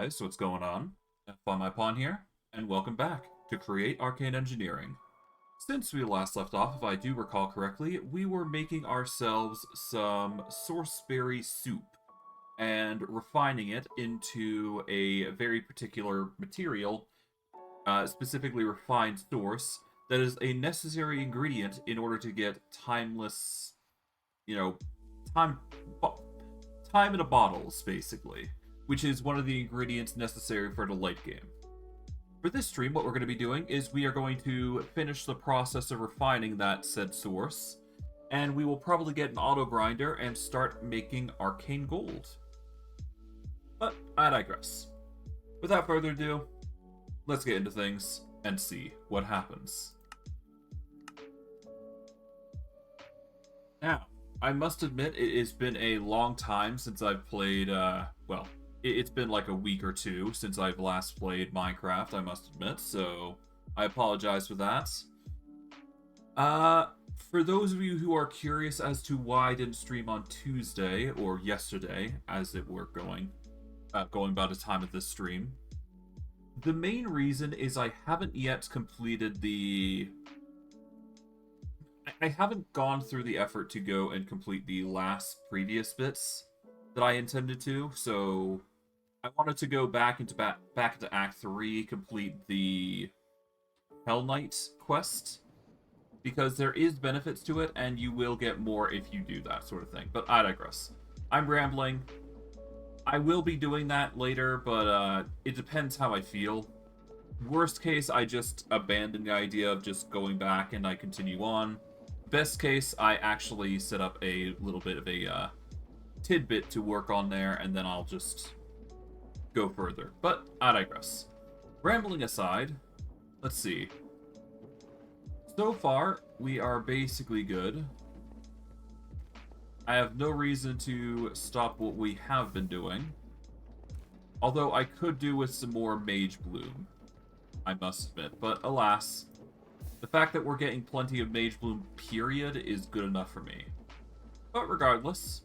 guys, what's going on? My Pawn here, and welcome back to Create Arcane Engineering. Since we last left off, if I do recall correctly, we were making ourselves some sourceberry soup and refining it into a very particular material, specifically refined source, that is a necessary ingredient in order to get timeless, you know, time, time in a bottles, basically, which is one of the ingredients necessary for the late game. For this stream, what we're going to be doing is we are going to finish the process of refining that said source, and we will probably get an auto grinder and start making Arcane Gold. But I digress. Without further ado, let's get into things and see what happens. Now, I must admit it has been a long time since I've played, well, it's been like a week or two since I've last played Minecraft, I must admit, so I apologize for that. For those of you who are curious as to why I didn't stream on Tuesday, or yesterday, as it were going by the time of this stream, the main reason is I haven't yet completed I haven't gone through the effort to go and complete the last previous bits that I intended to, so I wanted to go back into Act 3, complete the Hell Knight quest, because there is benefits to it, and you will get more if you do that sort of thing. But I digress. I'm rambling. I will be doing that later, but it depends how I feel. Worst case, I just abandon the idea of just going back and I continue on. Best case, I actually set up a little bit of a tidbit to work on there, and then I'll just go further. But I digress. Rambling aside, let's see. So far, we are basically good. I have no reason to stop what we have been doing. Although I could do with some more Mage Bloom, I must admit. But alas, the fact that we're getting plenty of Mage Bloom, period, is good enough for me. But regardless,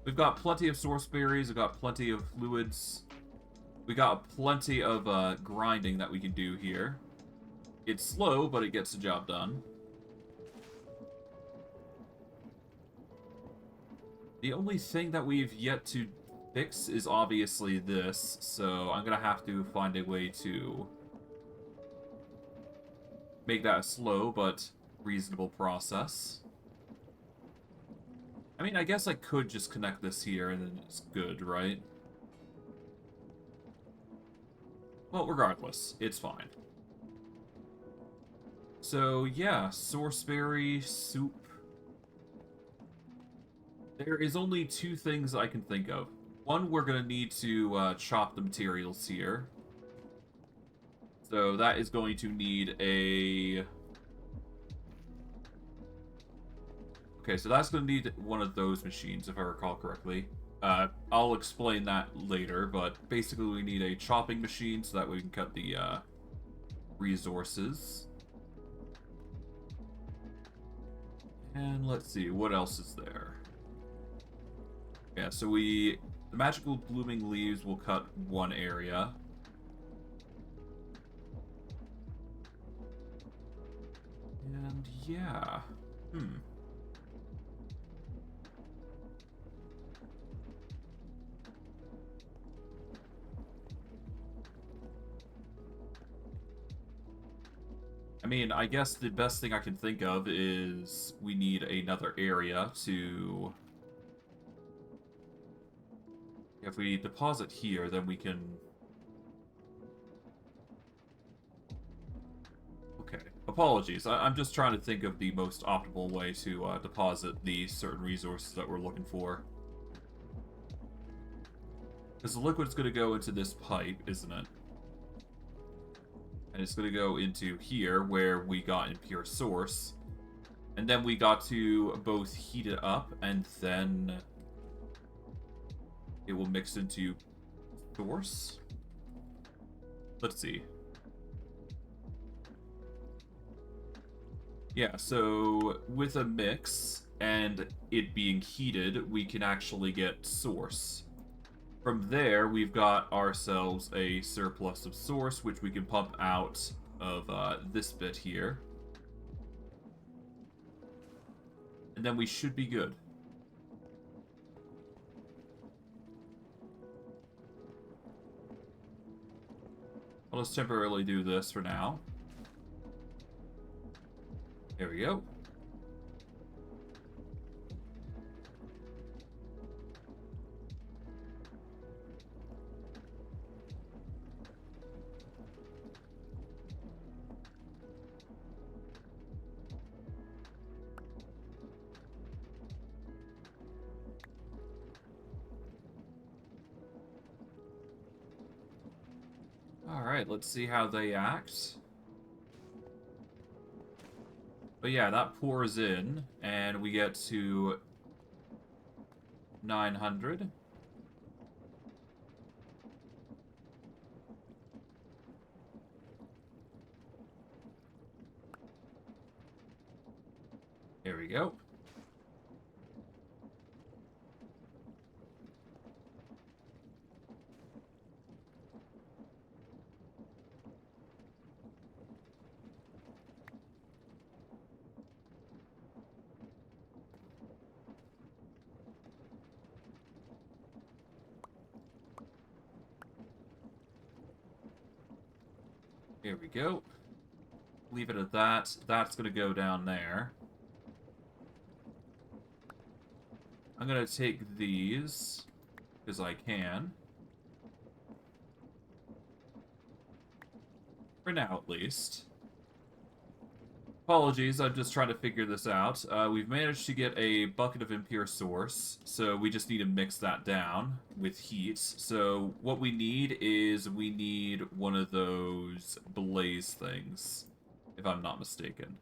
we've got plenty of source berries, we've got plenty of fluids, we got plenty of grinding that we can do here. It's slow, but it gets the job done. The only thing that we've yet to fix is obviously this, so I'm gonna have to find a way to make that a slow but reasonable process. I mean, I guess I could just connect this here and then it's good, right? Well, regardless, it's fine. So, yeah, sourceberry soup. There is only two things I can think of. One, we're going to need to chop the materials here. So that is going to need a... Okay, so that's going to need one of those machines, if I recall correctly. I'll explain that later, but basically we need a chopping machine so that we can cut the resources. And let's see, what else is there? Yeah, so the magical blooming leaves will cut one area. And yeah, I mean, I guess the best thing I can think of is we need another area to... If we deposit here, then we can... Okay, apologies. I'm just trying to think of the most optimal way to deposit the certain resources that we're looking for. Because the liquid's going to go into this pipe, isn't it? And it's going to go into here, where we got in pure source. And then we got to both heat it up, and then it will mix into source. Let's see. Yeah, so with a mix and it being heated, we can actually get source. From there, we've got ourselves a surplus of source, which we can pump out of this bit here. And then we should be good. I'll just temporarily do this for now. There we go. Alright, let's see how they act. But yeah, that pours in, and we get to 900. There we go. Here we go. Leave it at that. That's going to go down there. I'm going to take these, because I can. For now, at least. Apologies, I'm just trying to figure this out. We've managed to get a bucket of impure source, so we just need to mix that down with heat. So what we need is we need one of those blaze things, if I'm not mistaken.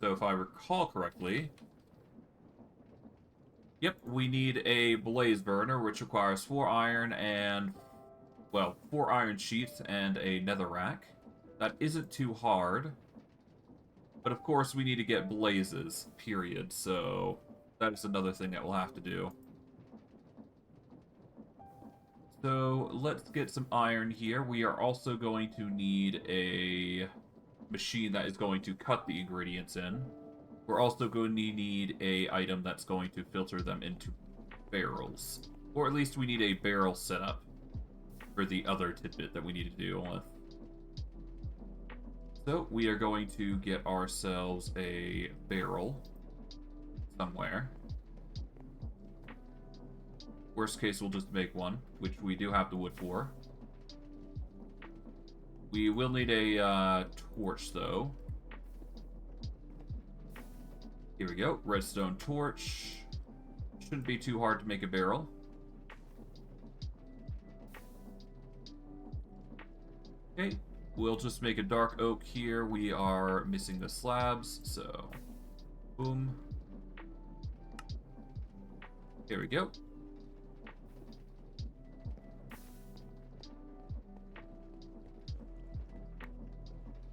So if I recall correctly, yep, we need a blaze burner, which requires 4 iron and, well, 4 iron sheets and a netherrack. That isn't too hard. But of course, we need to get blazes, period. So that is another thing that we'll have to do. So let's get some iron here. We are also going to need a machine that is going to cut the ingredients in. We're also going to need a item that's going to filter them into barrels. Or at least we need a barrel setup for the other tidbit that we need to deal with. So we are going to get ourselves a barrel somewhere. Worst case, we'll just make one, which we do have the wood for. We will need a torch, though. Here we go. Redstone torch. Shouldn't be too hard to make a barrel. Okay. We'll just make a dark oak here. We are missing the slabs, so boom. Here we go.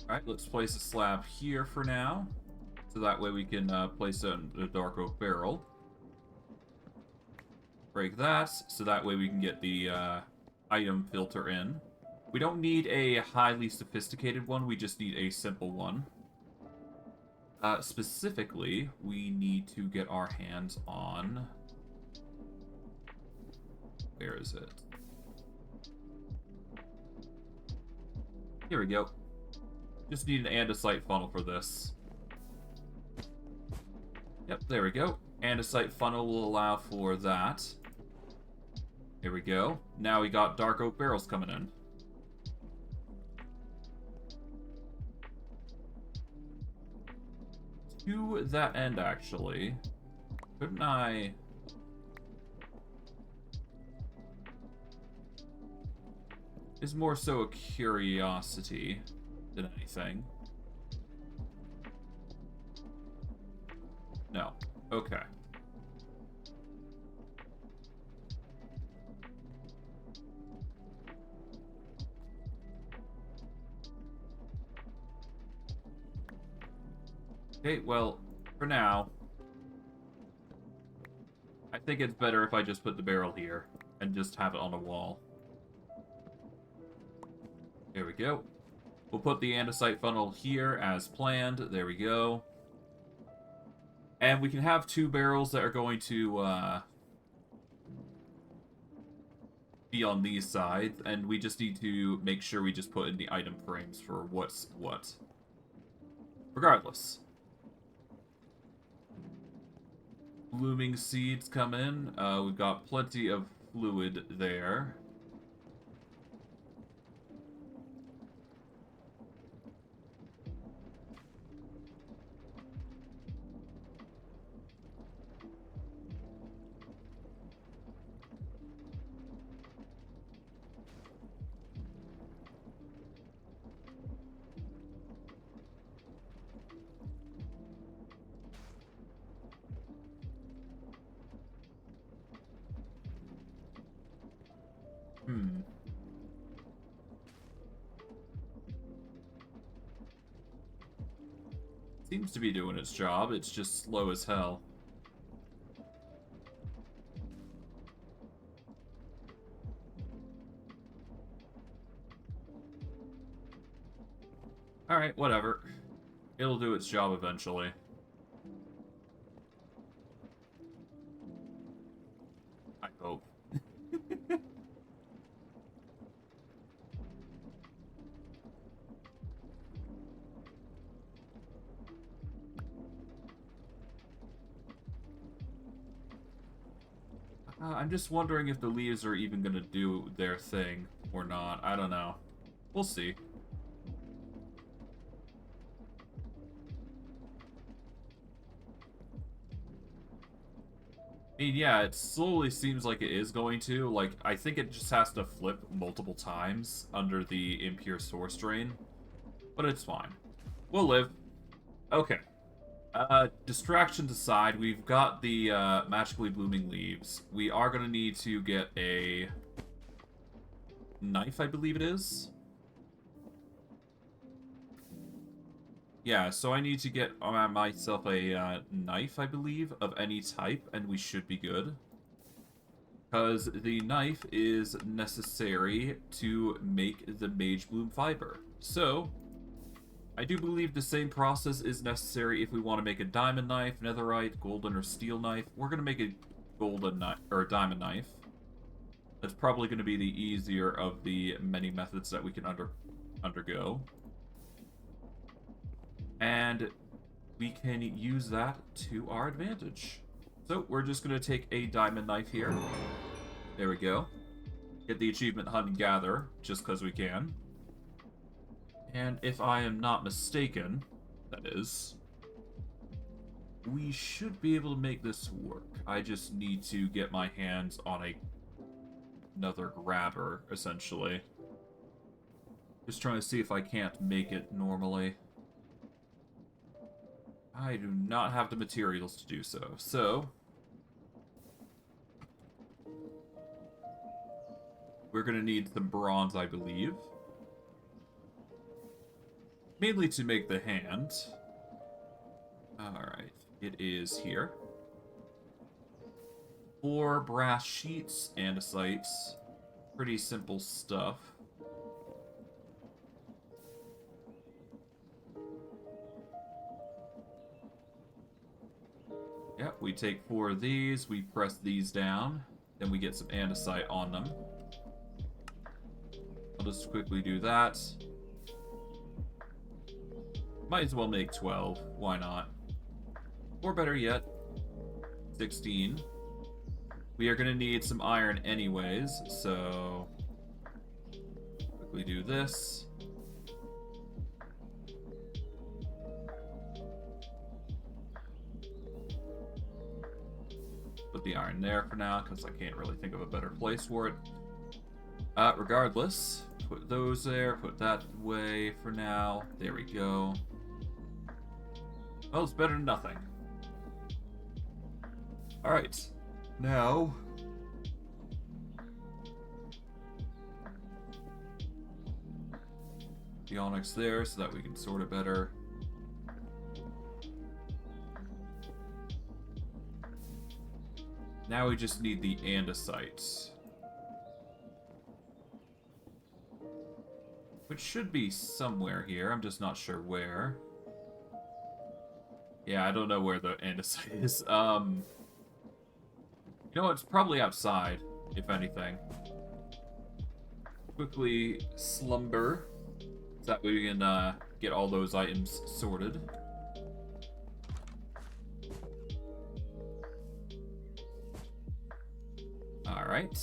Alright, let's place a slab here for now. So that way we can place a dark oak barrel. Break that, so that way we can get the item filter in. We don't need a highly sophisticated one, we just need a simple one. Specifically, we need to get our hands on... Where is it? Here we go. Just need an andesite funnel for this. Yep, there we go. Andesite funnel will allow for that. Here we go. Now we got dark oak barrels coming in. To that end, actually, couldn't I... It's more so a curiosity than anything. No. Okay. Okay, well, for now, I think it's better if I just put the barrel here and just have it on a wall. There we go. We'll put the andesite funnel here as planned. There we go. And we can have 2 barrels that are going to be on these sides, and we just need to make sure we just put in the item frames for what's what. Regardless. Blooming seeds come in. We've got plenty of fluid there. Seems to be doing its job, it's just slow as hell. Alright, whatever. It'll do its job eventually. I hope. I'm just wondering if the leaves are even going to do their thing or not. I don't know. We'll see. I mean, yeah, it slowly seems like it is going to. Like, I think it just has to flip multiple times under the impure source drain. But it's fine. We'll live. Okay. Distractions aside, we've got the magically blooming leaves. We are going to need to get a knife, I believe it is. Yeah, so I need to get myself a knife, I believe, of any type, and we should be good. Because the knife is necessary to make the mage bloom fiber. So, I do believe the same process is necessary if we want to make a diamond knife, netherite, golden, or steel knife. We're going to make a golden knife, or a diamond knife. That's probably going to be the easier of the many methods that we can undergo. And we can use that to our advantage. So we're just going to take a diamond knife here. There we go. Get the achievement Hunt and Gather, just because we can. And if I am not mistaken, that is, we should be able to make this work. I just need to get my hands on another grabber, essentially. Just trying to see if I can't make it normally. I do not have the materials to do so. So, we're going to need some bronze, I believe. Mainly to make the hand. Alright, it is here. 4 brass sheets, andesites. Pretty simple stuff. Yep, we take 4 of these, we press these down, then we get some andesite on them. I'll just quickly do that. Might as well make 12, why not? Or better yet, 16. We are going to need some iron anyways, so quickly do this. Put the iron there for now, because I can't really think of a better place for it. Regardless, put those there, put that away for now. There we go. Well, it's better than nothing. Alright. Now, the onyx there so that we can sort it better. Now we just need the andesite. Which should be somewhere here. I'm just not sure where. Yeah, I don't know where the andesite is. You know, it's probably outside, if anything. Quickly slumber, so that way we can get all those items sorted. Alright.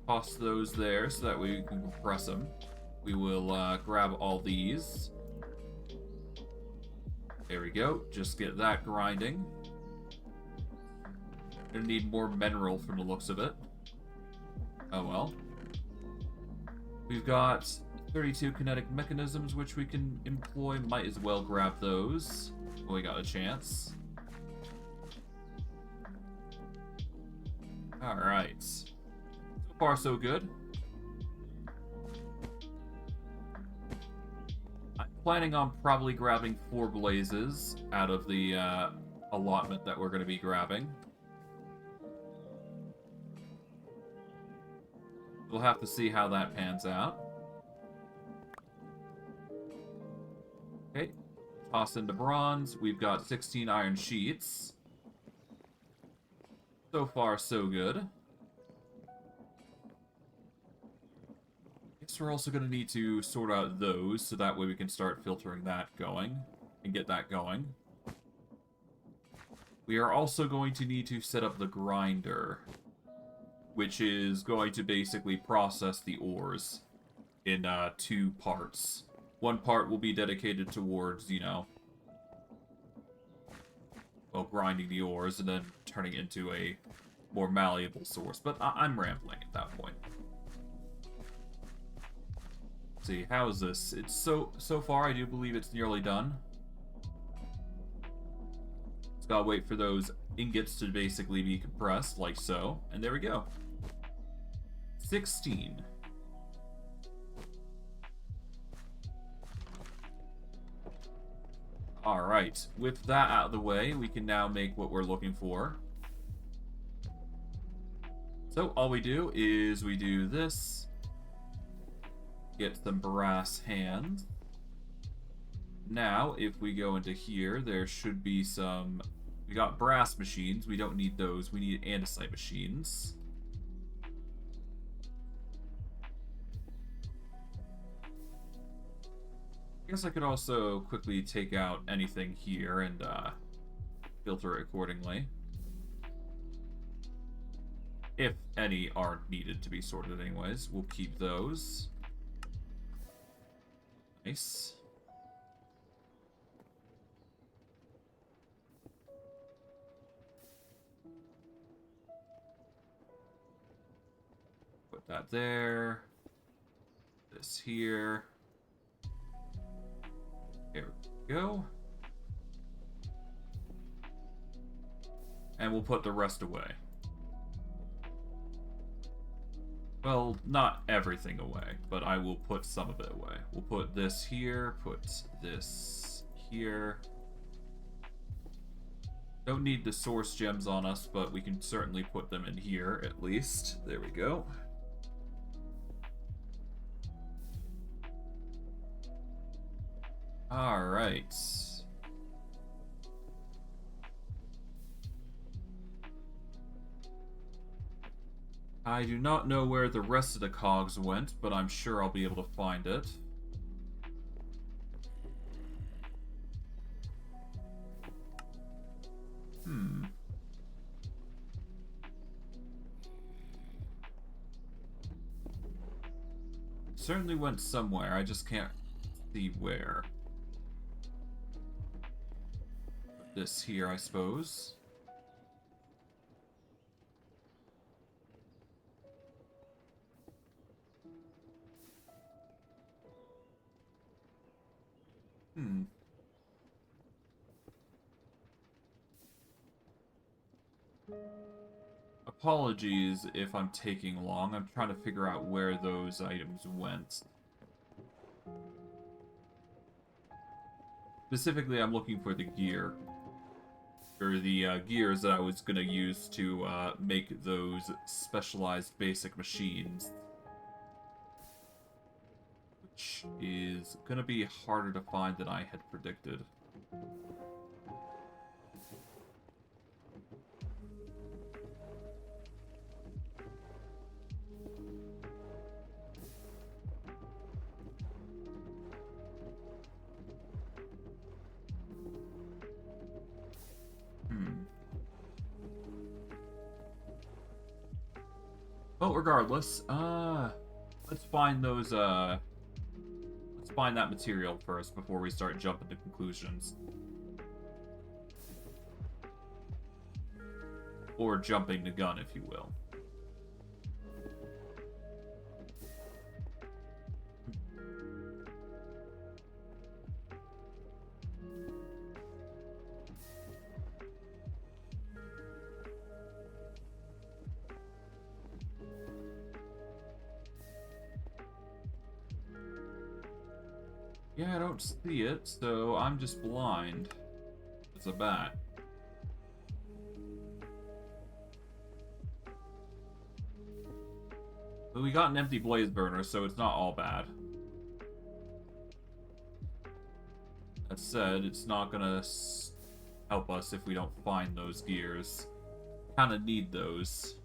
Toss those there so that we can compress them. We will grab all these. There we go. Just get that grinding. Gonna need more mineral from the looks of it. Oh well. We've got 32 kinetic mechanisms which we can employ. Might as well grab those when we got a chance. Alright. So far so good. I'm planning on probably grabbing 4 blazes out of the allotment that we're going to be grabbing. We'll have to see how that pans out. Okay. Toss into bronze. We've got 16 iron sheets. So far, so good. Guess we're also going to need to sort out those, so that way we can start filtering that going, and get that going. We are also going to need to set up the grinder, which is going to basically process the ores in 2 parts. One part will be dedicated towards, you know, well, grinding the ores and then turning it into a more malleable source. But I'm rambling at that point. Let's see, how is this? It's so far, I do believe it's nearly done. Just gotta wait for those ingots to basically be compressed, like so. And there we go. 16. Alright, with that out of the way, we can now make what we're looking for. So all we do is we do this. Get some brass hands. Now, if we go into here, there should be some... We got brass machines. We don't need those. We need andesite machines. I guess I could also quickly take out anything here and filter it accordingly. If any aren't needed to be sorted anyways, we'll keep those. Nice. Put that there. This here. There we go. And we'll put the rest away. Well, not everything away, but I will put some of it away. We'll put this here, put this here. Don't need the source gems on us, but we can certainly put them in here at least. There we go. Alright. I do not know where the rest of the cogs went, but I'm sure I'll be able to find it. Certainly went somewhere, I just can't see where. Put this here, I suppose. Apologies if I'm taking long. I'm trying to figure out where those items went. Specifically, I'm looking for the gear. Or the gears that I was going to use to make those specialized basic machines. Which is going to be harder to find than I had predicted. Well, regardless, let's find those, let's find that material first before we start jumping to conclusions. Or jumping the gun, if you will. Yeah, I don't see it, so I'm just blind. It's a bat. But we got an empty blaze burner, so it's not all bad. That said, it's not gonna help us if we don't find those gears. Kinda need those.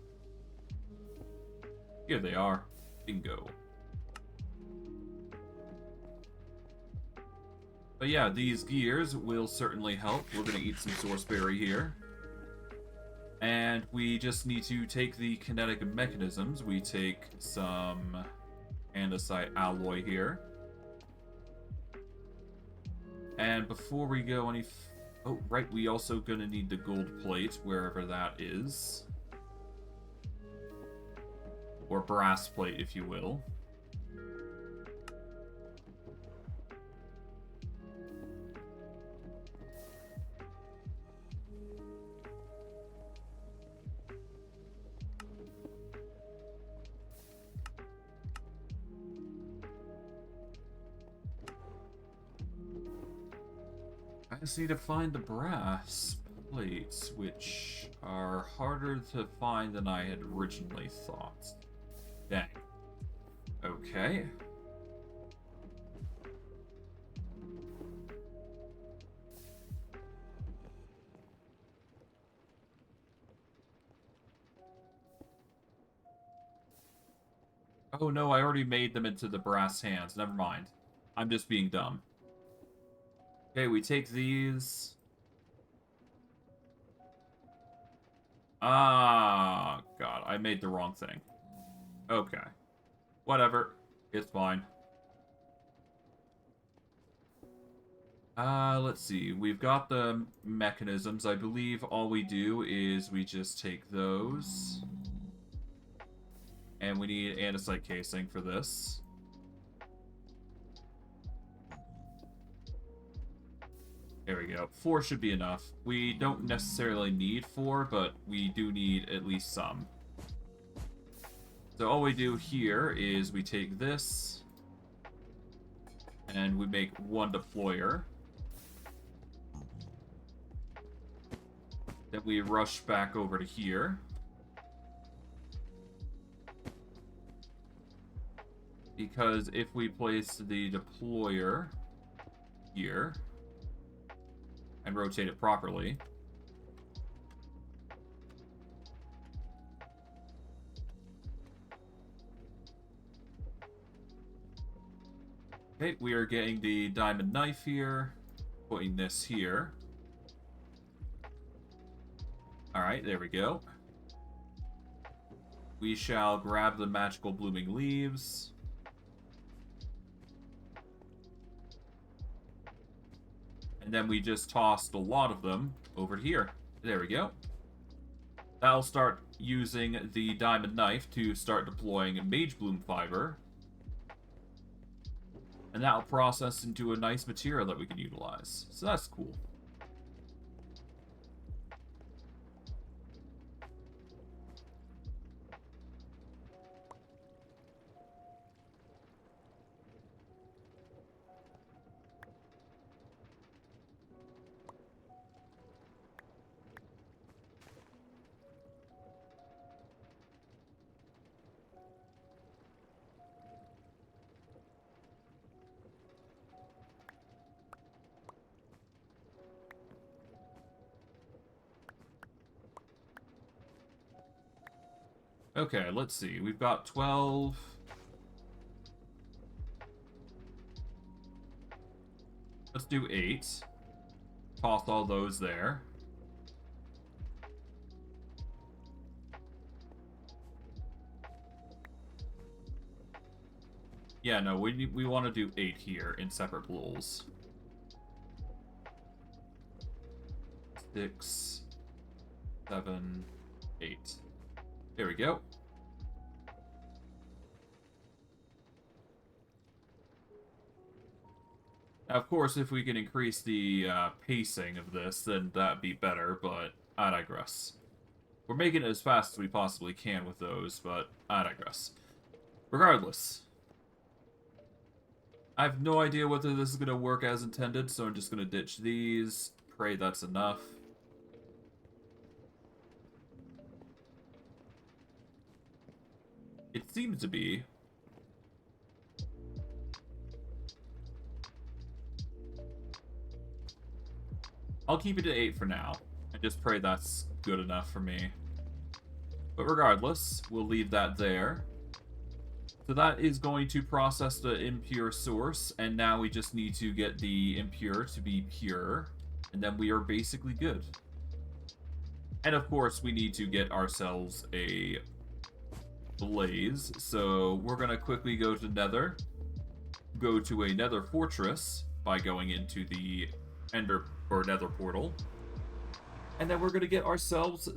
Here they are. Bingo. But yeah, these gears will certainly help. We're going to eat some sourceberry here. And we just need to take the kinetic mechanisms. We take some andesite alloy here. And before we go any... oh, right, we also going to need the gold plate, wherever that is. Or brass plate, if you will. I just need to find the brass plates, which are harder to find than I had originally thought. Dang. Okay. Oh no, I already made them into the brass hands. Never mind. I'm just being dumb. Okay, we take these. Ah, God, I made the wrong thing. Okay. Whatever. It's fine. Let's see. We've got the mechanisms. I believe all we do is we just take those. And we need andesite casing for this. There we go. 4 should be enough. We don't necessarily need 4, but we do need at least some. So all we do here is we take this, and we make 1 deployer. Then we rush back over to here. Because if we place the deployer here and rotate it properly, okay, we are getting the diamond knife here, putting this here. Alright, there we go. We shall grab the magical blooming leaves. And then we just tossed a lot of them over here. There we go. That'll start using the diamond knife to start deploying mage bloom fiber. And that'll process into a nice material that we can utilize. So that's cool. Okay, let's see. We've got 12. Let's do 8. Toss all those there. Yeah, no, we want to do 8 here in separate pools. 6, 7, 8. There we go. Now, of course, if we can increase the pacing of this, then that'd be better, but I digress. We're making it as fast as we possibly can with those, but I digress. Regardless, I have no idea whether this is going to work as intended, so I'm just going to ditch these. Pray that's enough. It seems to be. I'll keep it at 8 for now, and just pray that's good enough for me. But regardless, we'll leave that there. So that is going to process the impure source, and now we just need to get the impure to be pure, and then we are basically good. And of course, we need to get ourselves a blaze, so we're going to quickly go to Nether, go to a Nether fortress by going into the Nether portal, and then we're going to get ourselves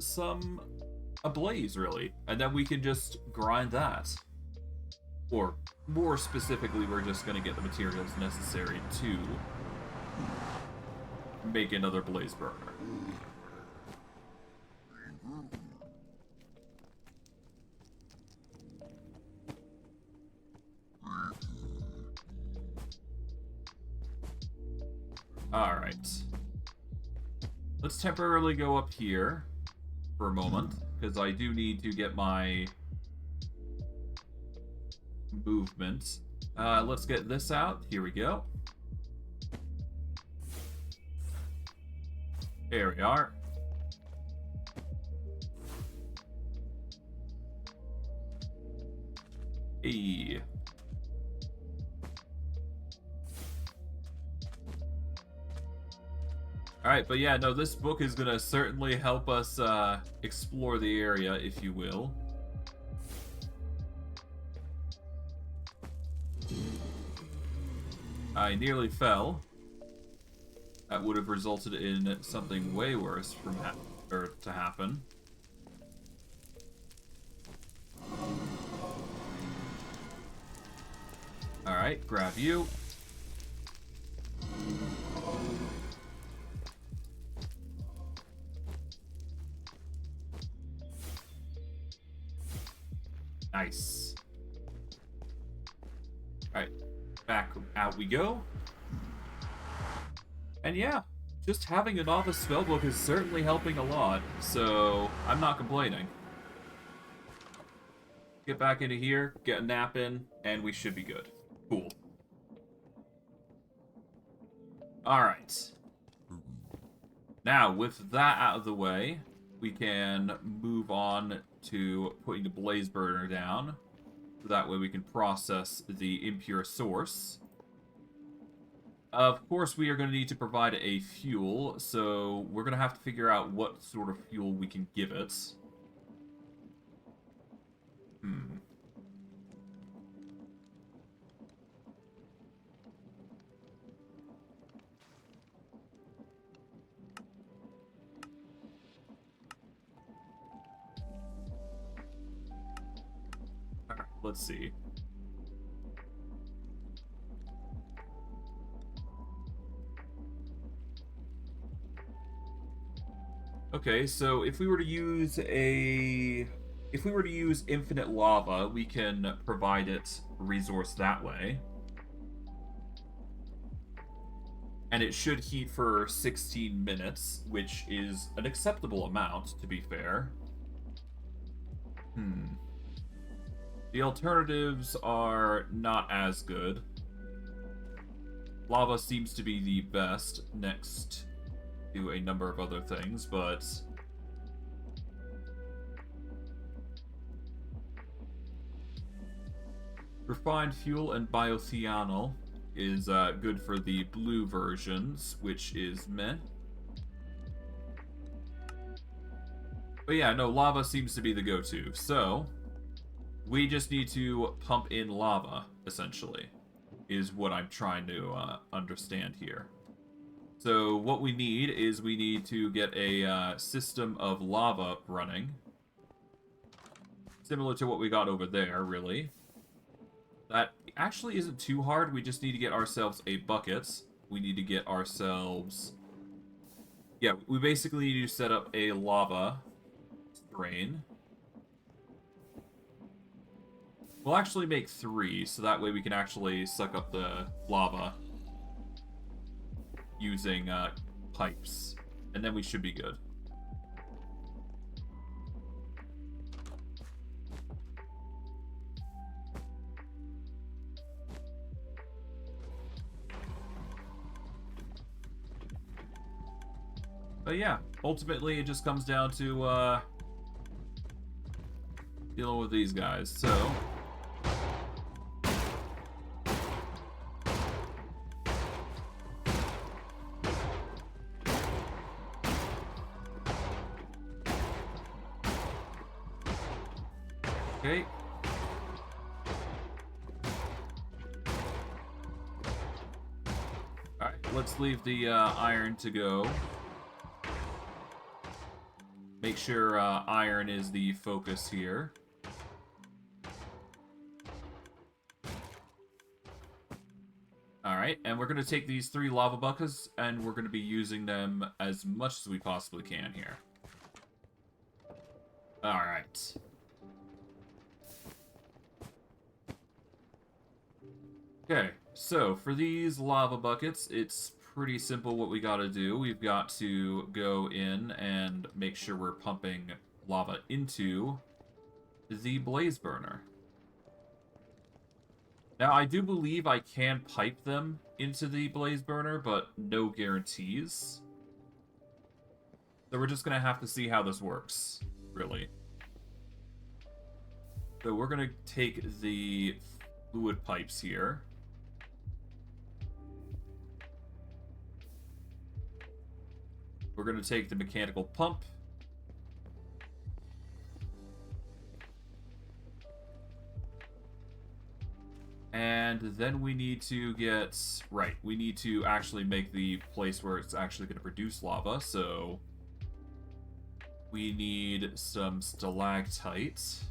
a blaze, really, and then we can just grind that. Or, more specifically, we're just going to get the materials necessary to make another blaze burner. Alright. Let's temporarily go up here for a moment, because I do need to get my movement. Let's get this out. Here we go. There we are. Hey. Alright, but yeah, no, this book is gonna certainly help us explore the area, if you will. I nearly fell. That would have resulted in something way worse to happen. Alright, grab you. Nice. Alright, back out we go. And yeah, just having a novice spellbook is certainly helping a lot, so I'm not complaining. Get back into here, get a nap in, and we should be good. Cool. Alright. Now, with that out of the way, we can move on to putting the blaze burner down. So that way we can process the impure source. Of course, we are going to need to provide a fuel, so we're going to have to figure out what sort of fuel we can give it. Alright, let's see. Okay, so if we were to use infinite lava, we can provide it resource that way. And it should heat for 16 minutes, which is an acceptable amount, to be fair. The alternatives are not as good. Lava seems to be the best next to a number of other things, but Refined fuel and biothianol is good for the blue versions, which is meh. But yeah, no, lava seems to be the go-to. So, we just need to pump in lava, essentially, is what I'm trying to understand here. So what we need is we need to get a system of lava running. Similar to what we got over there, really. That actually isn't too hard. We just need to get ourselves a bucket. We need to get ourselves... Yeah, we basically need to set up a lava drain. We'll actually make 3, so that way we can actually suck up the lava using pipes. And then we should be good. But yeah, ultimately it just comes down to dealing with these guys. So okay. Alright, let's leave the iron to go. Make sure iron is the focus here. Alright, and we're going to take these 3 lava buckets, and we're going to be using them as much as we possibly can here. Alright. Okay, so for these lava buckets, it's pretty simple what we gotta do. We've got to go in and make sure we're pumping lava into the blaze burner. Now, I do believe I can pipe them into the blaze burner, but no guarantees. So we're just gonna have to see how this works, really. So we're gonna take the fluid pipes here. We're going to take the mechanical pump. And then we need to get... Right, we need to actually make the place where it's actually going to produce lava. So we need some stalactites.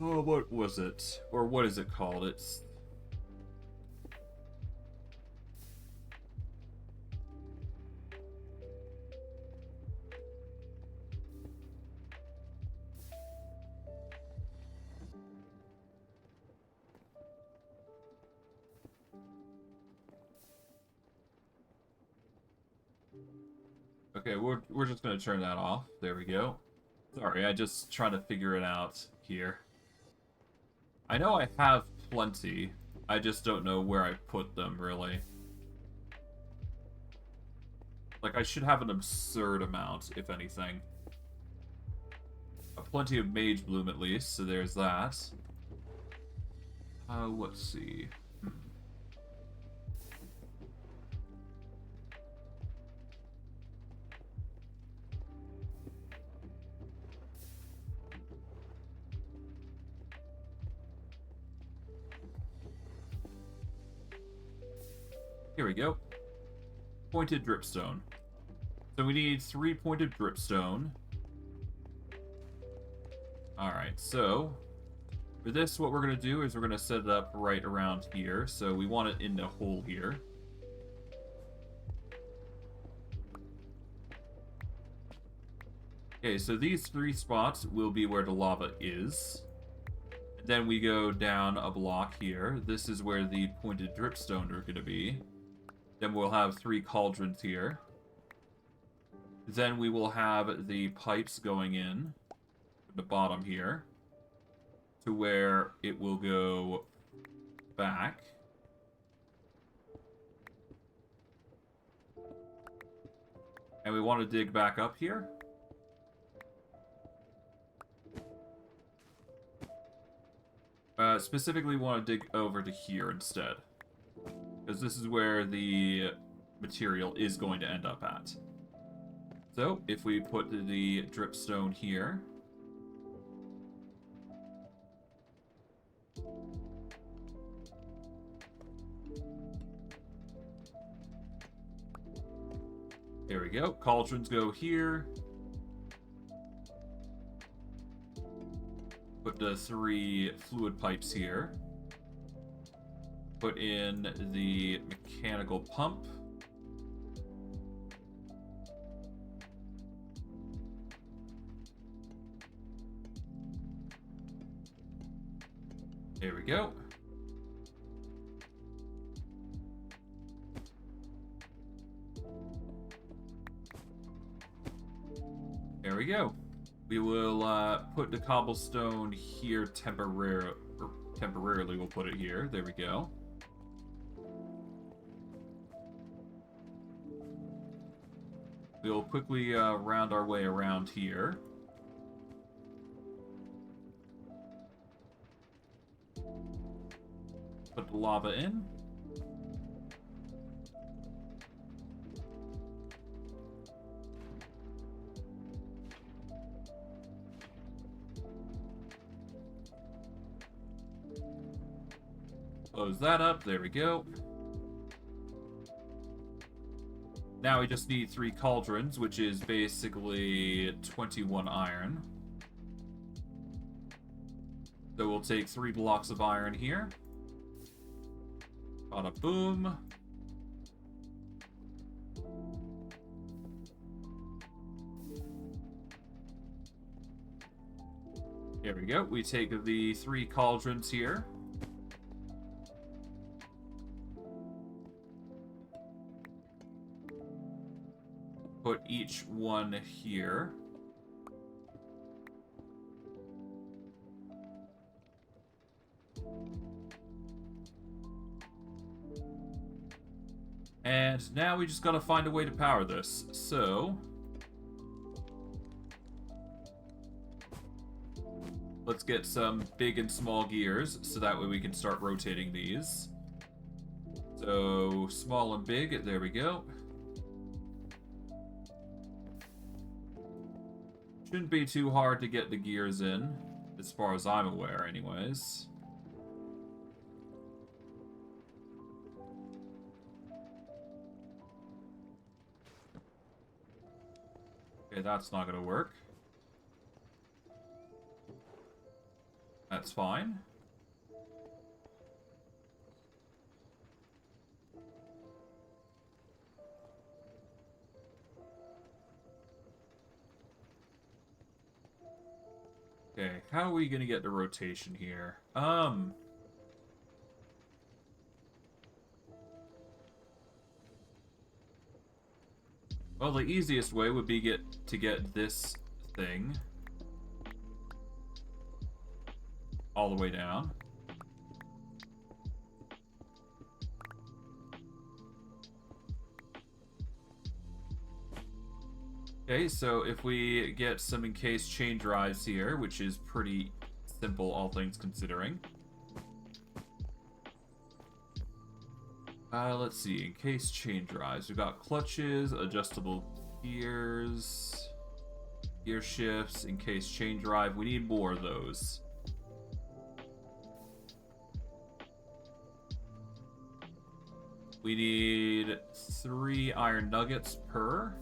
Oh, what was it? Or what is it called? It's... Okay, we're just gonna turn that off. There we go. Sorry, I just trying to figure it out here. I know I have plenty. I just don't know where I put them, really. Like, I should have an absurd amount, if anything. Plenty of mage bloom, at least, so there's that. Let's see. Here we go. Pointed dripstone. So we need 3 pointed dripstone. Alright, so for this, what we're going to do is we're going to set it up right around here. So we want it in the hole here. Okay, so these 3 spots will be where the lava is. And then we go down a block here. This is where the pointed dripstone are going to be. Then we'll have 3 cauldrons here. Then we will have the pipes going in at the bottom here. to where it will go back. And we want to dig back up here. Specifically, we want to dig over to here instead. Because this is where the material is going to end up at. So, if we put the dripstone here... There we go. Cauldrons go here. Put the 3 fluid pipes here. Put in the mechanical pump. There we go. There we go. We will put the cobblestone here temporarily. We'll put it here. There we go. We'll quickly round our way around here. Put the lava in. Close that up. There we go. Now we just need 3 cauldrons, which is basically 21 iron. So we'll take 3 blocks of iron here. Bada boom. There we go. We take the 3 cauldrons here. Put each one here. And now we just gotta find a way to power this. So... let's get some big and small gears, so that way we can start rotating these. So, small and big, there we go. Shouldn't be too hard to get the gears in, as far as I'm aware anyways. Okay, that's not gonna work. That's fine. Okay, how are we gonna get the rotation here? Well, the easiest way would be to get this thing all the way down. Okay, so if we get some encased chain drives here, which is pretty simple, all things considering. Let's see, encased chain drives. We've got clutches, adjustable gears, gear shifts, encased chain drive. We need more of those. We need 3 iron nuggets per.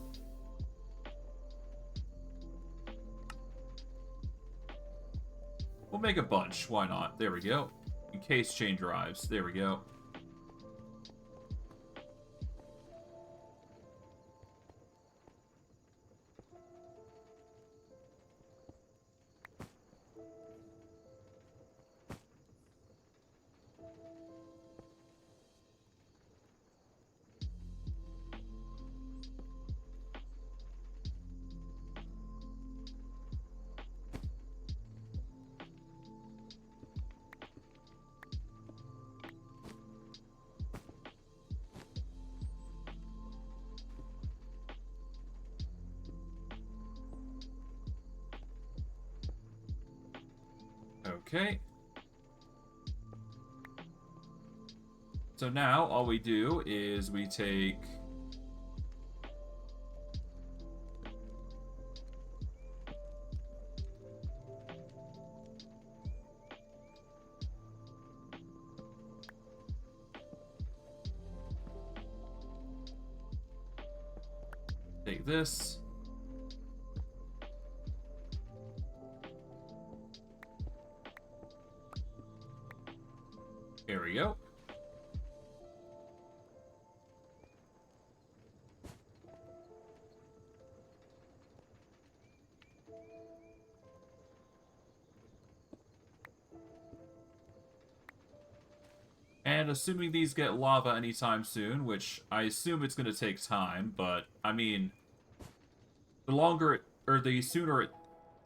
We'll make a bunch. Why not? There we go. Encased chain drives. There we go. Okay. So now all we do is we take... Take this. There we go. And assuming these get lava anytime soon, which I assume it's going to take time, but, I mean, the longer it, or the sooner it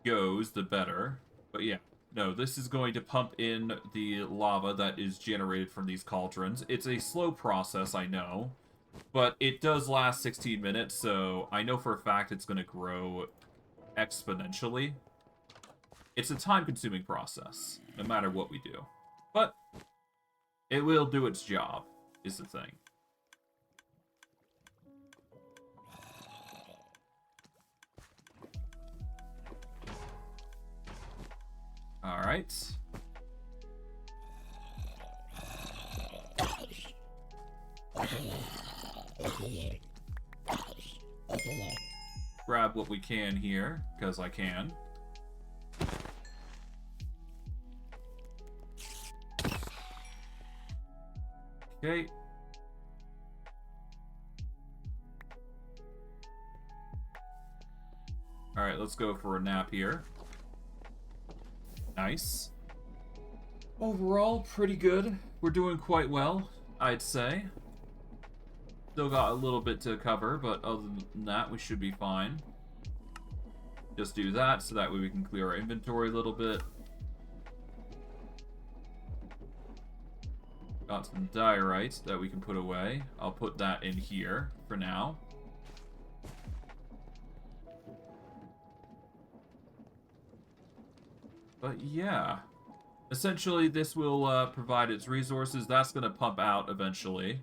goes, the better. But yeah, no, this is going to pump in the lava that is generated from these cauldrons. It's a slow process, I know, but it does last 16 minutes, so I know for a fact it's going to grow exponentially. It's a time-consuming process, no matter what we do. But it will do its job, is the thing. Alright. Grab what we can here, because I can. Okay. Alright, let's go for a nap here. Nice. Overall, pretty good. We're doing quite well, I'd say. Still got a little bit to cover, but other than that, we should be fine. Just do that, so that way we can clear our inventory a little bit. Got some diorite that we can put away. I'll put that in here for now. But yeah, essentially this will provide its resources. That's going to pump out eventually.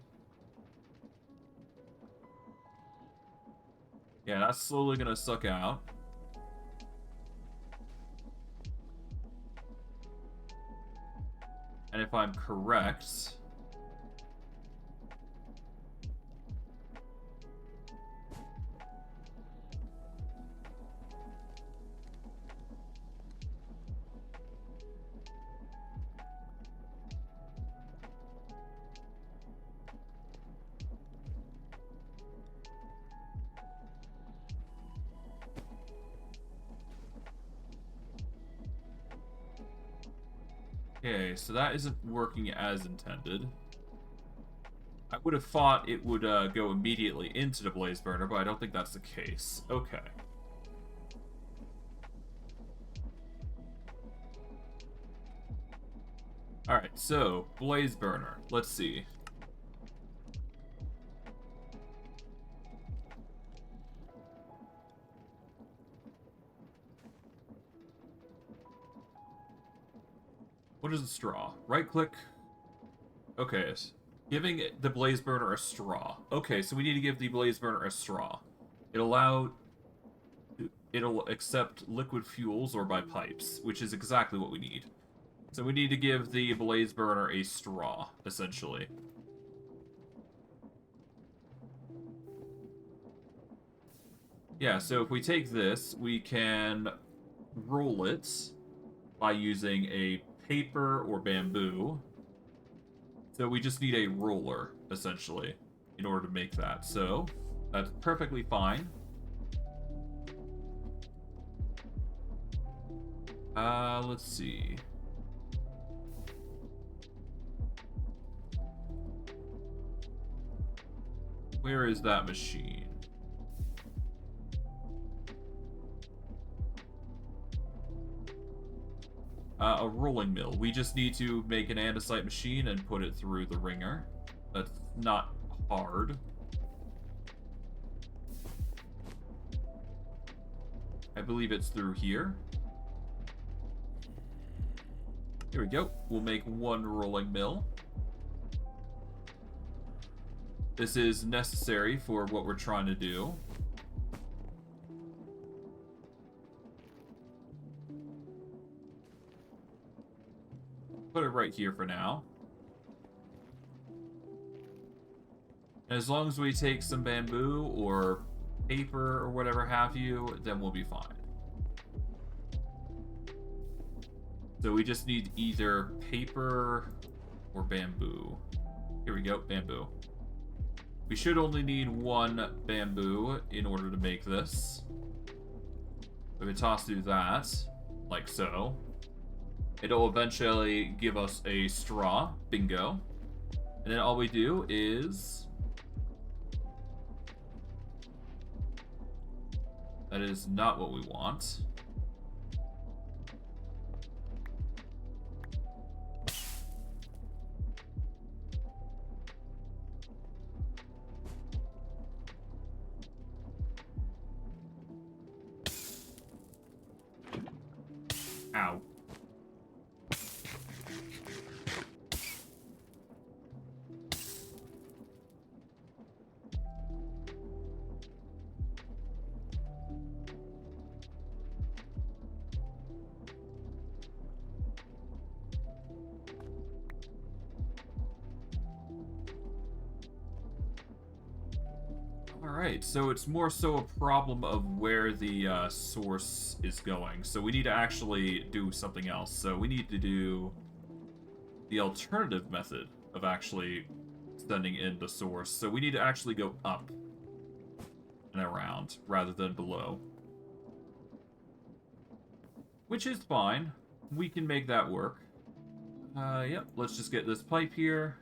Yeah, that's slowly going to suck out. And if I'm correct... Okay, so that isn't working as intended. I would have thought it would go immediately into the blaze burner, but I don't think that's the case. Okay. Alright, so, blaze burner. Let's see. What is a straw? Right click. Okay, giving the blaze burner a straw. Okay, so we need to give the blaze burner a straw. It'll accept liquid fuels or by pipes, which is exactly what we need. So we need to give the blaze burner a straw, essentially. Yeah, so if we take this, we can roll it by using a paper or bamboo. So we just need a roller, essentially, in order to make that. So that's perfectly fine. Let's see. Where is that machine? A rolling mill. We just need to make an andesite machine and put it through the ringer. That's not hard. I believe it's through here. Here we go. We'll make 1 rolling mill. This is necessary for what we're trying to do. Put it right here for now. And as long as we take some bamboo or paper or whatever have you, then we'll be fine. So we just need either paper or bamboo. Here we go, bamboo. We should only need 1 bamboo in order to make this. We can toss through that, like so. It'll eventually give us a straw, bingo. And then all we do is... That is not what we want. Ow. Alright, so it's more so a problem of where the source is going. So we need to actually do something else. So we need to do the alternative method of actually sending in the source. So we need to actually go up and around rather than below. Which is fine. We can make that work. Yep, let's just get this pipe here.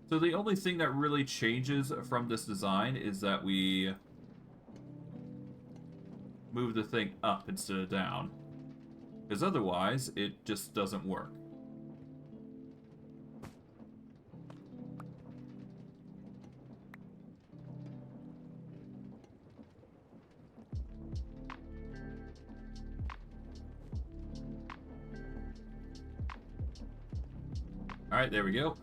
So the only thing that really changes from this design is that we move the thing up instead of down. Because otherwise, it just doesn't work. Alright, there we go.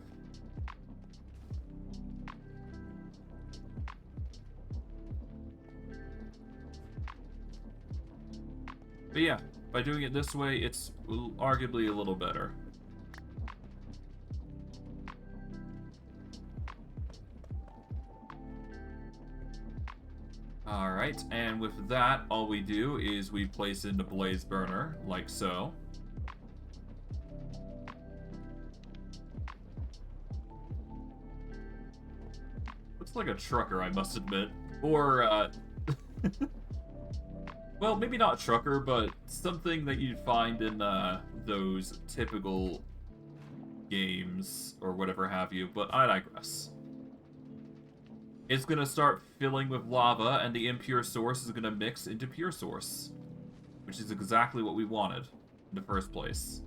But yeah, by doing it this way, it's arguably a little better. Alright, and with that, all we do is we place in the blaze burner, like so. Looks like a trucker, I must admit. Or, well, maybe not trucker, but something that you'd find in those typical games or whatever have you, but I digress. It's going to start filling with lava, and the impure source is going to mix into pure source, which is exactly what we wanted in the first place.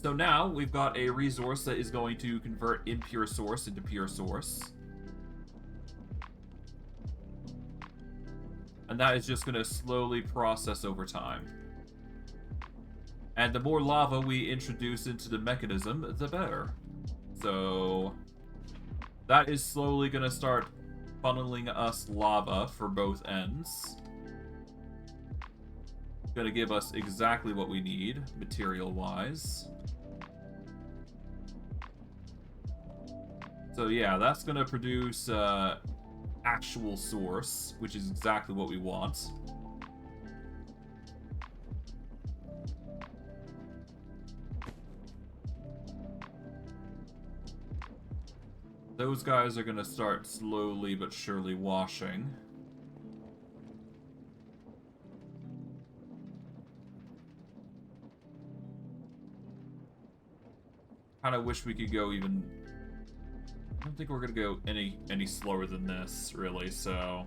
So now we've got a resource that is going to convert impure source into pure source. And that is just going to slowly process over time. And the more lava we introduce into the mechanism, the better. So that is slowly going to start funneling us lava for both ends. Going to give us exactly what we need, material-wise. So yeah, that's going to produce... actual source, which is exactly what we want. Those guys are going to start slowly but surely washing. Kind of wish we could go even... I don't think we're going to go any slower than this, really, so...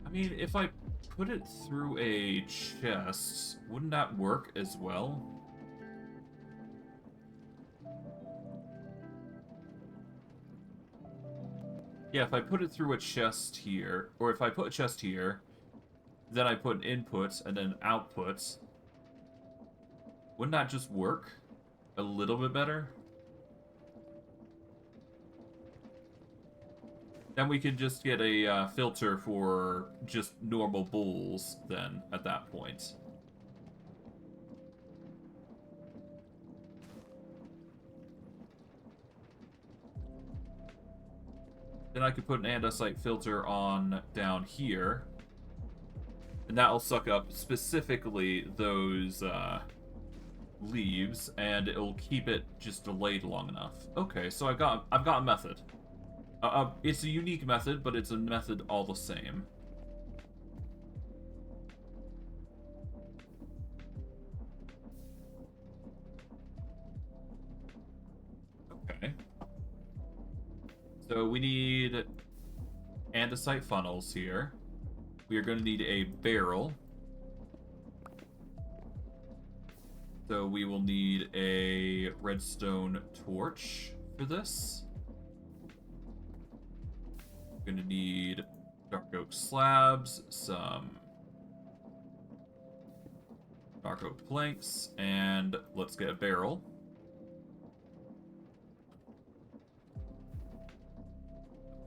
I mean, if I put it through a chest, wouldn't that work as well? Yeah, if I put it through a chest here, or if I put a chest here, then I put input and then output, wouldn't that just work a little bit better? Then we could just get a filter for just normal bowls then, at that point. Then I could put an andesite filter on down here. And that'll suck up specifically those leaves, and it'll keep it just delayed long enough. Okay, so I've got a method. It's a unique method, but it's a method all the same. Okay. So we need andesite funnels here. We are going to need a barrel. So we will need a redstone torch for this. Going to need dark oak slabs, some dark oak planks, and let's get a barrel.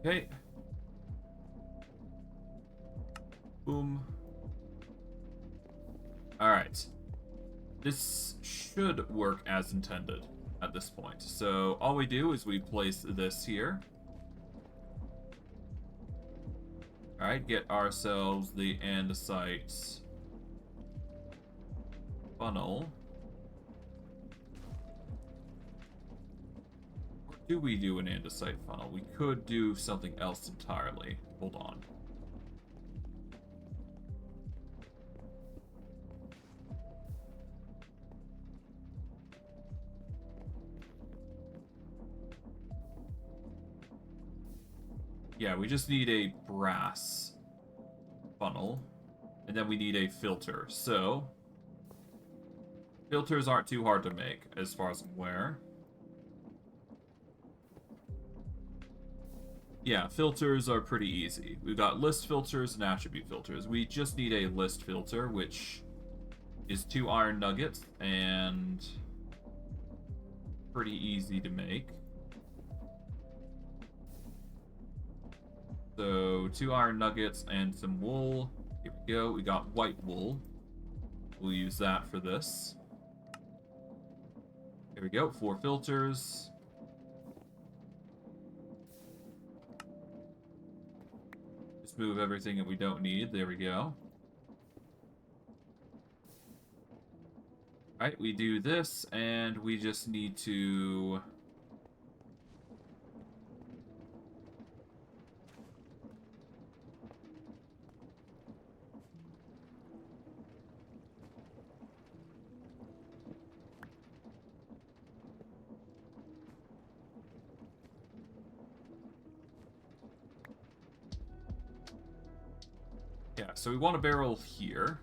Okay. Boom. Alright. This should work as intended at this point. So all we do is we place this here. Alright, get ourselves the andesite funnel. Or do we do an andesite funnel? We could do something else entirely. Hold on. Yeah, we just need a brass funnel, and then we need a filter. So, filters aren't too hard to make, as far as I'm aware. Yeah, filters are pretty easy. We've got list filters and attribute filters. We just need a list filter, which is 2 iron nuggets, and pretty easy to make. So, 2 iron nuggets and some wool. Here we go. We got white wool. We'll use that for this. Here we go. 4 filters. Just move everything that we don't need. There we go. Alright, we do this, and we just need to... Yeah, so we want a barrel here.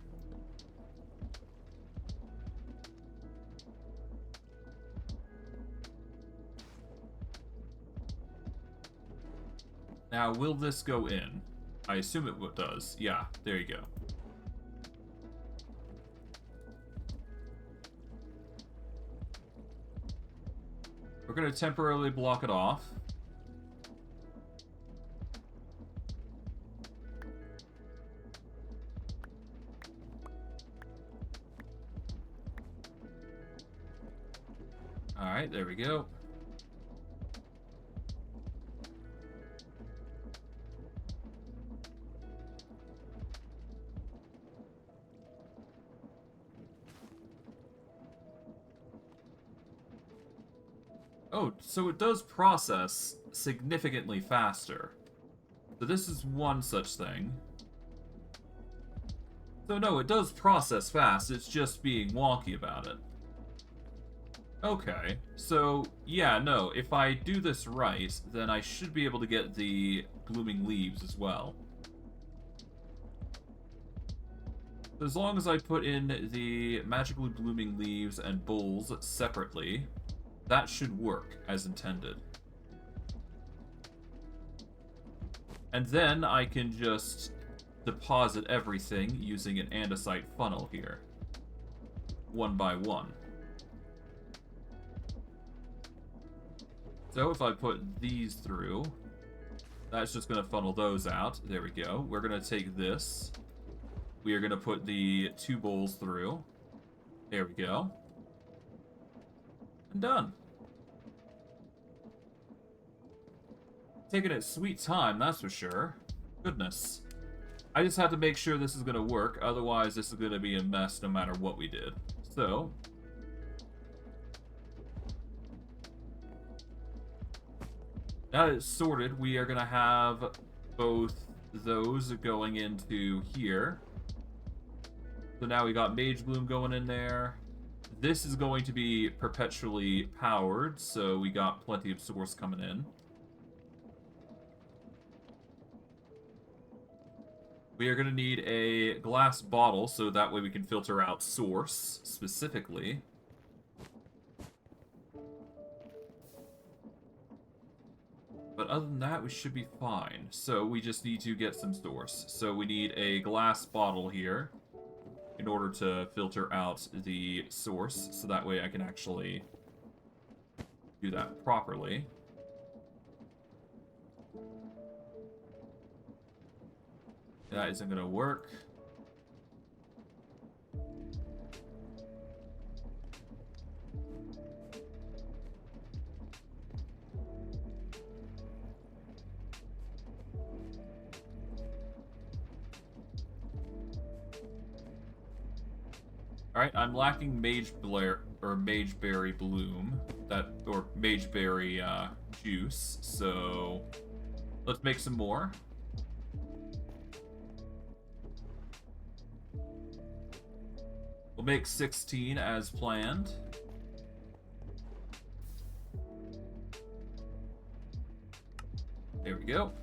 Now, will this go in? I assume it does. Yeah, there you go. We're going to temporarily block it off. Alright, there we go. Oh, so it does process significantly faster. So this is one such thing. So no, it does process fast, it's just being wonky about it. Okay, so yeah, no, if I do this right, then I should be able to get the blooming leaves as well. As long as I put in the magically blooming leaves and bowls separately, that should work as intended. And then I can just deposit everything using an andesite funnel here. One by one. So if I put these through, that's just going to funnel those out. There we go. We're going to take this. We are going to put the 2 bowls through. There we go. And done. Taking its sweet time, that's for sure. Goodness. I just have to make sure this is going to work, otherwise this is going to be a mess no matter what we did. So, now that it's sorted, we are going to have both those going into here. So now we got Mage Bloom going in there. This is going to be perpetually powered, so we got plenty of source coming in. We are going to need a glass bottle, so that way we can filter out source, specifically. But other than that, we should be fine. So we just need to get some source. So we need a glass bottle here in order to filter out the source, so that way I can actually do that properly. That isn't going to work. Alright, I'm lacking Mageberry Bloom, or Mageberry juice, so let's make some more. We'll make 16 as planned. There we go.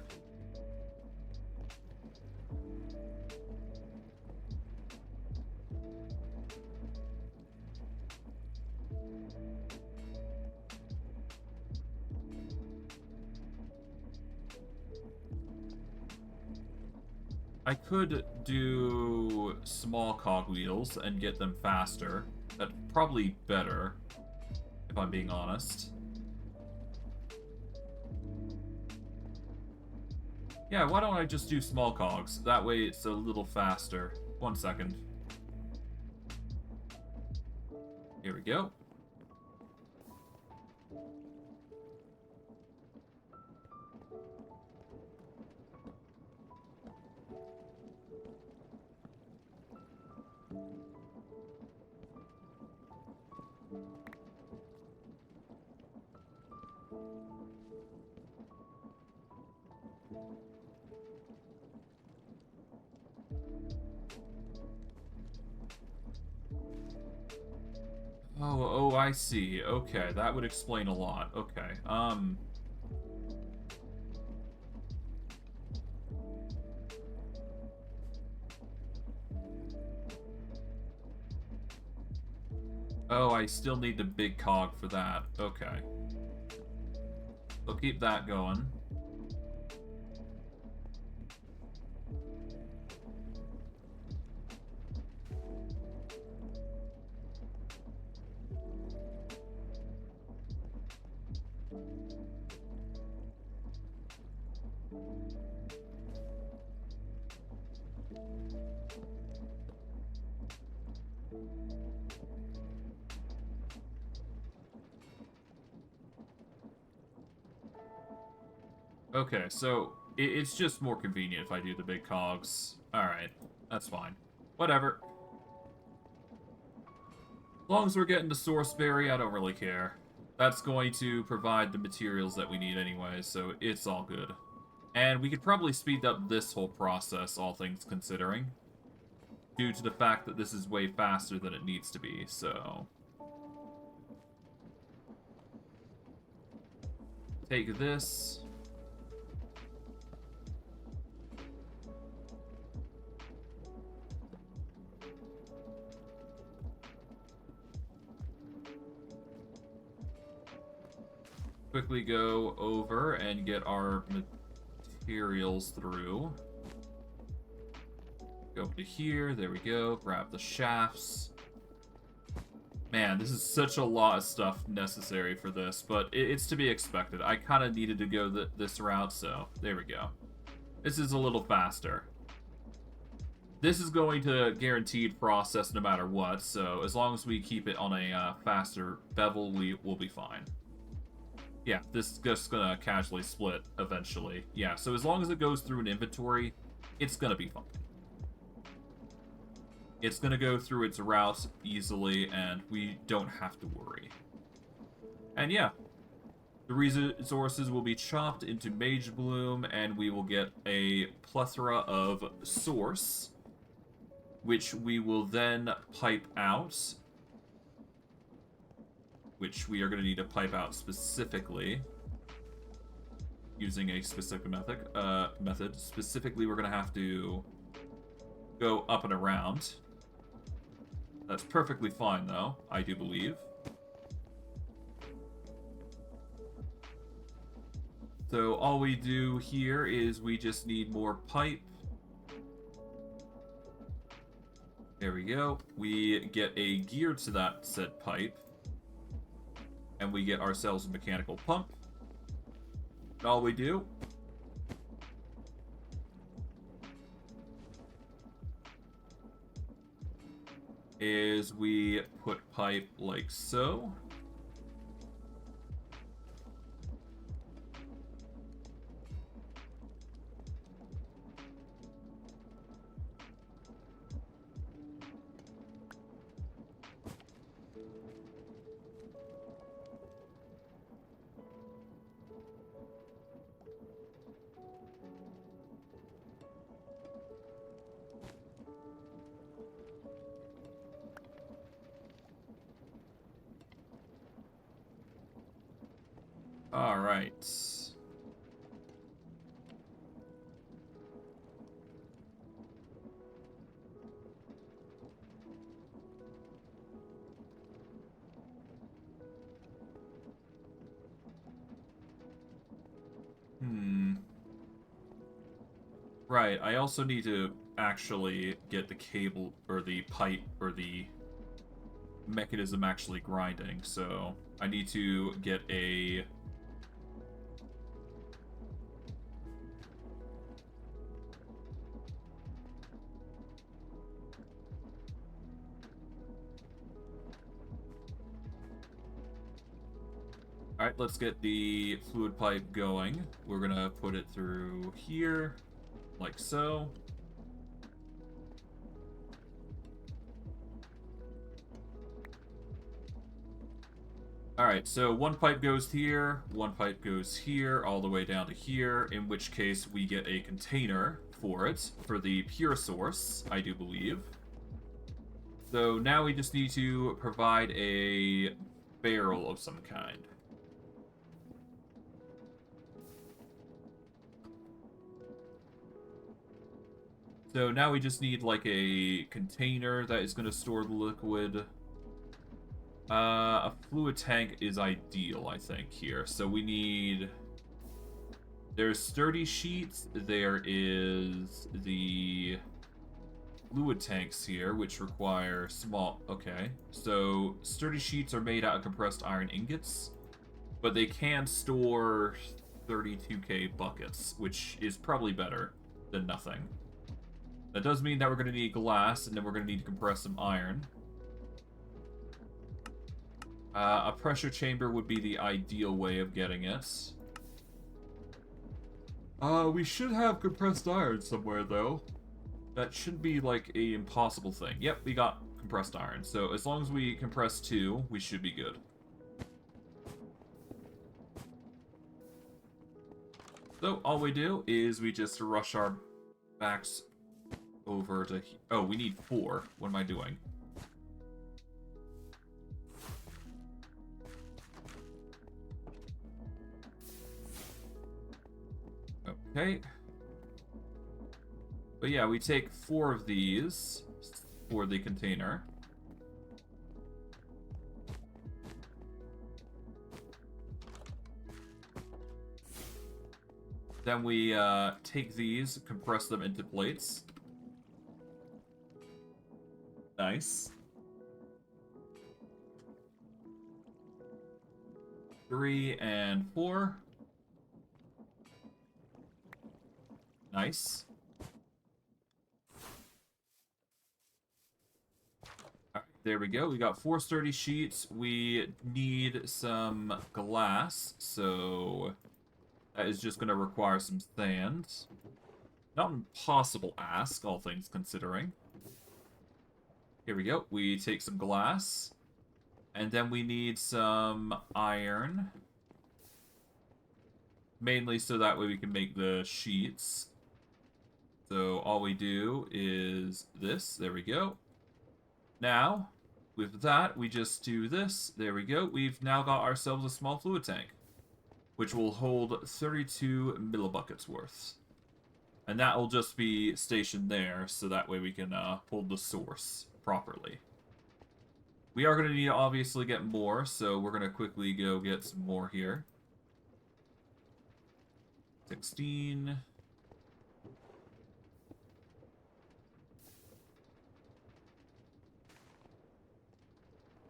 I could do small cogwheels and get them faster. That's probably better, if I'm being honest. Yeah, why don't I just do small cogs? That way it's a little faster. 1 second. Here we go. Oh, I see. Okay, that would explain a lot. Okay, Oh, I still need the big cog for that. Okay. We'll keep that going. Okay, so it's just more convenient if I do the big cogs. Alright, that's fine. Whatever. As long as we're getting the source berry, I don't really care. That's going to provide the materials that we need anyway, so it's all good. And we could probably speed up this whole process, all things considering, due to the fact that this is way faster than it needs to be, so... Take this. quickly go over and get our materials through. Go over to here. There we go. Grab the shafts. Man, this is such a lot of stuff necessary for this, but it's to be expected. I kind of needed to go this route, so there we go. This is a little faster. This is going to guaranteed process no matter what, so as long as we keep it on a faster bevel, we'll be fine. Yeah, this is just gonna casually split eventually. Yeah, so as long as it goes through an inventory, it's gonna be fine. It's going to go through its route easily, and we don't have to worry. And yeah, the resources will be chopped into Mage Bloom, and we will get a plethora of source, which we will then pipe out, which we are going to need to pipe out specifically using a specific method. Specifically, we're going to have to go up and around. That's perfectly fine, though, I do believe. So all we do here is we just need more pipe. There we go. We get a gear to that said pipe. And we get ourselves a mechanical pump. And all we do is we put pipe like so. All right. Right, I also need to actually get the cable, or the pipe, or the mechanism actually grinding, so I need to get a... Alright, let's get the fluid pipe going. We're gonna put it through here, like so. Alright, so one pipe goes here, one pipe goes here, all the way down to here, in which case we get a container for it, for the pure source, I do believe. So now we just need to provide a barrel of some kind. So now we just need like a container that is going to store the liquid. A fluid tank is ideal, I think, here. So we need... There's sturdy sheets. There is the fluid tanks here, which require small... Okay. So sturdy sheets are made out of compressed iron ingots, but they can store 32k buckets, which is probably better than nothing. That does mean that we're going to need glass, and then we're going to need to compress some iron. A pressure chamber would be the ideal way of getting it. We should have compressed iron somewhere, though. That shouldn't be, like, an impossible thing. Yep, we got compressed iron. So as long as we compress 2, we should be good. So all we do is we just rush our backs over to... Oh, we need 4. What am I doing? Okay. But yeah, we take 4 of these for the container. Then we take these, compress them into plates. Nice. 3 and 4. Nice. Alright, there we go. We got 4 sturdy sheets. We need some glass, so that is just going to require some sand. Not an impossible ask, all things considering. Here we go. We take some glass. And then we need some iron. Mainly so that way we can make the sheets. So all we do is this. There we go. Now, with that, we just do this. There we go. We've now got ourselves a small fluid tank, which will hold 32 millibuckets worth. And that will just be stationed there, so that way we can hold the source properly. We are going to need to obviously get more, so we're going to quickly go get some more here. 16.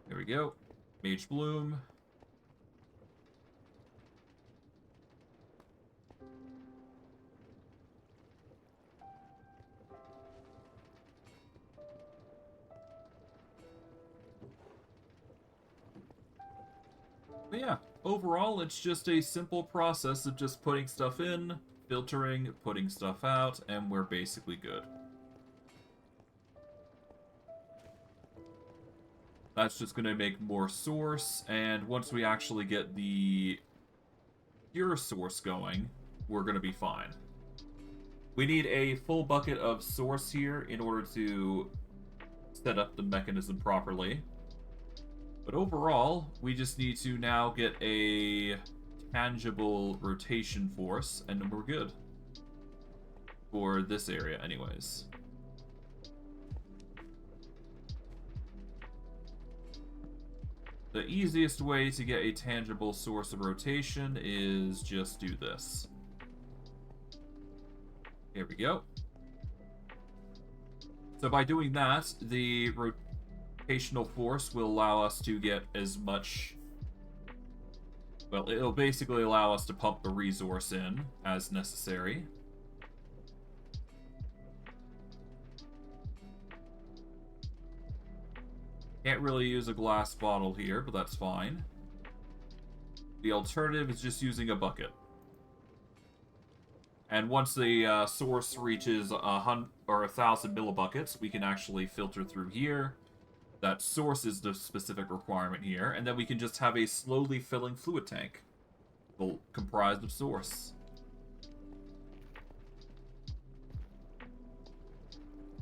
There we go. Mage Bloom. But yeah, overall, it's just a simple process of just putting stuff in, filtering, putting stuff out, and we're basically good. That's just going to make more source, and once we actually get the pure source going, we're going to be fine. We need a full bucket of source here in order to set up the mechanism properly. But overall, we just need to now get a tangible rotation force, and then we're good. For this area, anyways. The easiest way to get a tangible source of rotation is just do this. Here we go. So by doing that, the rotational force will allow us to get as much... Well, it'll basically allow us to pump the resource in as necessary. Can't really use a glass bottle here, but that's fine. The alternative is just using a bucket. And once the source reaches 1,000 millibuckets, we can actually filter through here. That source is the specific requirement here, and then we can just have a slowly filling fluid tank, comprised of source.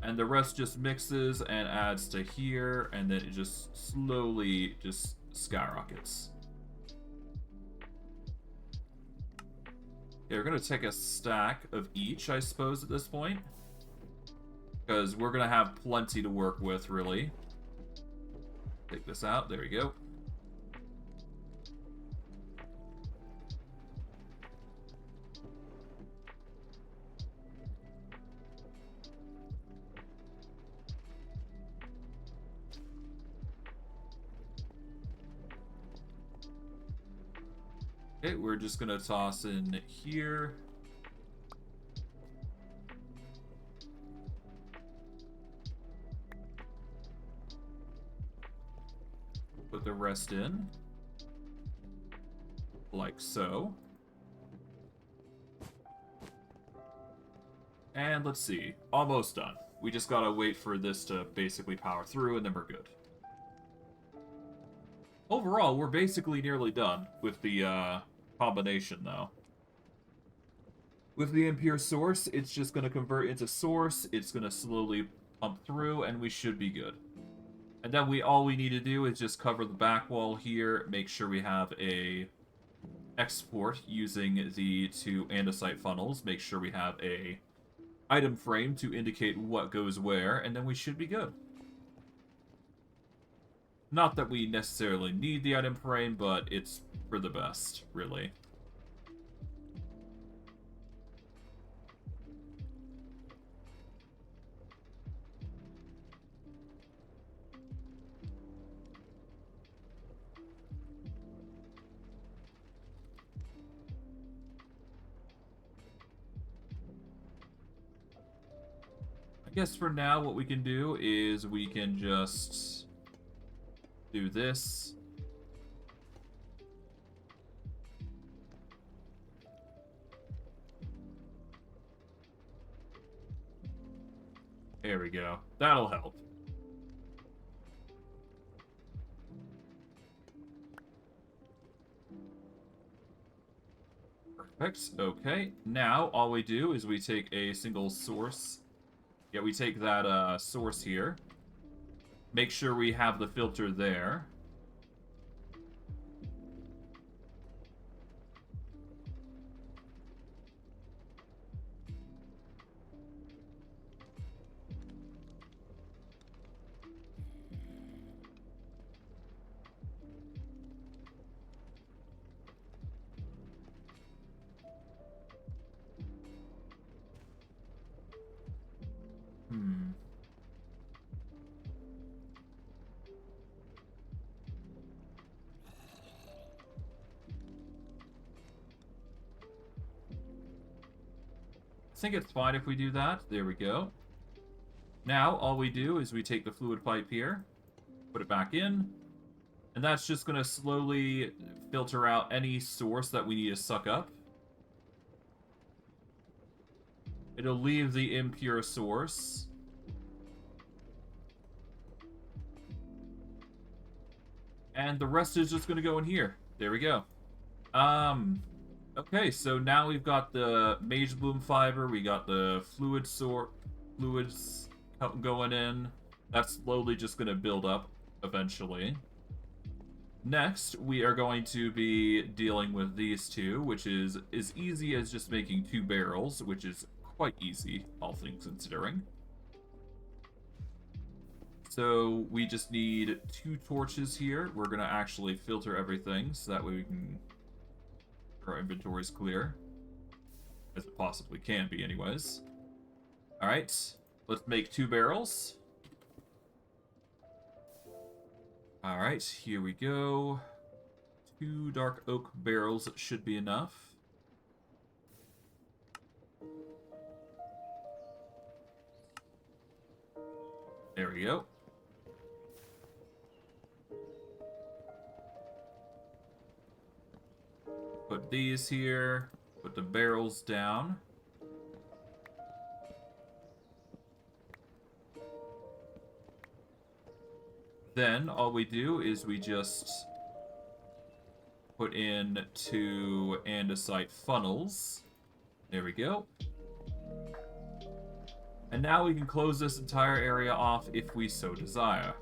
And the rest just mixes and adds to here, and then it just slowly just skyrockets. Okay, we're going to take a stack of each, I suppose, at this point. Because we're going to have plenty to work with, really. Take this out. There we go. Okay, we're just going to toss in here. Put the rest in. Like so. And let's see. Almost done. We just gotta wait for this to basically power through, and then we're good. Overall, we're basically nearly done with the combination, though. With the impure source, it's just going to convert into source, it's going to slowly pump through, and we should be good. And then all we need to do is just cover the back wall here, make sure we have a export using the 2 andesite funnels, make sure we have a item frame to indicate what goes where, and then we should be good. Not that we necessarily need the item frame, but it's for the best, really. guess for now what we can do is we can just do this. There we go. That'll help. Perfect. Okay. Now all we do is we take a single source. Yeah, we take that source here. Make sure we have the filter there. I think it's fine if we do that. There we go. Now, all we do is we take the fluid pipe here, put it back in, and that's just going to slowly filter out any source that we need to suck up. It'll leave the impure source. And the rest is just going to go in here. There we go. Okay, so now we've got the Mage Bloom fiber, we got the fluids going in. That's slowly just going to build up eventually. Next, we are going to be dealing with these two, which is as easy as just making 2 barrels, which is quite easy, all things considering. So we just need 2 torches here. We're going to actually filter everything so that way we can... our inventory's clear, as it possibly can be anyways. Alright, let's make 2 barrels. Alright, here we go. 2 dark oak barrels should be enough. There we go. Put these here, put the barrels down. Then all we do is we just put in 2 andesite funnels. There we go. And now we can close this entire area off if we so desire.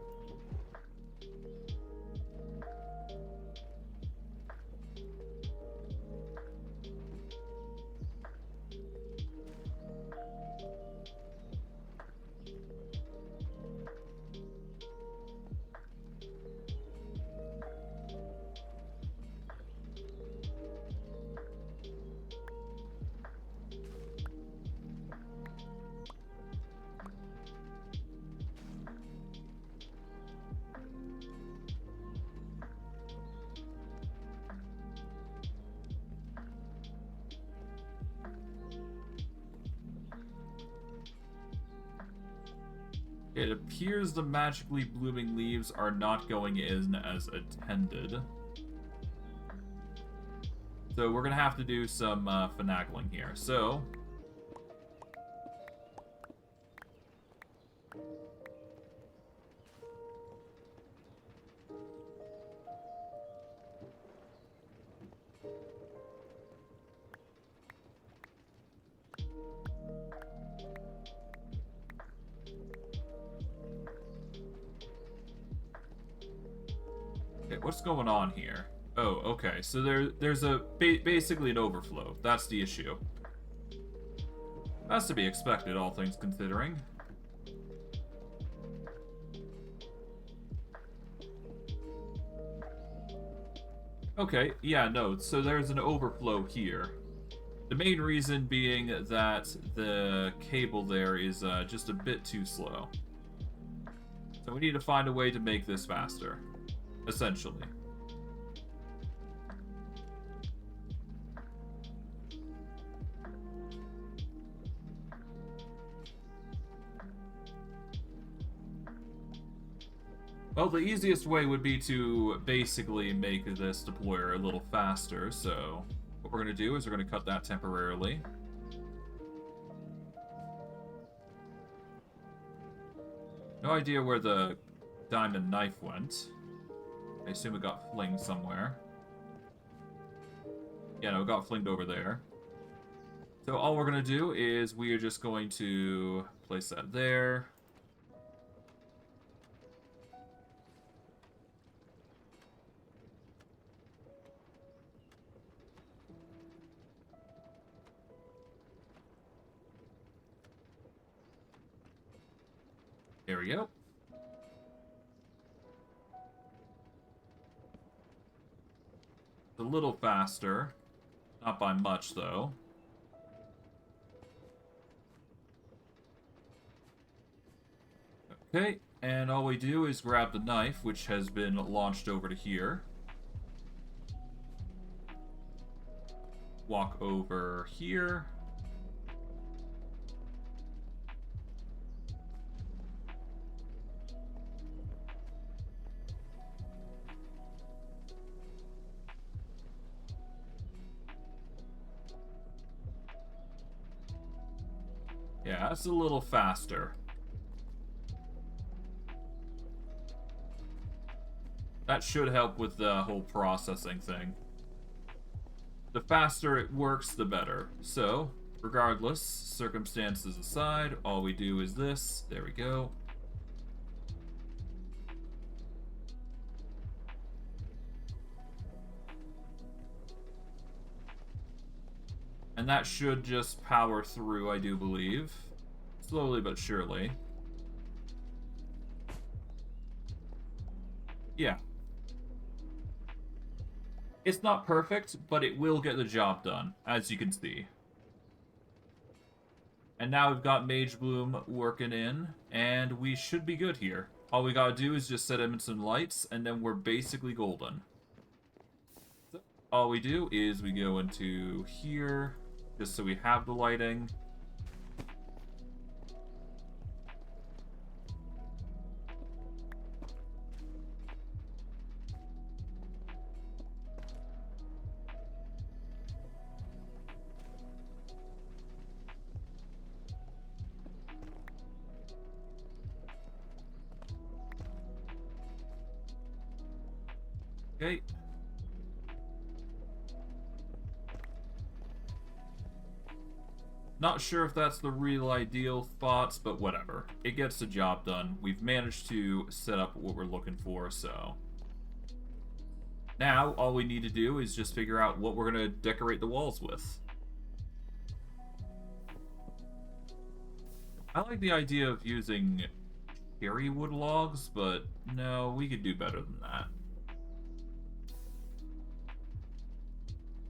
It appears the magically blooming leaves are not going in as intended. So we're going to have to do some finagling here. So... what's going on here? Oh, okay. So there's a basically an overflow. That's the issue. That's to be expected, all things considering. Okay, yeah, no. So there's an overflow here. The main reason being that the cable there is just a bit too slow. So we need to find a way to make this faster. Essentially. Well, the easiest way would be to basically make this deployer a little faster, so what we're going to do is we're going to cut that temporarily. No idea where the diamond knife went. I assume it got flinged somewhere. Yeah, no, it got flinged over there. So all we're going to do is we are just going to place that there. There we go. A little faster. Not by much, though. Okay, and all we do is grab the knife, which has been launched over to here. Walk over here. Yeah, that's a little faster. That should help with the whole processing thing. The faster it works, the better. So, regardless, circumstances aside, all we do is this. There we go. And that should just power through, I do believe. Slowly but surely. Yeah. It's not perfect, but it will get the job done, as you can see. And now we've got Mage Bloom working in, and we should be good here. All we gotta do is just set him in some lights, and then we're basically golden. So all we do is we go into here, just so we have the lighting. Okay. Not sure if that's the real ideal thoughts, but whatever. It gets the job done. We've managed to set up what we're looking for, so... Now, all we need to do is just figure out what we're going to decorate the walls with. I like the idea of using cherry wood logs, but no, we could do better than that.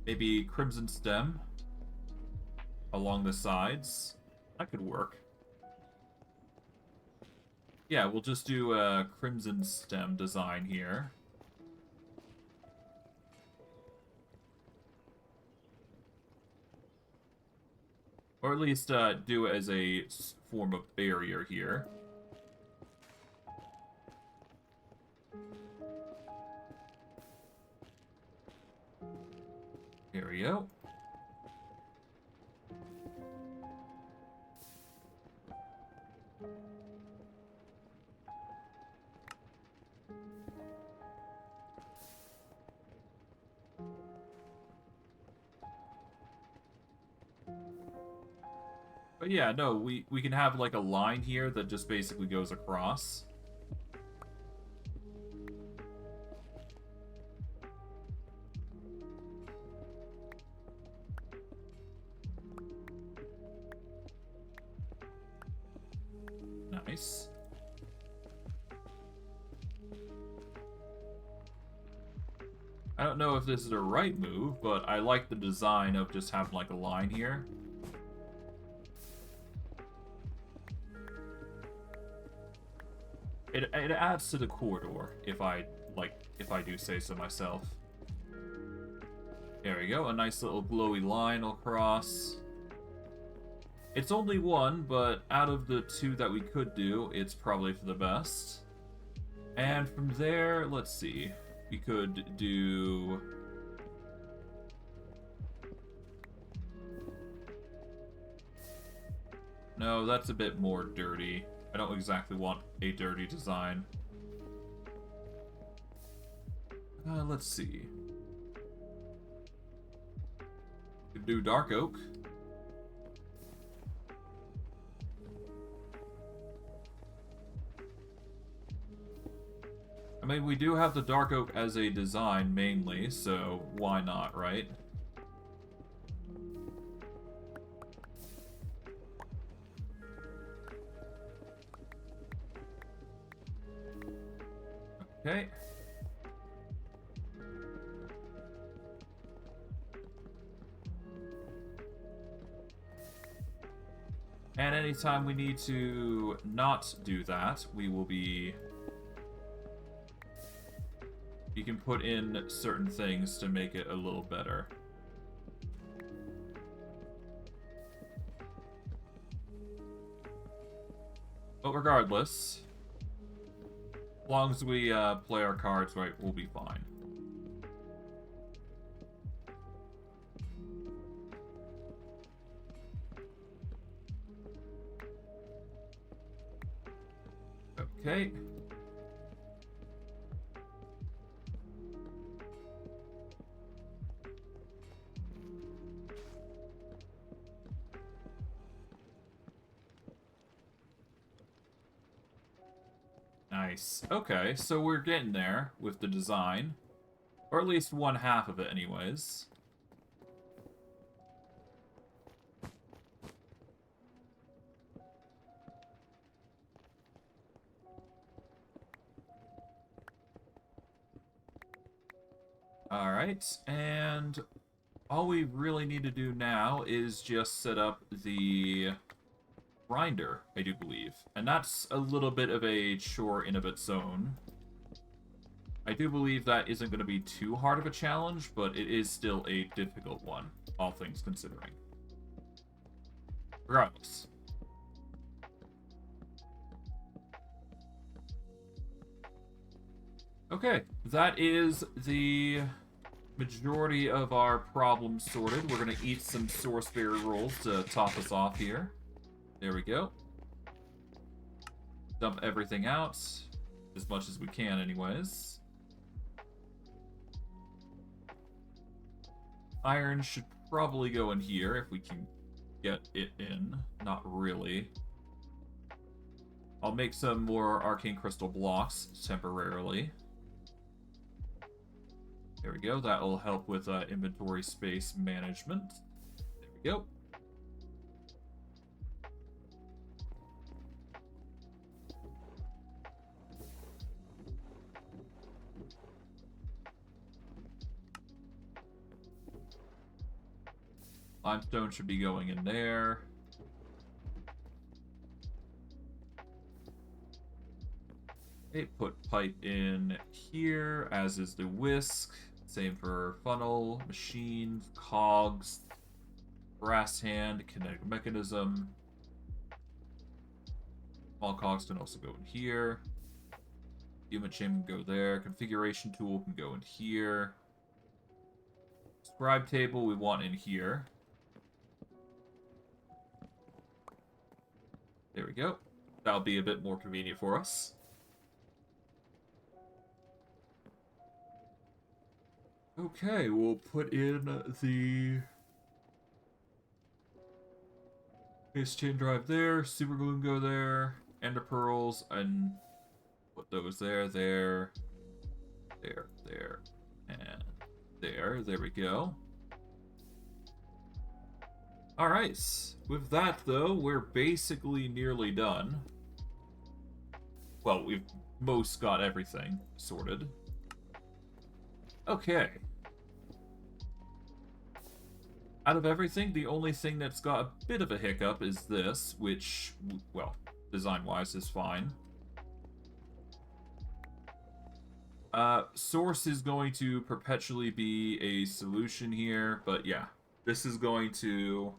Maybe crimson stem along the sides. That could work. Yeah, we'll just do a crimson stem design here. Or at least do it as a form of barrier here. Here we go. But yeah, no, we can have like a line here that just basically goes across. Nice. I don't know if this is a right move, but I like the design of just having like a line here. It adds to the corridor, if I do say so myself. There we go, a nice little glowy line across. It's only one, but out of the two that we could do, it's probably for the best. And from there, let's see. We could do... No, that's a bit more dirty. I don't exactly want a dirty design. Let's see. We could do dark oak. I mean, we do have the dark oak as a design mainly, so why not, right? Okay. And anytime we need to not do that, we will be... You can put in certain things to make it a little better. But regardless, as long as we play our cards right, we'll be fine. Okay. Nice. Okay, so we're getting there with the design. Or at least one half of it anyways. Alright, and all we really need to do now is just set up the grinder, I do believe. And that's a little bit of a chore in of its own. I do believe that isn't going to be too hard of a challenge, but it is still a difficult one, all things considering. Regardless. Okay, that is the majority of our problems sorted. We're going to eat some Source Berry rolls to top us off here. There we go. Dump everything out, as much as we can anyways. Iron should probably go in here if we can get it in. Not really. I'll make some more arcane crystal blocks temporarily. There we go. That will help with inventory space management. There we go. Limestone should be going in there. Okay, put pipe in here, as is the whisk. Same for funnel, machine, cogs, brass hand, kinetic mechanism. Small cogs can also go in here. Human chain can go there. Configuration tool can go in here. Scribe table we want in here. There we go. That'll be a bit more convenient for us. Okay, we'll put in the base chain drive there, super glue can go there, ender pearls, and put those there, there, and there. There we go. Alright, with that though, we're basically nearly done. Well, we've most got everything sorted. Okay. Out of everything, the only thing that's got a bit of a hiccup is this, which, well, design-wise is fine. Source is going to perpetually be a solution here, but yeah, this is going to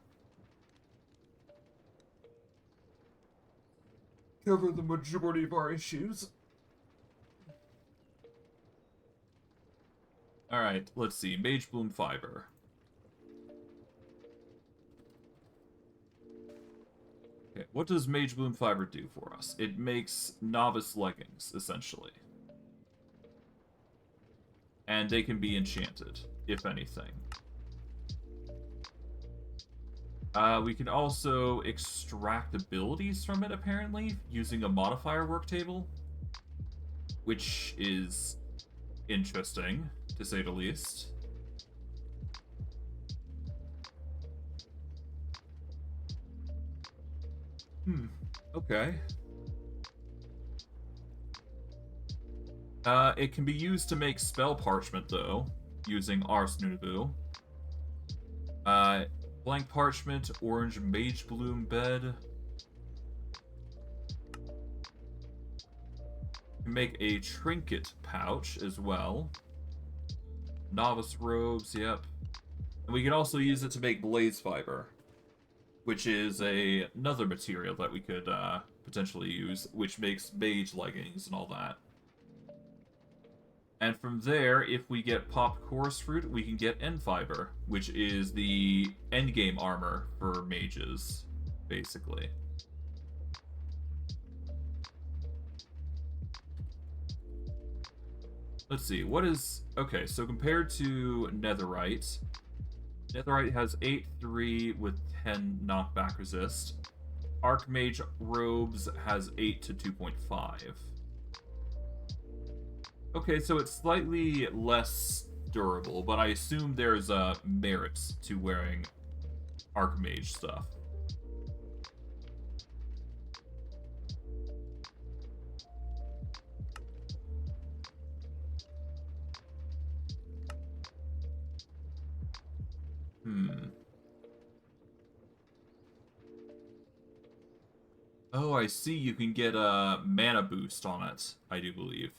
cover the majority of our issues. Alright, let's see. Mage Bloom Fiber. Okay, what does Mage Bloom Fiber do for us? It makes novice leggings, essentially. And they can be enchanted, if anything. We can also extract abilities from it, apparently, using a modifier work table, which is interesting, to say the least. Okay. It can be used to make spell parchment, though, using Ars Nubu. Blank parchment, orange mage bloom bed. You can make a trinket pouch as well. Novice robes, yep. And we can also use it to make blaze fiber, which is another material that we could potentially use, which makes mage leggings and all that. And from there, if we get Pop Chorus Fruit, we can get End Fiber, which is the endgame armor for mages, basically. Let's see, what is... Okay, so compared to Netherite, Netherite has 8-3 with 10 knockback resist. Archmage Robes has 8 to 2.5. Okay, so it's slightly less durable, but I assume there's merits to wearing Archmage stuff. Oh, I see. You can get a mana boost on it, I do believe.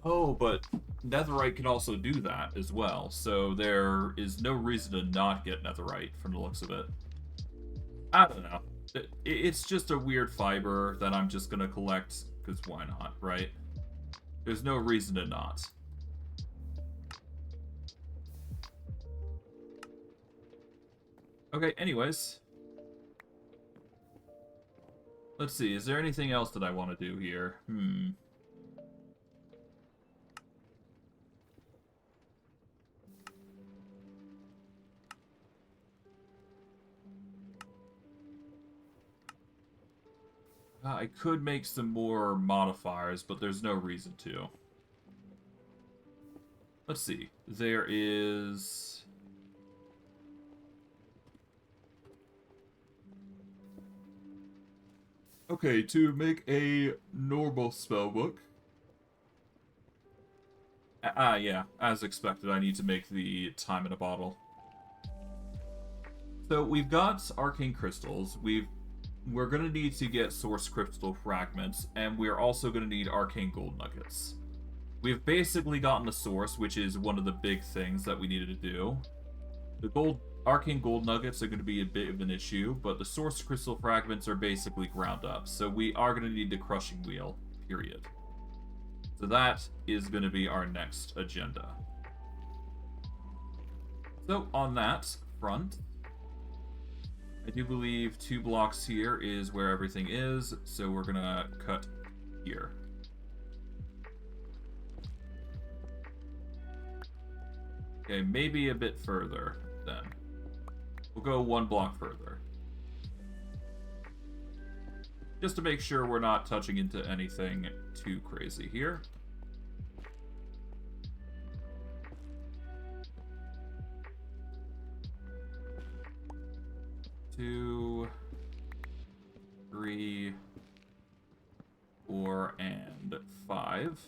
Oh, but Netherite can also do that as well, so there is no reason to not get Netherite from the looks of it. I don't know. It's just a weird fiber that I'm just gonna collect, because why not, right? There's no reason to not. Okay, anyways. Let's see, is there anything else that I want to do here? I could make some more modifiers, but there's no reason to. Let's see. There is... Okay, to make a normal spellbook. Yeah, as expected, I need to make the time in a bottle. So we've got arcane crystals. We're gonna need to get source crystal fragments, and we're also gonna need arcane gold nuggets. We've basically gotten the source, which is one of the big things that we needed to do. The arcane gold nuggets are going to be a bit of an issue, but the source crystal fragments are basically ground up, so we are going to need the crushing wheel, period. So that is going to be our next agenda. So on that front, I do believe 2 blocks here is where everything is, so we're going to cut here. Okay, maybe a bit further, then. We'll go 1 block further. Just to make sure we're not touching into anything too crazy here. Two, 3, 4, and 5.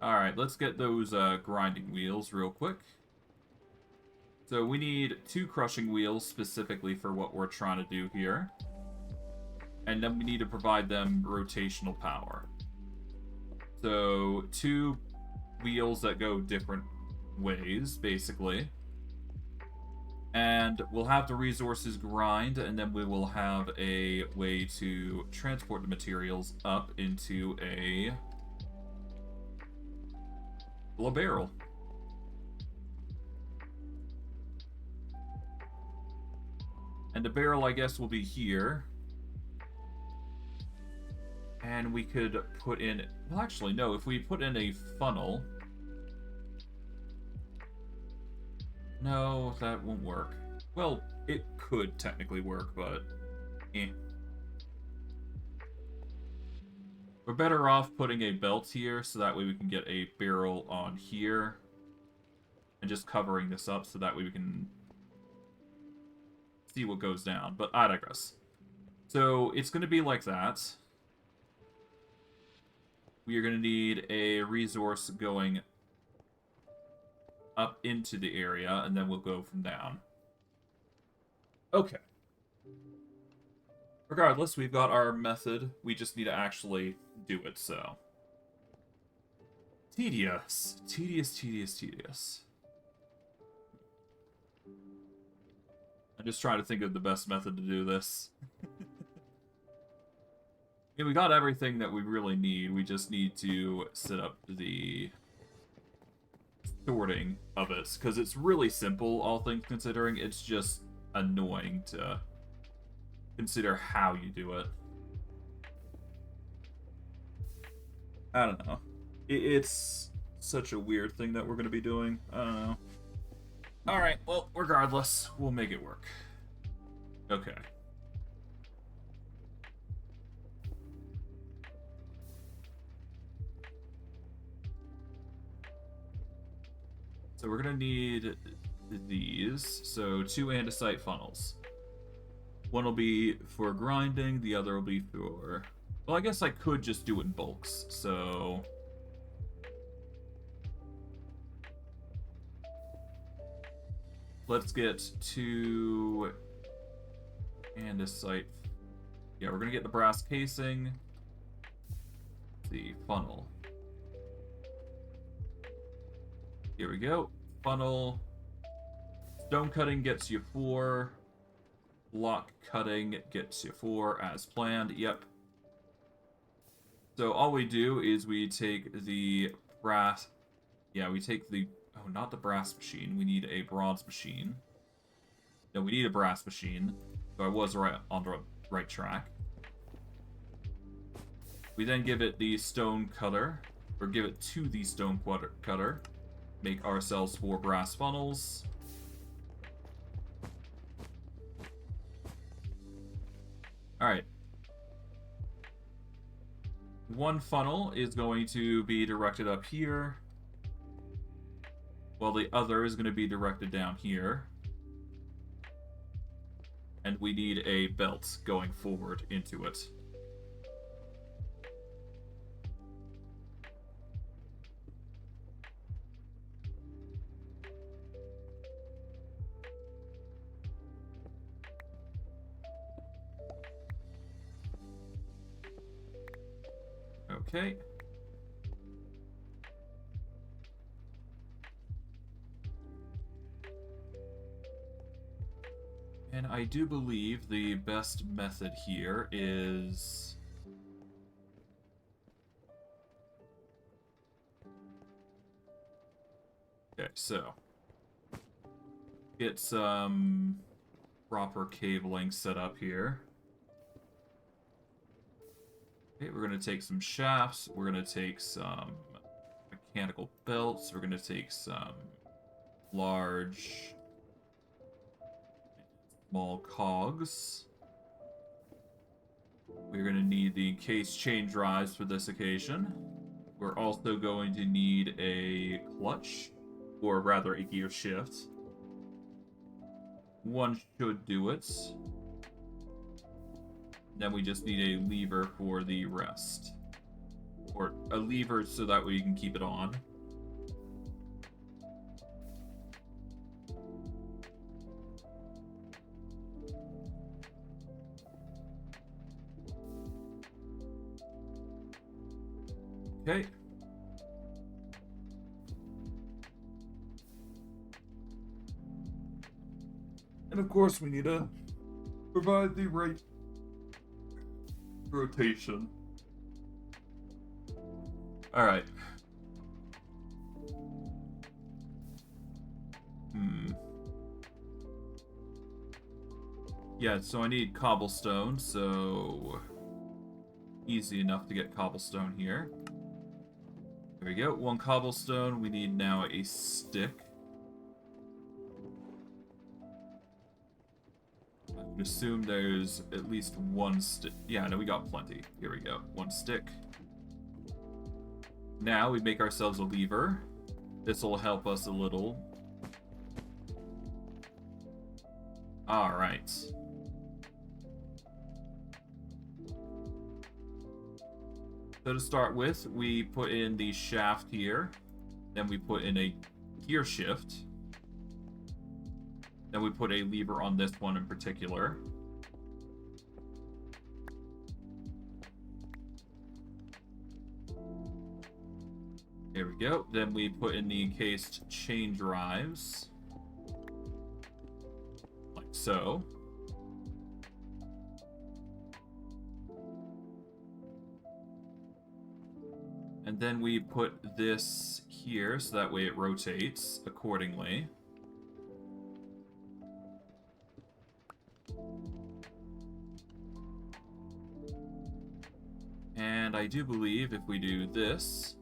Alright, let's get those grinding wheels real quick. So we need 2 crushing wheels specifically for what we're trying to do here. And then we need to provide them rotational power. So 2 wheels that go different ways, basically. And we'll have the resources grind, and then we will have a way to transport the materials up into a barrel. And the barrel, I guess, will be here. And we could put in... Well, actually, no. If we put in a funnel... No, that won't work. Well, it could technically work, but... eh. We're better off putting a belt here, so that way we can get a barrel on here. And just covering this up, so that way we can... see what goes down, but I digress. So it's going to be like that. We are going to need a resource going up into the area, and then we'll go from down. Okay. Regardless, we've got our method. We just need to actually do it, so. Tedious. Tedious, tedious, tedious. I'm just trying to think of the best method to do this. Yeah, we got everything that we really need. We just need to set up the sorting of it, because it's really simple, all things considering. It's just annoying to consider how you do it. I don't know. It's such a weird thing that we're going to be doing. I don't know. Alright, well, regardless, we'll make it work. Okay. So we're going to need these. So 2 andesite funnels. One will be for grinding, the other will be for... Well, I guess I could just do it in bulks, so... Let's get 2 andesite. Yeah, we're going to get the brass casing. The funnel. Here we go. Funnel. Stone cutting gets you 4. Block cutting gets you 4 as planned. Yep. So all we do is we take the brass... Yeah, we take the... Oh, not the brass machine. We need a bronze machine. No, we need a brass machine. So I was right on the right track. We then give it the stone cutter. Or give it to the stone cutter. Make ourselves 4 brass funnels. Alright. 1 funnel is going to be directed up here, while the other is going to be directed down here. And we need a belt going forward into it. Okay. And I do believe the best method here is... Okay, so... Get some proper cabling set up here. Okay, we're going to take some shafts. We're going to take some mechanical belts. We're going to take some large... small cogs. We're going to need the encased chain drives for this occasion. We're also going to need a clutch, or rather a gear shift. 1 should do it. Then we just need a lever for the rest. Or a lever so that way you can keep it on. Okay. And of course we need to provide the right rotation. Alright. Yeah, so I need cobblestone, so easy enough to get cobblestone here. There we go. 1 cobblestone. We need now a stick. I would assume there's at least 1 stick. Yeah, no, we got plenty. Here we go. 1 stick. Now we make ourselves a lever. This will help us a little. Alright. So to start with, we put in the shaft here. Then we put in a gear shift. Then we put a lever on this one in particular. There we go. Then we put in the encased chain drives. Like so. And then we put this here, so that way it rotates accordingly. And I do believe if we do this...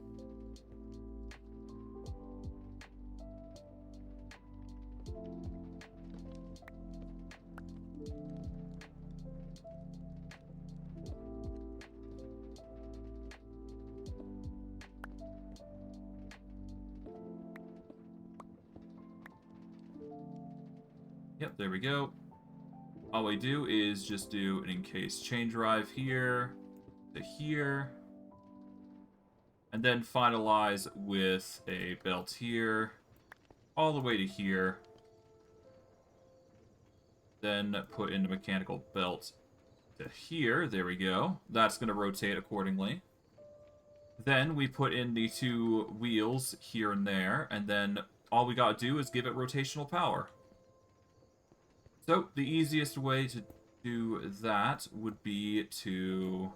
Yep, there we go. All we do is just do an encased chain drive here to here. And then finalize with a belt here, all the way to here. Then put in a mechanical belt to here. There we go. That's going to rotate accordingly. Then we put in the 2 wheels here and there. And then all we got to do is give it rotational power. So, the easiest way to do that would be to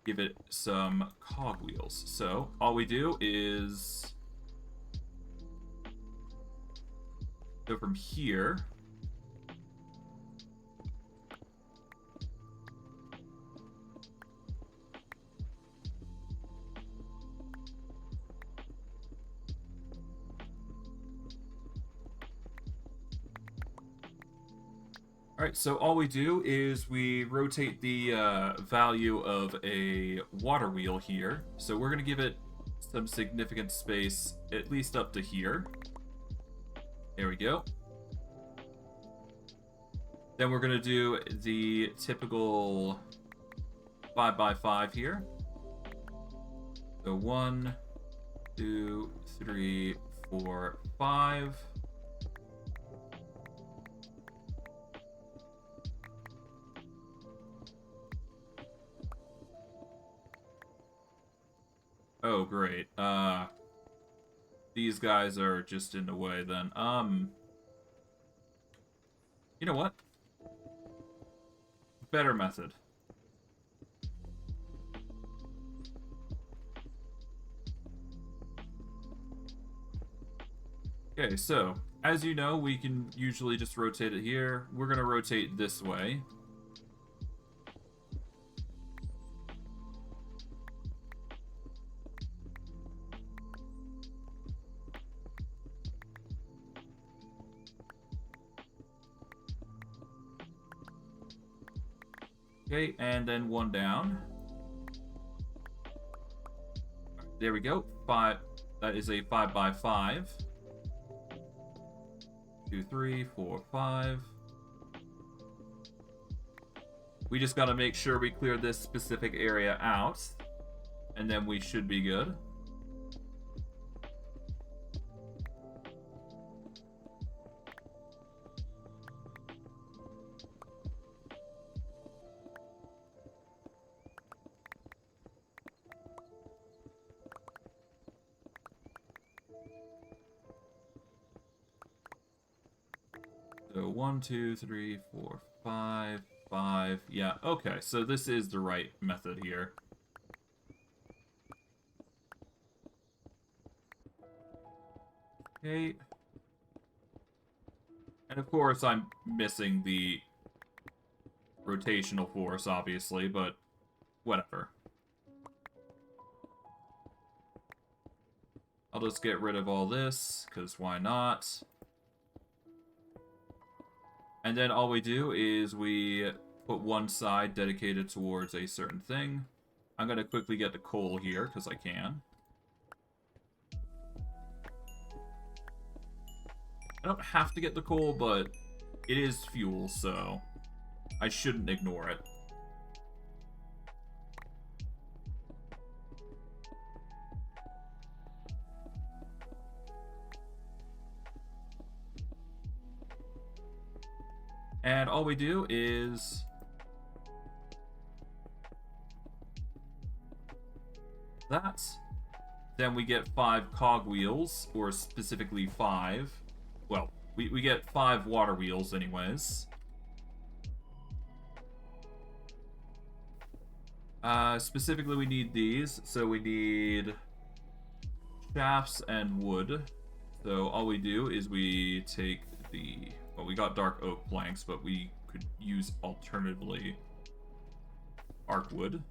give it some cogwheels. So, all we do is go from here. Alright, so all we do is we rotate the value of a water wheel here. So we're going to give it some significant space, at least up to here. There we go. Then we're going to do the typical 5x5 here. So 1, 2, 3, 4, 5. Oh, great. These guys are just in the way then. You know what? Better method. Okay, so, as you know, we can usually just rotate it here. We're gonna rotate this way. Okay, and then 1 down. There we go. 5. That is a 5x5. 2, 3, 4, 5. We just gotta make sure we clear this specific area out, and then we should be good. So 1, 2, 3, 4, 5, 5. Yeah, okay, so this is the right method here. Okay. And of course, I'm missing the rotational force, obviously, but whatever. I'll just get rid of all this, because why not? And then all we do is we put one side dedicated towards a certain thing. I'm going to quickly get the coal here, because I can. I don't have to get the coal, but it is fuel, so I shouldn't ignore it. And all we do is that. Then we get 5 cogwheels, or specifically 5. Well, we get 5 water wheels anyways. Specifically we need these, so we need shafts and wood. So all we do is we take the... Well, we got dark oak planks, but we could use alternatively arc wood.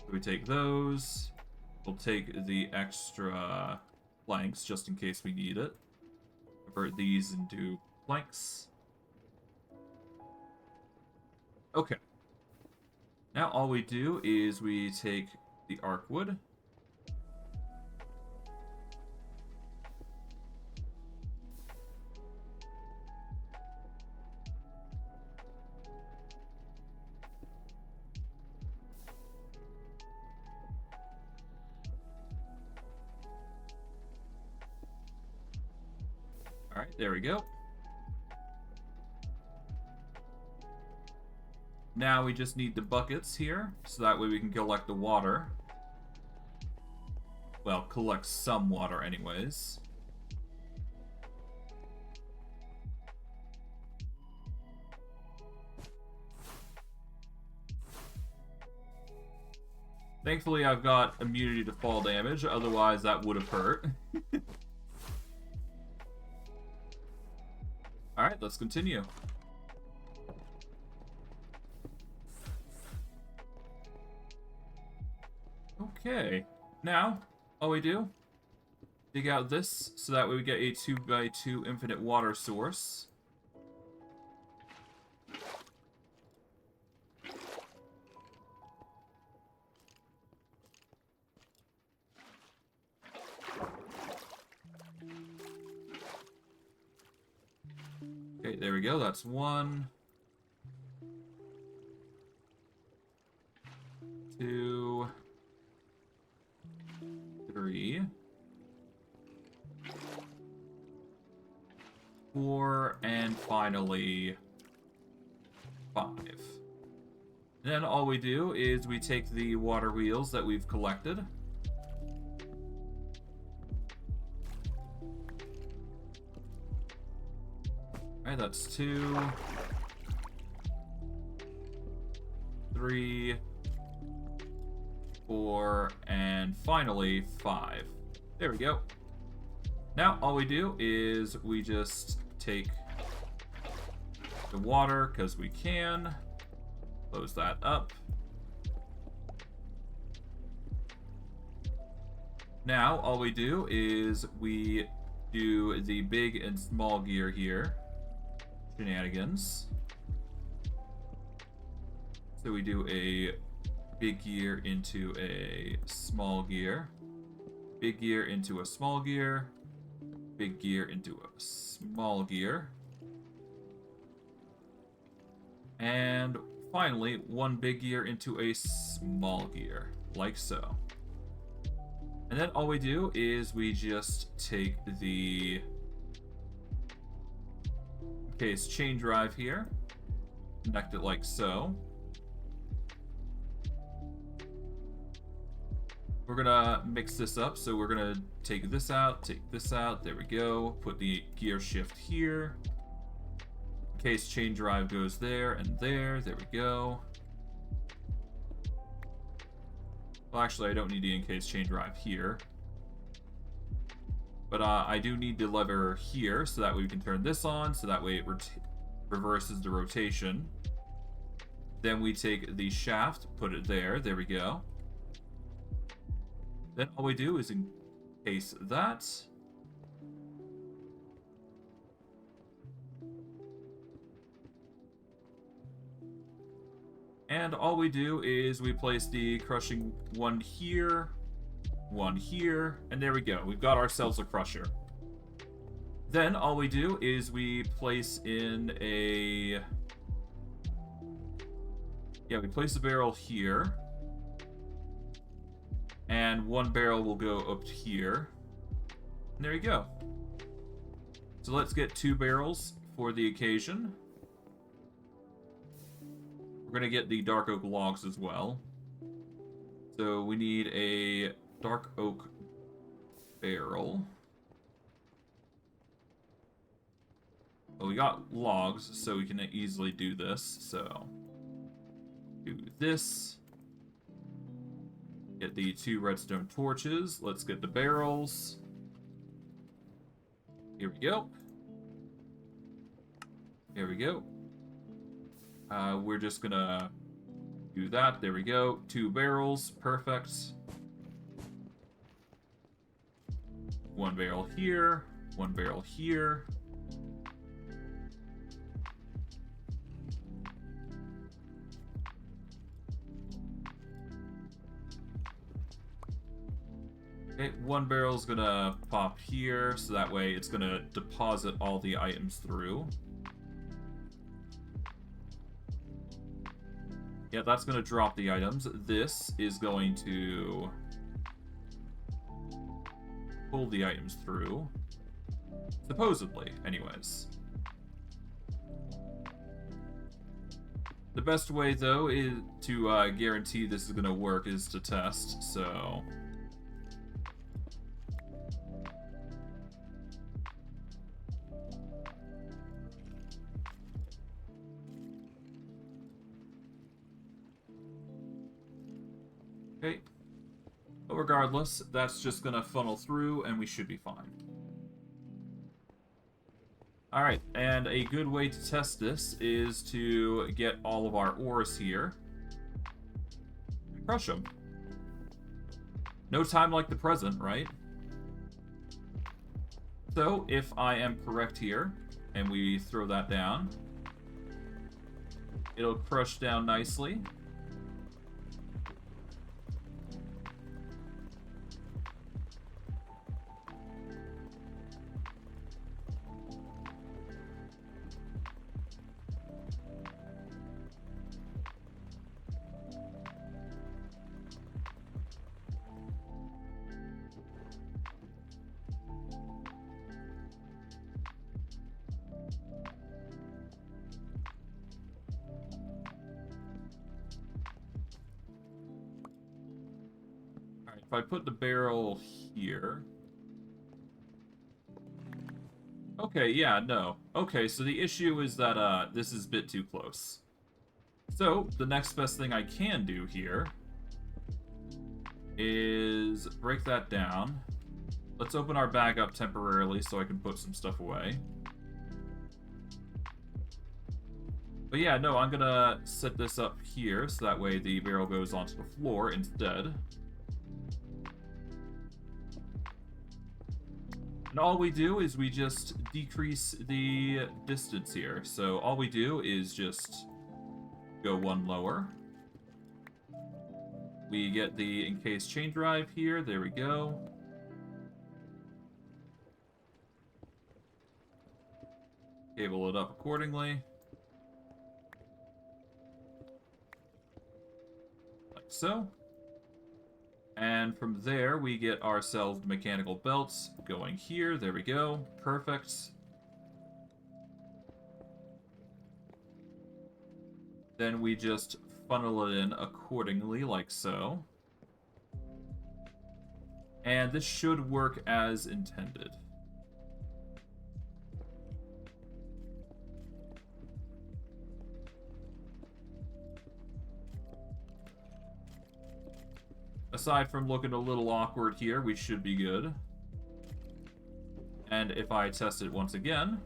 So we take those. We'll take the extra planks just in case we need it. Convert these into planks. Okay. Now all we do is we take the arc wood. Alright, there we go. Now we just need the buckets here, so that way we can collect the water. Well, collect some water anyways. Thankfully, I've got immunity to fall damage, otherwise that would have hurt. Alright, let's continue. Okay, now, all we do, dig out this, so that way we get a 2x2 infinite water source. Okay, there we go, that's 1. 2. 3. 4, and finally 5. Then all we do is we take the water wheels that we've collected. Alright, that's 2, 3, 4, and finally 5. There we go. Now all we do is we just take the water, because we can. Close that up. Now all we do is we do the big and small gear here. Shenanigans. So we do a big gear into a small gear. Big gear into a small gear. Big gear into a small gear. And finally, one big gear into a small gear, like so. And then all we do is we just take the case chain drive here, connect it like so. We're gonna mix this up, so we're gonna take this out, there we go, put the gear shift here, Encased chain drive goes there and there. There we go. Well, actually, I don't need the encased chain drive here. But I do need the lever here, so that way we can turn this on, so that way it reverses the rotation. Then we take the shaft, put it there. There we go. Then all we do is encase that. And all we do is we place the crushing one here, and there we go. We've got ourselves a crusher. Then all we do is we place in a... Yeah, we place a barrel here. And one barrel will go up here. And there you go. So let's get 2 barrels for the occasion. We're going to get the dark oak logs as well. So we need a dark oak barrel. Well, we got logs, so we can easily do this. So do this. Get the 2 redstone torches. Let's get the barrels. Here we go. Here we go. We're just gonna do that. There we go. 2 barrels. Perfect. 1 barrel here. 1 barrel here. Okay, 1 barrel's gonna pop here, so that way it's gonna deposit all the items through. Yeah, that's going to drop the items. This is going to pull the items through. Supposedly, anyways. The best way, though, is to guarantee this is going to work is to test, so... Okay, but regardless, that's just gonna funnel through and we should be fine. Alright, and a good way to test this is to get all of our ores here and crush them. No time like the present, right? So, if I am correct here, and we throw that down, it'll crush down nicely. If I put the barrel here... Okay, yeah, no. Okay, so the issue is that this is a bit too close. So, the next best thing I can do here is break that down. Let's open our bag up temporarily so I can put some stuff away. But yeah, no, I'm gonna set this up here so that way the barrel goes onto the floor instead. And all we do is we just decrease the distance here. So all we do is just go 1 lower. We get the encased chain drive here. There we go. Cable it up accordingly. Like so. And from there, we get ourselves the mechanical belts going here. There we go. Perfect. Then we just funnel it in accordingly, like so. And this should work as intended. aside from looking a little awkward here, we should be good. And if I test it once again...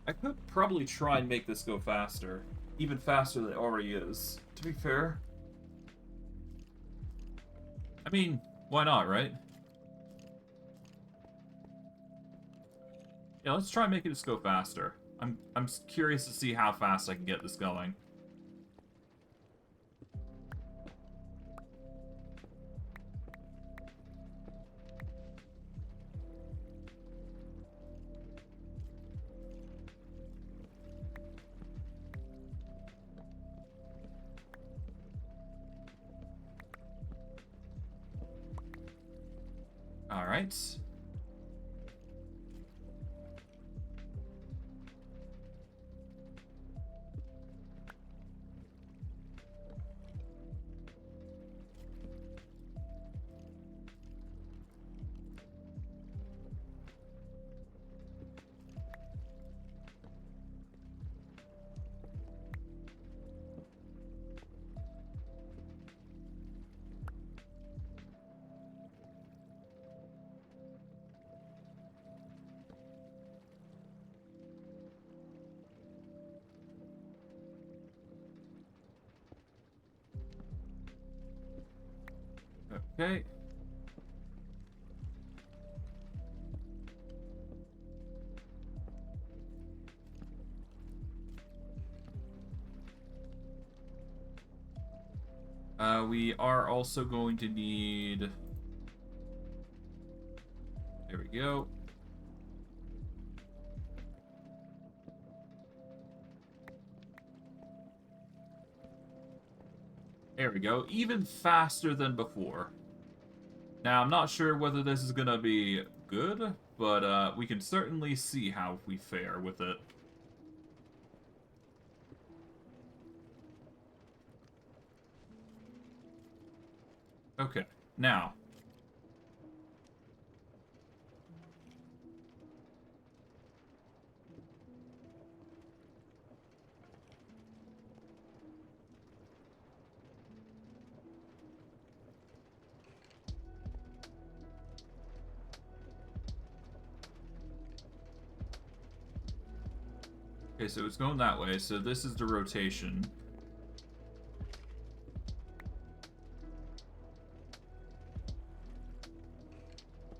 I could probably try and make this go faster. Even faster than it already is, to be fair. I mean, why not, right? Yeah, let's try and make this go faster. I'm curious to see how fast I can get this going. All right. Okay. We are also going to need... There we go. There we go. Even faster than before. Now, I'm not sure whether this is going to be good, but we can certainly see how we fare with it. Okay, now. Okay, so it's going that way, so this is the rotation.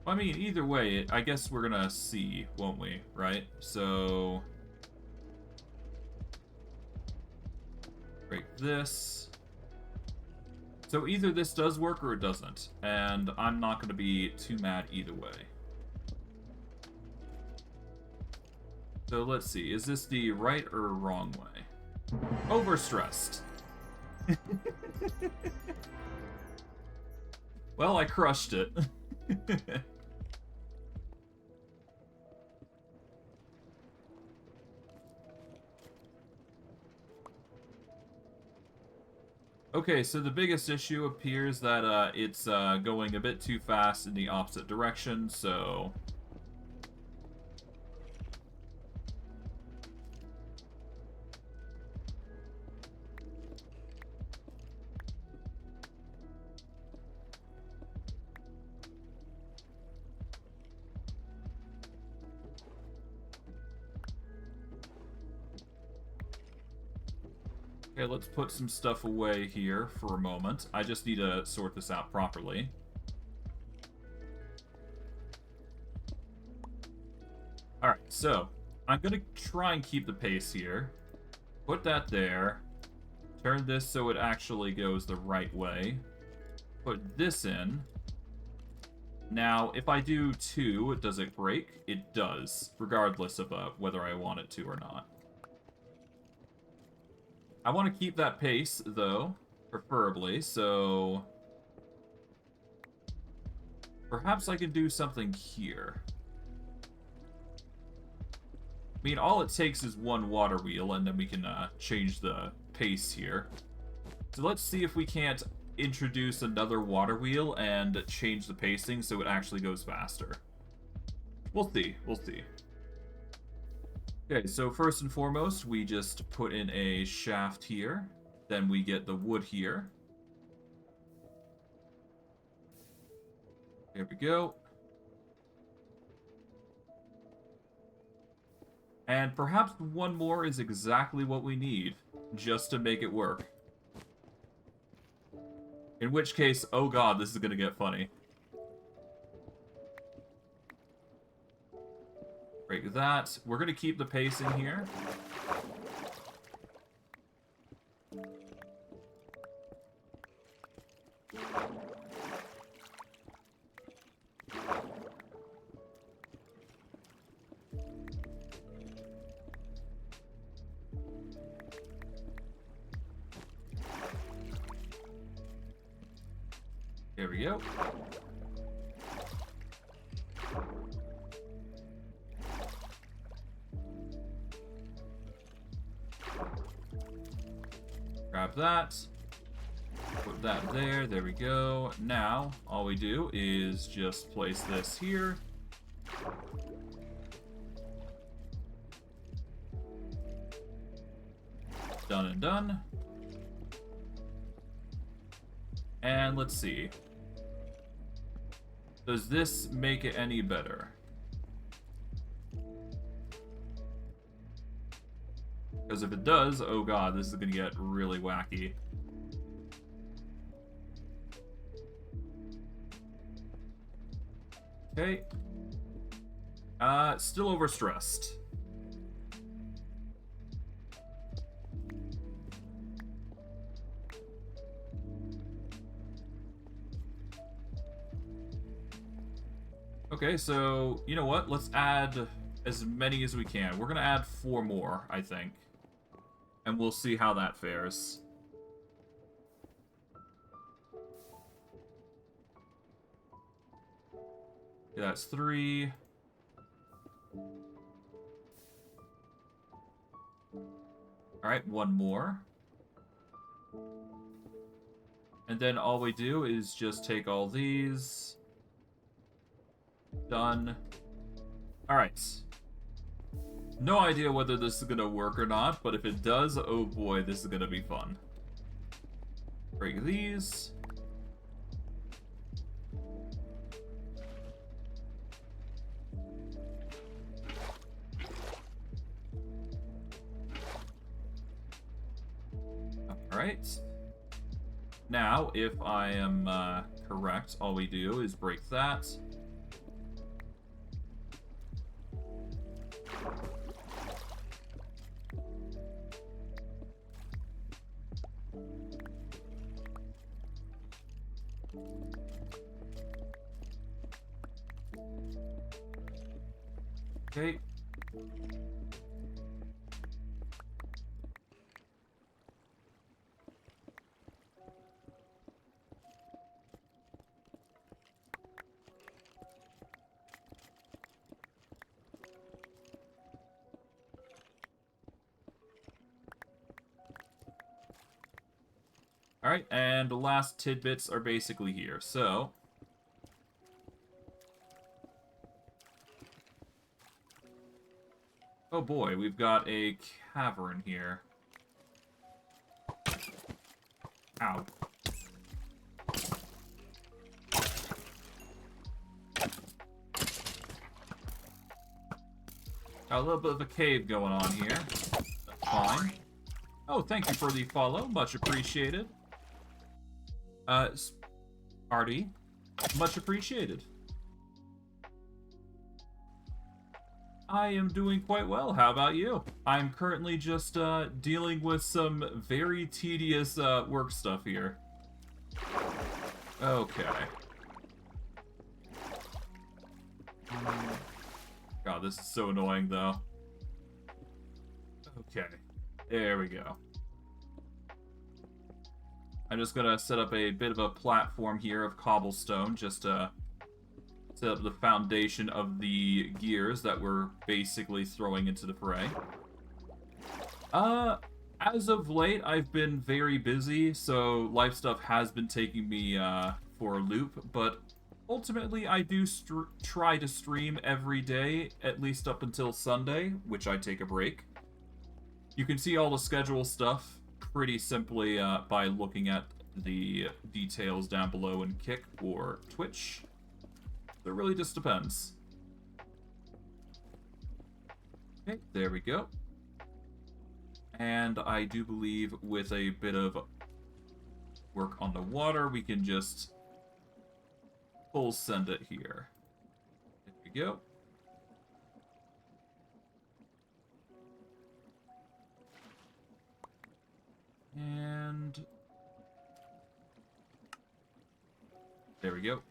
I mean, either way, I guess we're gonna see, won't we? Right? So... break this. So either this does work or it doesn't. And I'm not gonna be too mad either way. So let's see, is this the right or wrong way? Overstressed. Well, I crushed it. Okay, so the biggest issue appears that it's going a bit too fast in the opposite direction, so... Okay, let's put some stuff away here for a moment. I just need to sort this out properly. Alright, so I'm going to try and keep the pace here. Put that there. Turn this so it actually goes the right way. Put this in. Now, if I do 2, does it break? It does, regardless of whether I want it to or not. I want to keep that pace, though, preferably, so... perhaps I can do something here. I mean, all it takes is one water wheel, and then we can change the pace here. So let's see if we can't introduce another water wheel and change the pacing so it actually goes faster. We'll see. We'll see. Okay, so first and foremost, we just put in a shaft here. Then we get the wood here. There we go. And perhaps one more is exactly what we need, just to make it work. In which case, oh god, this is gonna get funny. Break that. We're gonna keep the pacing here. There we go. Grab that. Put that there. There we go. Now, all we do is just place this here. Done and done. And let's see. Does this make it any better? Because if it does, oh god, this is going to get really wacky. Okay. Still overstressed. Okay, so, you know what? Let's add as many as we can. We're gonna add 4 more, I think. And we'll see how that fares. Okay, that's 3. Alright, 1 more. And then all we do is just take all these. Done. Alright. No idea whether this is gonna work or not, but if it does, oh boy, this is gonna be fun. Break these. Alright. Now, if I am correct, all we do is break that. Okay. Alright, and the last tidbits are basically here, so... Oh boy, we've got a cavern here. Ow. Got a little bit of a cave going on here. That's fine. Oh, thank you for the follow. Much appreciated. Artie, much appreciated. I am doing quite well. How about you? I'm currently just dealing with some very tedious work stuff here. Okay. God, this is so annoying, though. Okay. There we go. I'm just gonna set up a bit of a platform here of cobblestone, just to set up the foundation of the gears that we're basically throwing into the fray. As of late, I've been very busy, so life stuff has been taking me for a loop, but ultimately I do try to stream every day, at least up until Sunday, which I take a break. You can see all the schedule stuff pretty simply by looking at the details down below in Kick or Twitch. It really just depends. Okay, there we go. And I do believe with a bit of work on the water, we can just full send it here. There we go. And there we go.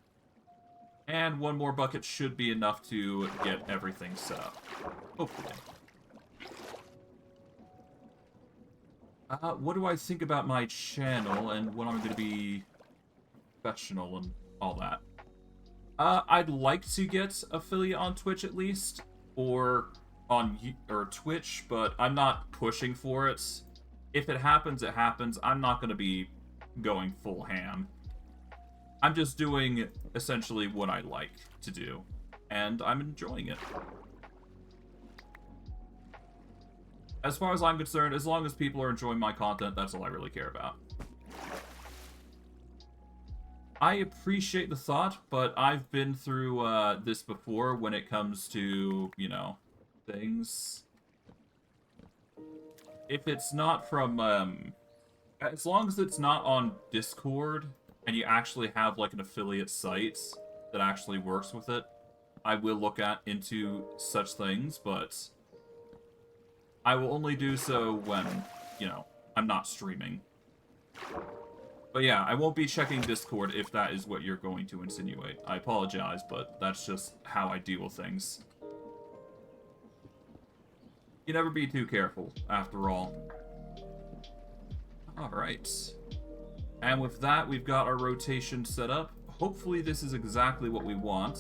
And one more bucket should be enough to get everything set up. Hopefully. What do I think about my channel and what I'm going to be professional and all that? I'd like to get affiliate on Twitch at least, or on Twitch, but I'm not pushing for it. If it happens, it happens. I'm not going to be going full ham. I'm just doing essentially what I like to do, and I'm enjoying it. As far as I'm concerned, as long as people are enjoying my content, that's all I really care about. I appreciate the thought, but I've been through this before when it comes to, you know, things. If it's not from, as long as it's not on Discord, and you actually have, like, an affiliate site that actually works with it, I will look into such things, but I will only do so when, you know, I'm not streaming. But yeah, I won't be checking Discord if that is what you're going to insinuate. I apologize, but that's just how I deal with things. You never be too careful, after all. Alright. And with that, we've got our rotation set up. Hopefully this is exactly what we want.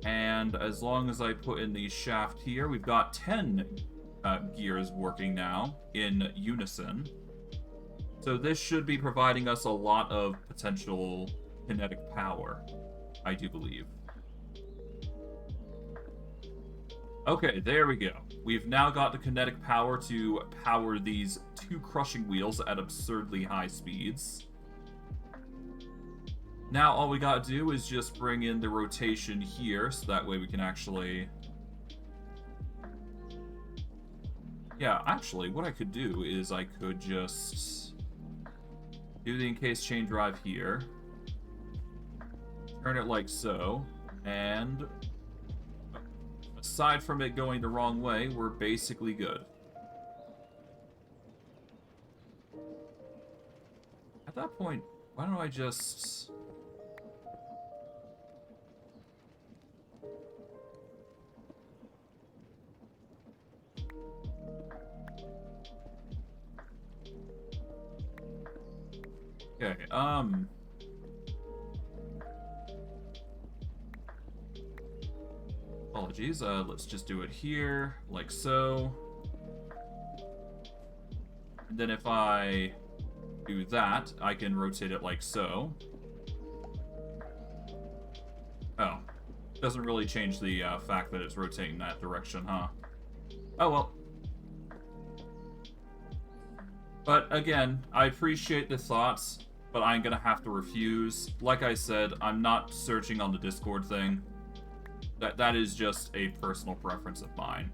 And as long as I put in the shaft here, we've got 10 gears working now in unison. So this should be providing us a lot of potential kinetic power, I do believe. Okay, there we go. We've now got the kinetic power to power these 2 crushing wheels at absurdly high speeds. Now all we gotta do is just bring in the rotation here, so that way we can actually... Yeah, actually, what I could do is I could just do the encased chain drive here, turn it like so, and aside from it going the wrong way, we're basically good. At that point, why don't I just... Okay, apologies, let's just do it here, like so. And then if I do that, I can rotate it like so. Oh, doesn't really change the fact that it's rotating that direction, huh? Oh well. But again, I appreciate the thoughts, but I'm gonna have to refuse. Like I said, I'm not searching on the Discord thing. That is just a personal preference of mine.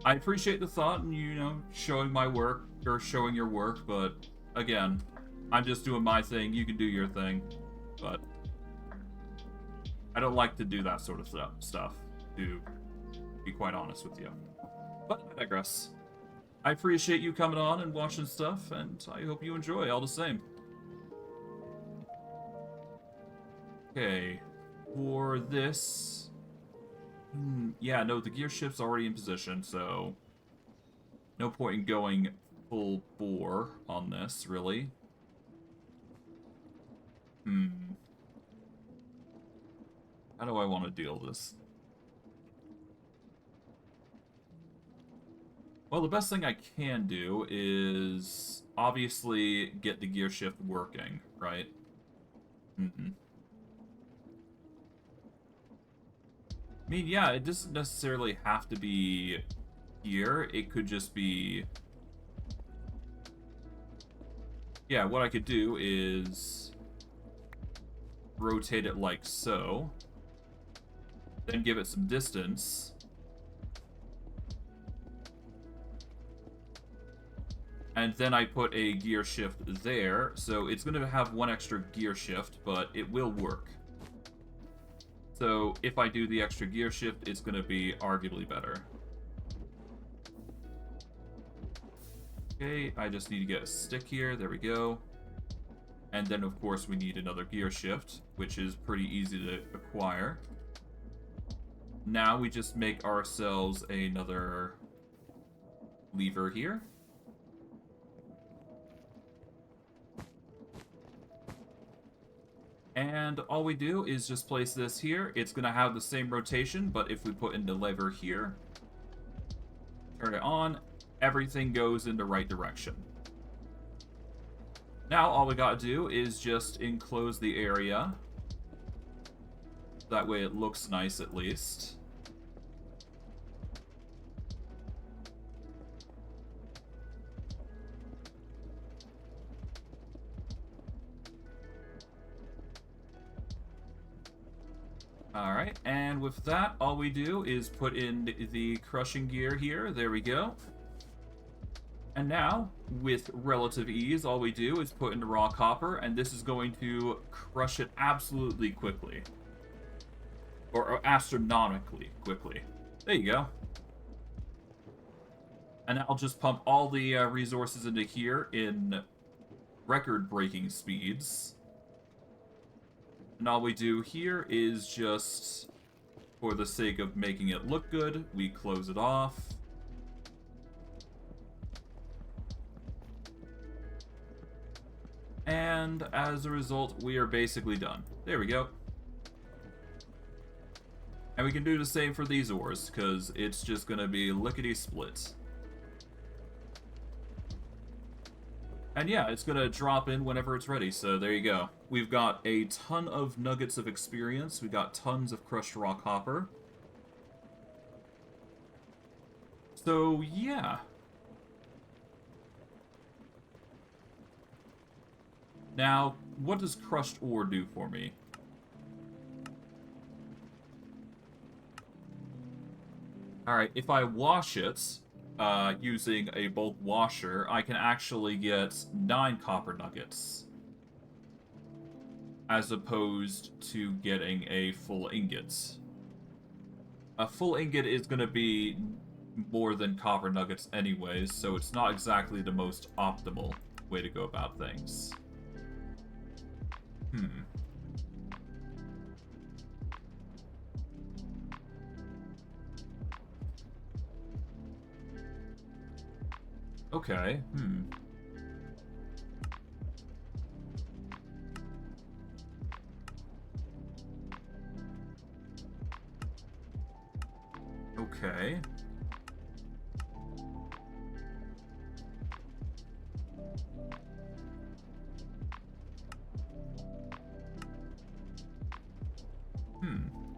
I appreciate the thought and, you know, showing my work, or showing your work, but again, I'm just doing my thing, you can do your thing, but I don't like to do that sort of stuff, to be quite honest with you. But I digress. I appreciate you coming on and watching stuff, and I hope you enjoy all the same. Okay, for this... yeah, no, the gear shift's already in position, so no point in going full bore on this, really. How do I want to deal with this? Well, the best thing I can do is obviously get the gear shift working, right? I mean, yeah, it doesn't necessarily have to be here. It could just be... Yeah, what I could do is rotate it like so, then give it some distance, and then I put a gear shift there, so it's going to have one extra gear shift, but it will work. So if I do the extra gear shift, it's going to be arguably better. Okay, I just need to get a stick here. There we go. And then, of course, we need another gear shift, which is pretty easy to acquire. Now we just make ourselves another lever here. And all we do is just place this here. It's going to have the same rotation, but if we put in the lever here, turn it on, everything goes in the right direction. Now all we gotta do is just enclose the area. That way it looks nice at least. Alright, and with that, all we do is put in the crushing gear here. There we go. And now, with relative ease, all we do is put in the raw copper, and this is going to crush it absolutely quickly. Or astronomically quickly. There you go. And I'll just pump all the resources into here in record-breaking speeds. And all we do here is just, for the sake of making it look good, we close it off. And as a result, we are basically done. There we go. And we can do the same for these ores, because it's just going to be lickety-split. And yeah, it's going to drop in whenever it's ready, so there you go. We've got a ton of nuggets of experience. We got tons of crushed raw copper. So, yeah. Now, what does crushed ore do for me? Alright, if I wash it using a bulk washer, I can actually get 9 copper nuggets. As opposed to getting a full ingot. A full ingot is going to be more than copper nuggets anyways, so it's not exactly the most optimal way to go about things. Okay, Okay.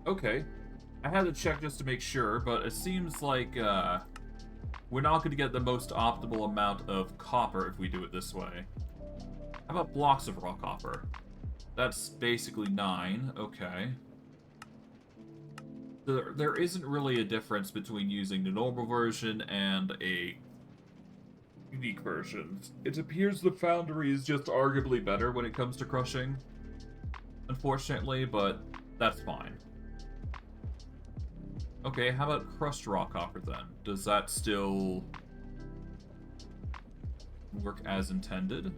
Okay. I had to check just to make sure, but it seems like, we're not going to get the most optimal amount of copper if we do it this way. How about blocks of raw copper? That's basically 9. Okay. There isn't really a difference between using the normal version and a unique version. It appears the Foundry is just arguably better when it comes to crushing, unfortunately, but that's fine. Okay, how about crushed raw copper then? Does that still work as intended?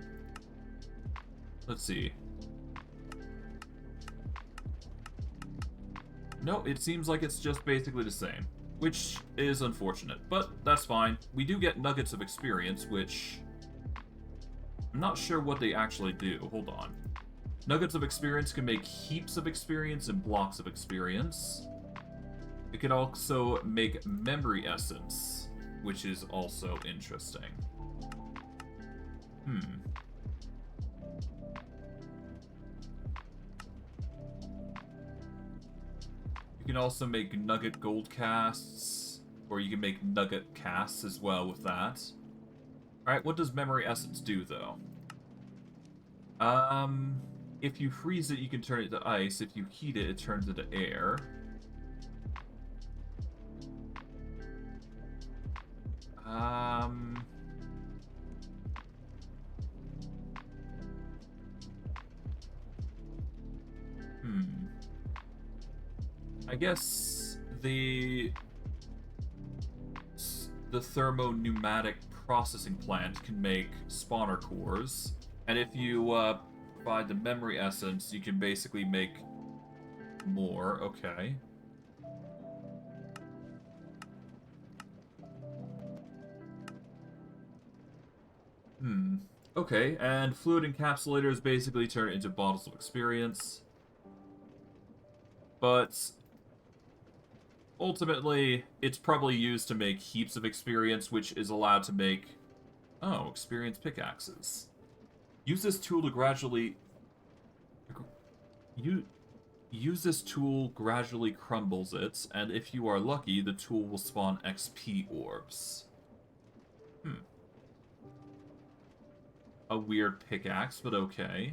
Let's see. No, it seems like it's just basically the same, which is unfortunate, but that's fine. We do get nuggets of experience, which I'm not sure what they actually do. Hold on. Nuggets of experience can make heaps of experience and blocks of experience. It can also make memory essence. which is also interesting. You can also make nugget gold casts, or you can make nugget casts as well with that. Alright, what does memory essence do, though? If you freeze it, you can turn it to ice. If you heat it, it turns into air. I guess the thermoneumatic processing plant can make spawner cores, and if you provide the memory essence, you can basically make more. Okay. Okay, and fluid encapsulators basically turn into bottles of experience. But ultimately, it's probably used to make heaps of experience, which is allowed to make, experience pickaxes. Use this tool to gradually... Use this tool gradually crumbles it, and if you are lucky, the tool will spawn XP orbs. A weird pickaxe, but okay.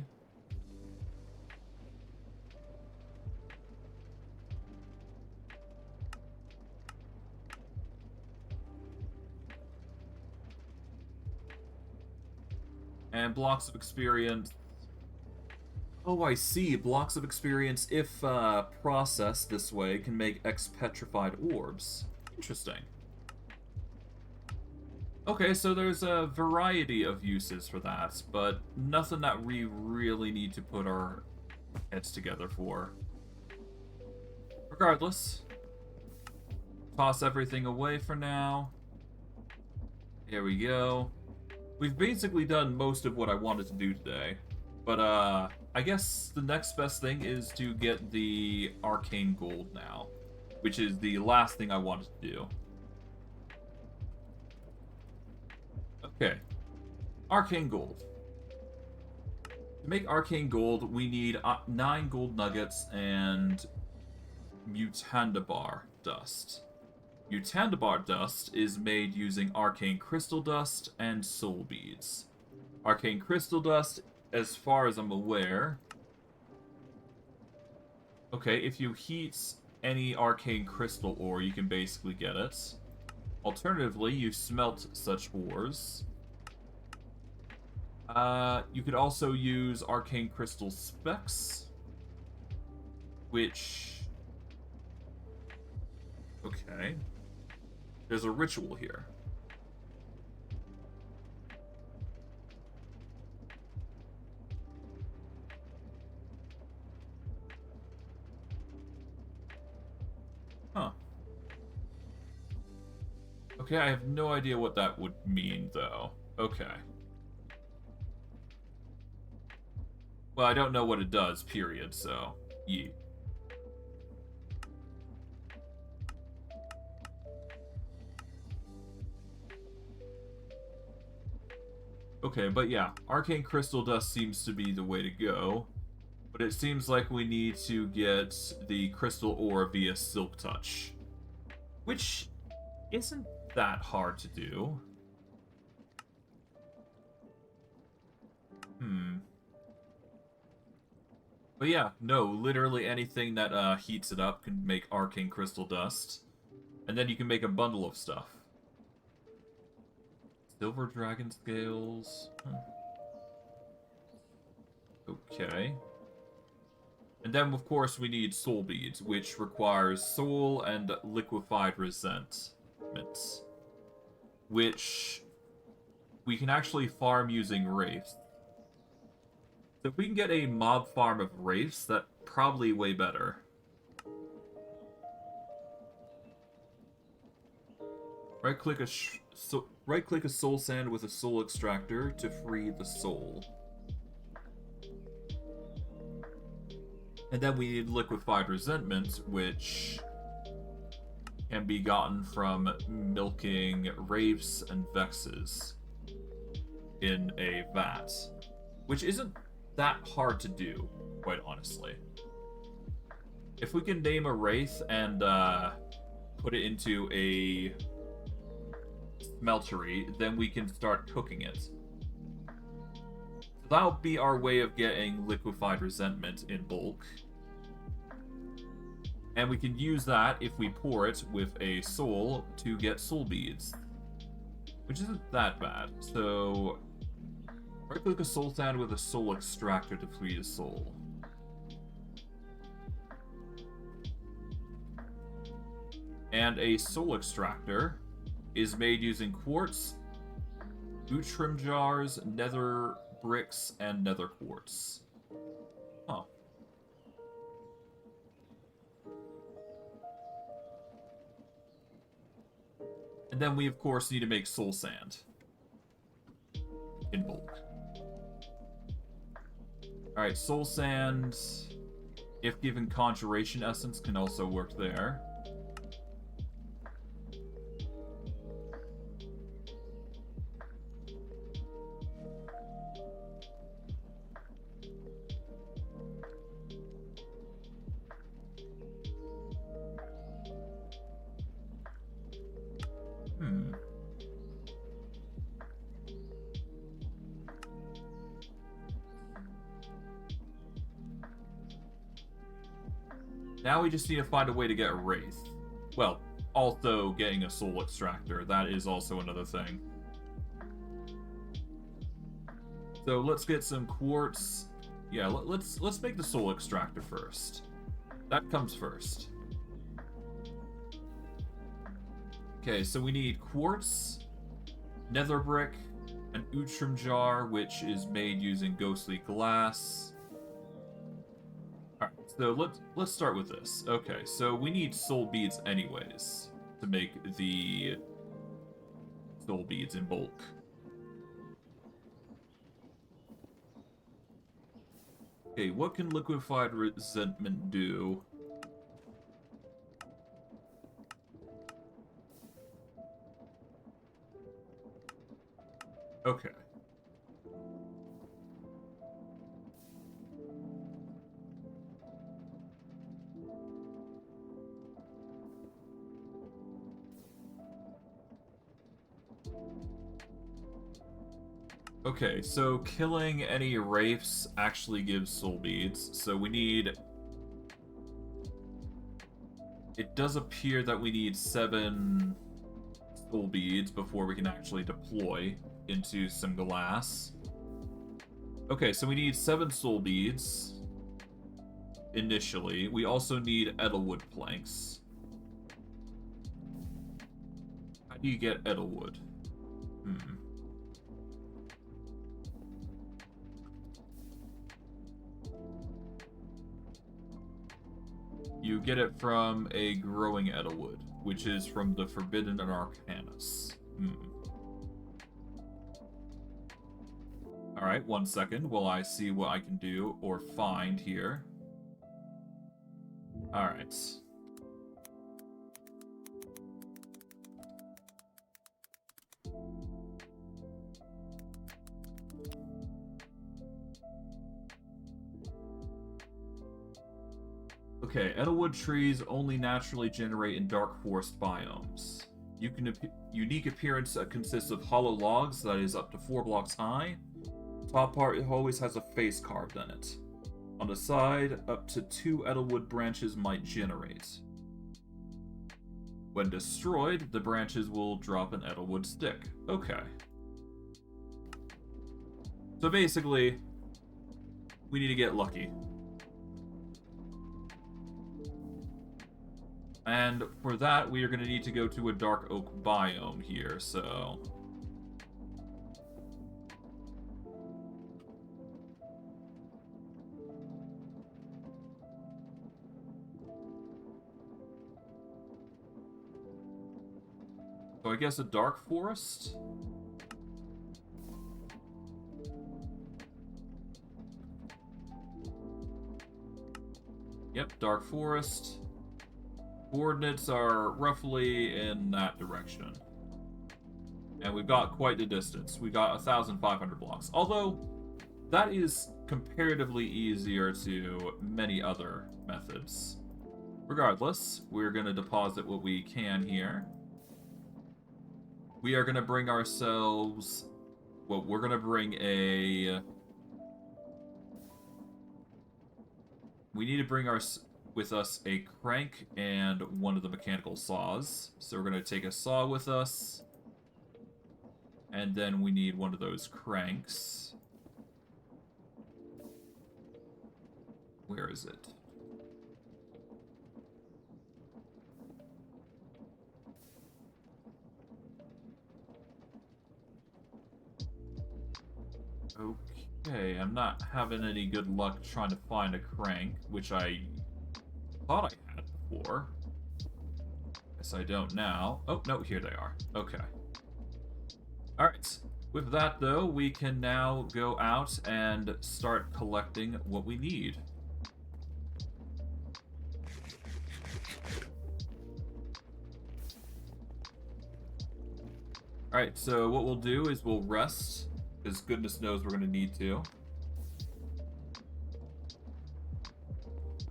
And blocks of experience. Oh, I see. Blocks of experience, if processed this way, can make X-petrified orbs. Interesting. Okay, so there's a variety of uses for that, but nothing that we really need to put our heads together for. Regardless, toss everything away for now. Here we go. We've basically done most of what I wanted to do today, but I guess the next best thing is to get the Arcane Gold now, which is the last thing I wanted to do. Okay, Arcane Gold. To make Arcane Gold, we need 9 gold nuggets and Mutandabar dust. Mutandabar dust is made using Arcane Crystal Dust and Soul Beads. Arcane Crystal Dust, as far as I'm aware... Okay, if you heat any Arcane Crystal ore, you can basically get it. Alternatively, you smelt such ores. You could also use Arcane Crystal Specs, which... Okay. There's a ritual here. Huh. Okay, I have no idea what that would mean, though. Okay. Well, I don't know what it does, period, so... Yeet. Okay, but yeah, Arcane Crystal Dust seems to be the way to go. But it seems like we need to get the Crystal Ore via Silk Touch. Which isn't that hard to do. But yeah, no, literally anything that heats it up can make Arcane Crystal Dust. And then you can make a bundle of stuff. Silver Dragon Scales. Okay. And then, of course, we need Soul Beads, which requires Soul and Liquefied Resentment. Which we can actually farm using Wraiths. So if we can get a mob farm of Wraiths, that's probably way better. Right-click a soul sand with a soul extractor to free the soul. And then we need liquefied resentment, which can be gotten from milking wraiths and vexes in a vat, which isn't that hard to do, quite honestly. If we can name a wraith and put it into a smeltery, then we can start cooking it. So that'll be our way of getting liquefied resentment in bulk. And we can use that if we pour it with a soul to get soul beads, which isn't that bad. So, right-click a soul sand with a soul extractor to free a soul. And a soul extractor is made using quartz, utrim jars, nether bricks, and nether quartz. Huh. And then we, of course, need to make soul sand in bulk. Alright, soul sand, if given conjuration essence, can also work there. Now we just need to find a way to get a wraith. Well, also getting a soul extractor. That is also another thing. So let's get some quartz. Yeah, let's make the soul extractor first. That comes first. Okay, so we need quartz, nether brick, an utrim jar, which is made using ghostly glass. Alright, so let's start with this. Okay, so we need soul beads anyways to make the soul beads in bulk. Okay, what can liquefied resentment do? Okay. Okay, so killing any wraiths actually gives soul beads, so we need... It does appear that we need 7 soul beads before we can actually deploy into some glass. Okay, so we need 7 soul beads initially. We also need edelwood planks. How do you get edelwood? You get it from a growing edelwood, which is from the Forbidden and Arcanus. Alright, 1 second while I see what I can do or find here. Alright. Okay, edelwood trees only naturally generate in dark forest biomes. Unique appearance consists of hollow logs that is up to 4 blocks high. Top part always has a face carved in it. On the side, up to 2 edelwood branches might generate. When destroyed, the branches will drop an edelwood stick. Okay. So basically, we need to get lucky. And for that, we are going to need to go to a dark oak biome here, so... So I guess a dark forest? Yep, dark forest. Coordinates are roughly in that direction. And we've got quite the distance. We got 1,500 blocks. Although, that is comparatively easier to many other methods. Regardless, we're going to deposit what we can here. We are going to bring ourselves... Well, we're going to bring a... We need to bring with us a crank and one of the mechanical saws. So we're going to take a saw with us. And then we need one of those cranks. Where is it? Okay, I'm not having any good luck trying to find a crank, which I thought I had before. Guess I don't now. Oh, no, here they are. Okay. Alright. With that, though, we can now go out and start collecting what we need. Alright, so what we'll do is we'll rest, because goodness knows we're going to need to.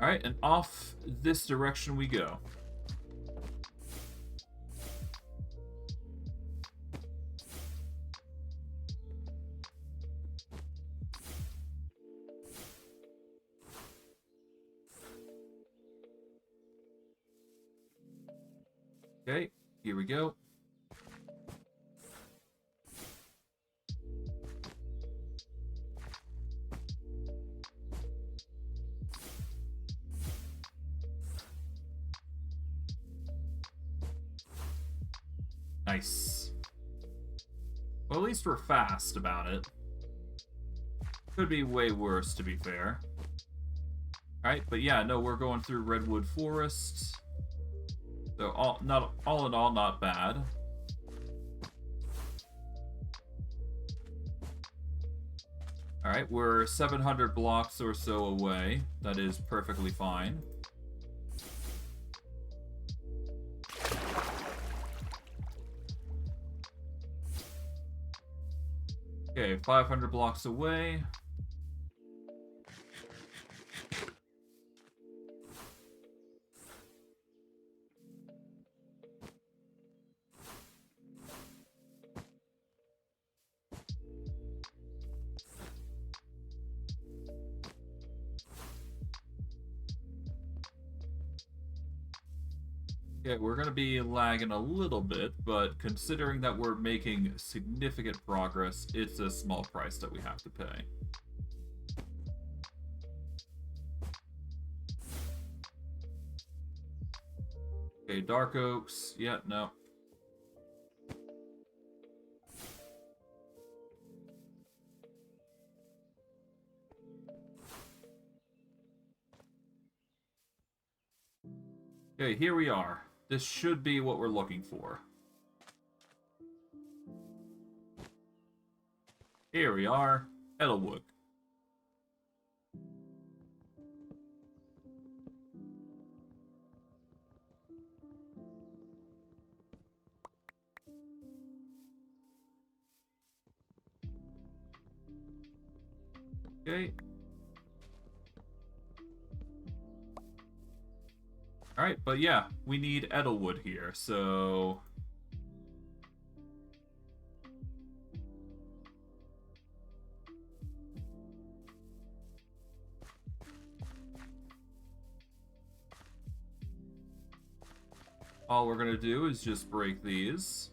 Alright, and off this direction we go. Okay, here we go. Nice. Well, at least we're fast about it. Could be way worse, to be fair. Alright, but yeah, no, we're going through Redwood Forest. So, all in all, not bad. Alright, we're 700 blocks or so away. That is perfectly fine. Okay, 500 blocks away. Okay, we're going to be lagging a little bit, but considering that we're making significant progress, it's a small price that we have to pay. Okay, Dark Oaks. Yeah, no. Okay, here we are. This should be what we're looking for. Here we are, Edelwood. Okay. Alright, but yeah, we need Edelwood here, so... all we're gonna do is just break these.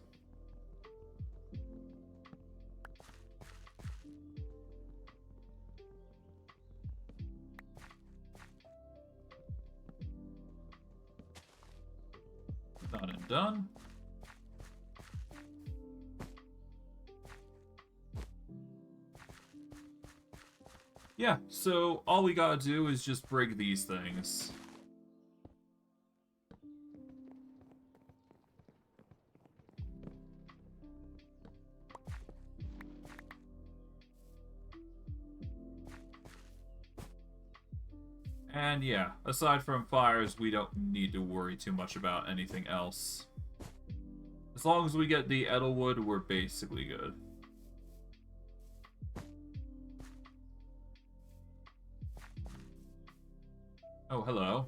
Done and done. Yeah, so all we gotta do is just break these things. And yeah, aside from fires, we don't need to worry too much about anything else. As long as we get the Edelwood, we're basically good. Oh, hello.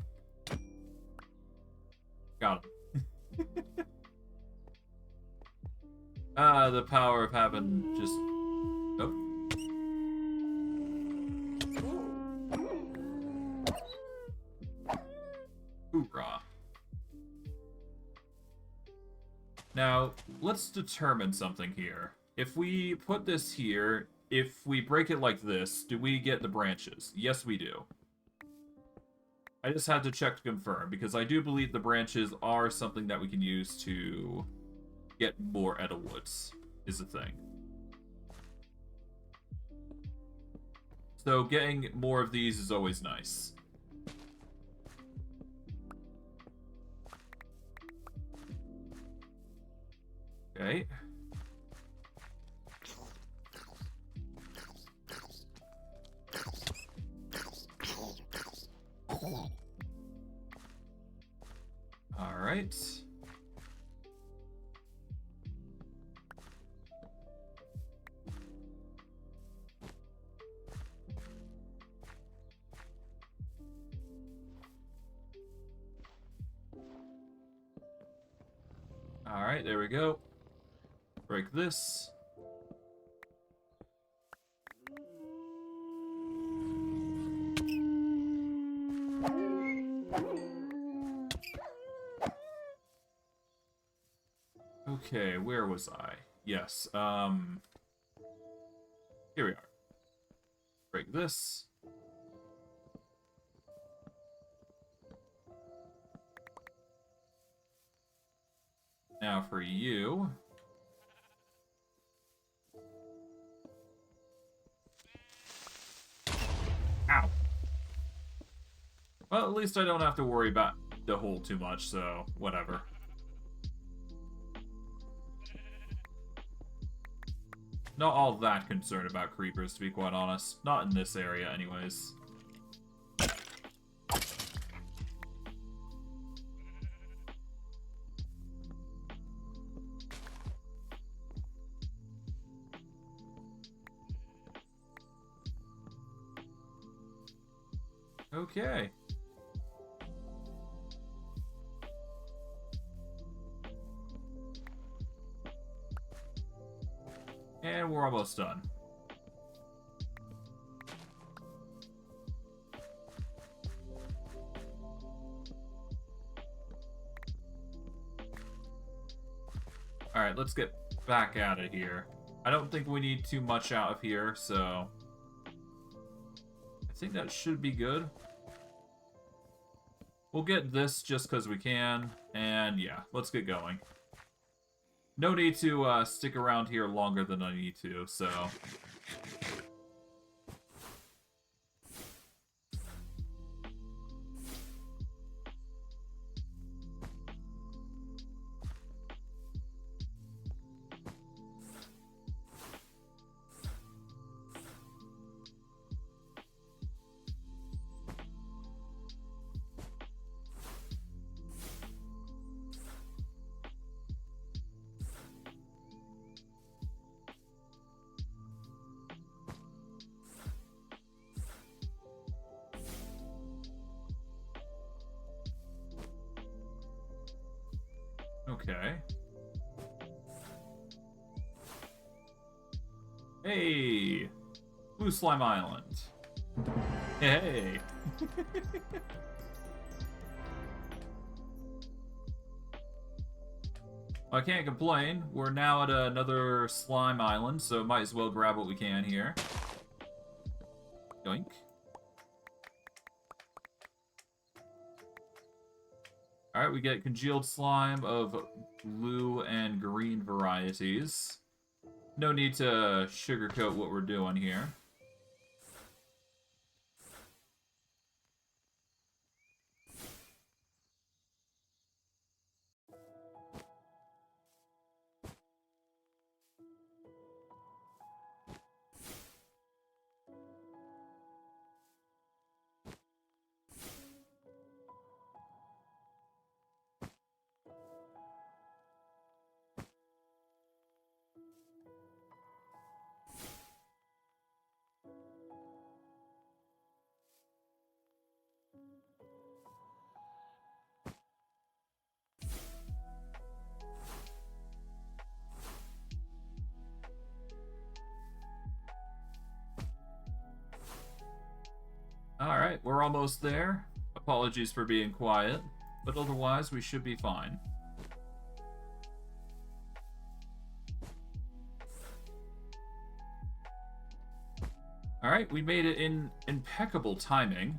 Got him. The power of having just... Oh. Hoorah. Now, let's determine something here. If we put this here, if we break it like this, do we get the branches? Yes, we do. I just had to check to confirm, because I do believe the branches are something that we can use to get more Edelwoods, is the thing. So getting more of these is always nice. Okay. All right. All right, there we go. Break this. Okay, where was I? Yes, here we are. Break this. Now for you. Ow. Well, at least I don't have to worry about the hole too much, so whatever. Not all that concerned about creepers, to be quite honest. Not in this area, anyways. Okay. And we're almost done. Alright, let's get back out of here. I don't think we need too much out of here, so... I think that should be good. We'll get this just because we can, and yeah, let's get going. No need to stick around here longer than I need to, so... Okay. Hey! Blue Slime Island. Hey! I can't complain. We're now at another slime island, so might as well grab what we can here. Yoink. Alright, we get congealed slime of blue and green varieties. No need to sugarcoat what we're doing here. Alright, we're almost there. Apologies for being quiet, but otherwise we should be fine. Alright, we made it in impeccable timing.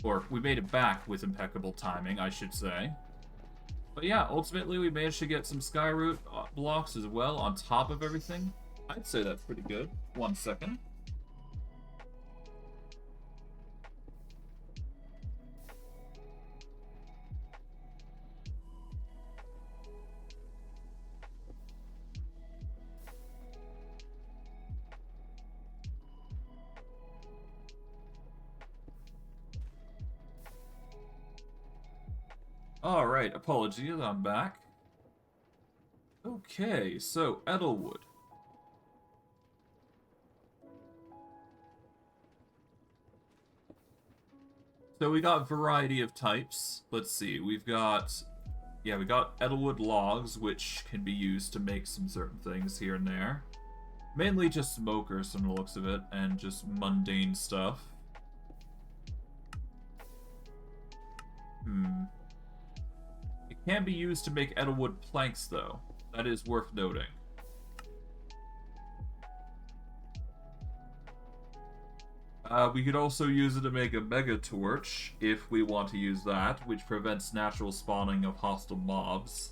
Or, we made it back with impeccable timing, I should say. But yeah, ultimately we managed to get some Skyroot blocks as well on top of everything. I'd say that's pretty good. 1 second. Alright, apologies, I'm back. Okay, so Edelwood. So we got variety of types. Let's see, we got Edelwood logs, which can be used to make some certain things here and there. Mainly just smokers from the looks of it, and just mundane stuff. It can be used to make Edelwood planks, though. That is worth noting. We could also use it to make a mega torch, if we want to use that, which prevents natural spawning of hostile mobs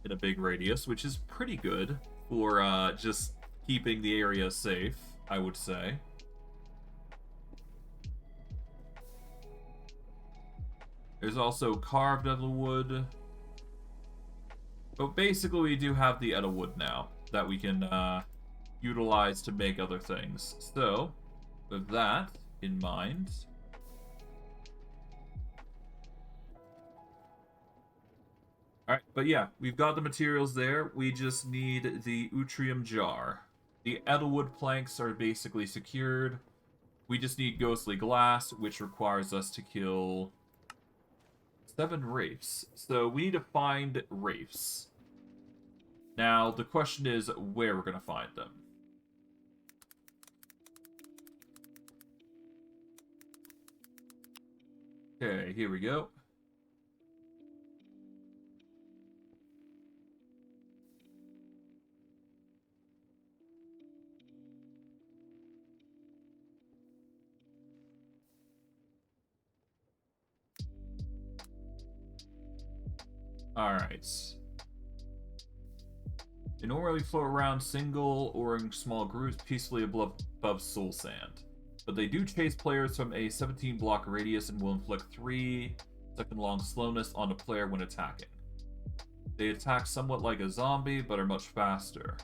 in a big radius, which is pretty good for just keeping the area safe, I would say. There's also carved Edelwood. But basically we do have the Edelwood now that we can utilize to make other things. So, with that in mind... Alright, but yeah, we've got the materials there. We just need the Utrium Jar. The Edelwood planks are basically secured. We just need Ghostly Glass, which requires us to kill 7 Wraiths. So we need to find Wraiths. Now, the question is where we're going to find them. Okay, here we go. Alright. They normally float around single or in small groups peacefully above soul sand. But they do chase players from a 17 block radius and will inflict 3-second long slowness on a player when attacking. They attack somewhat like a zombie, but are much faster.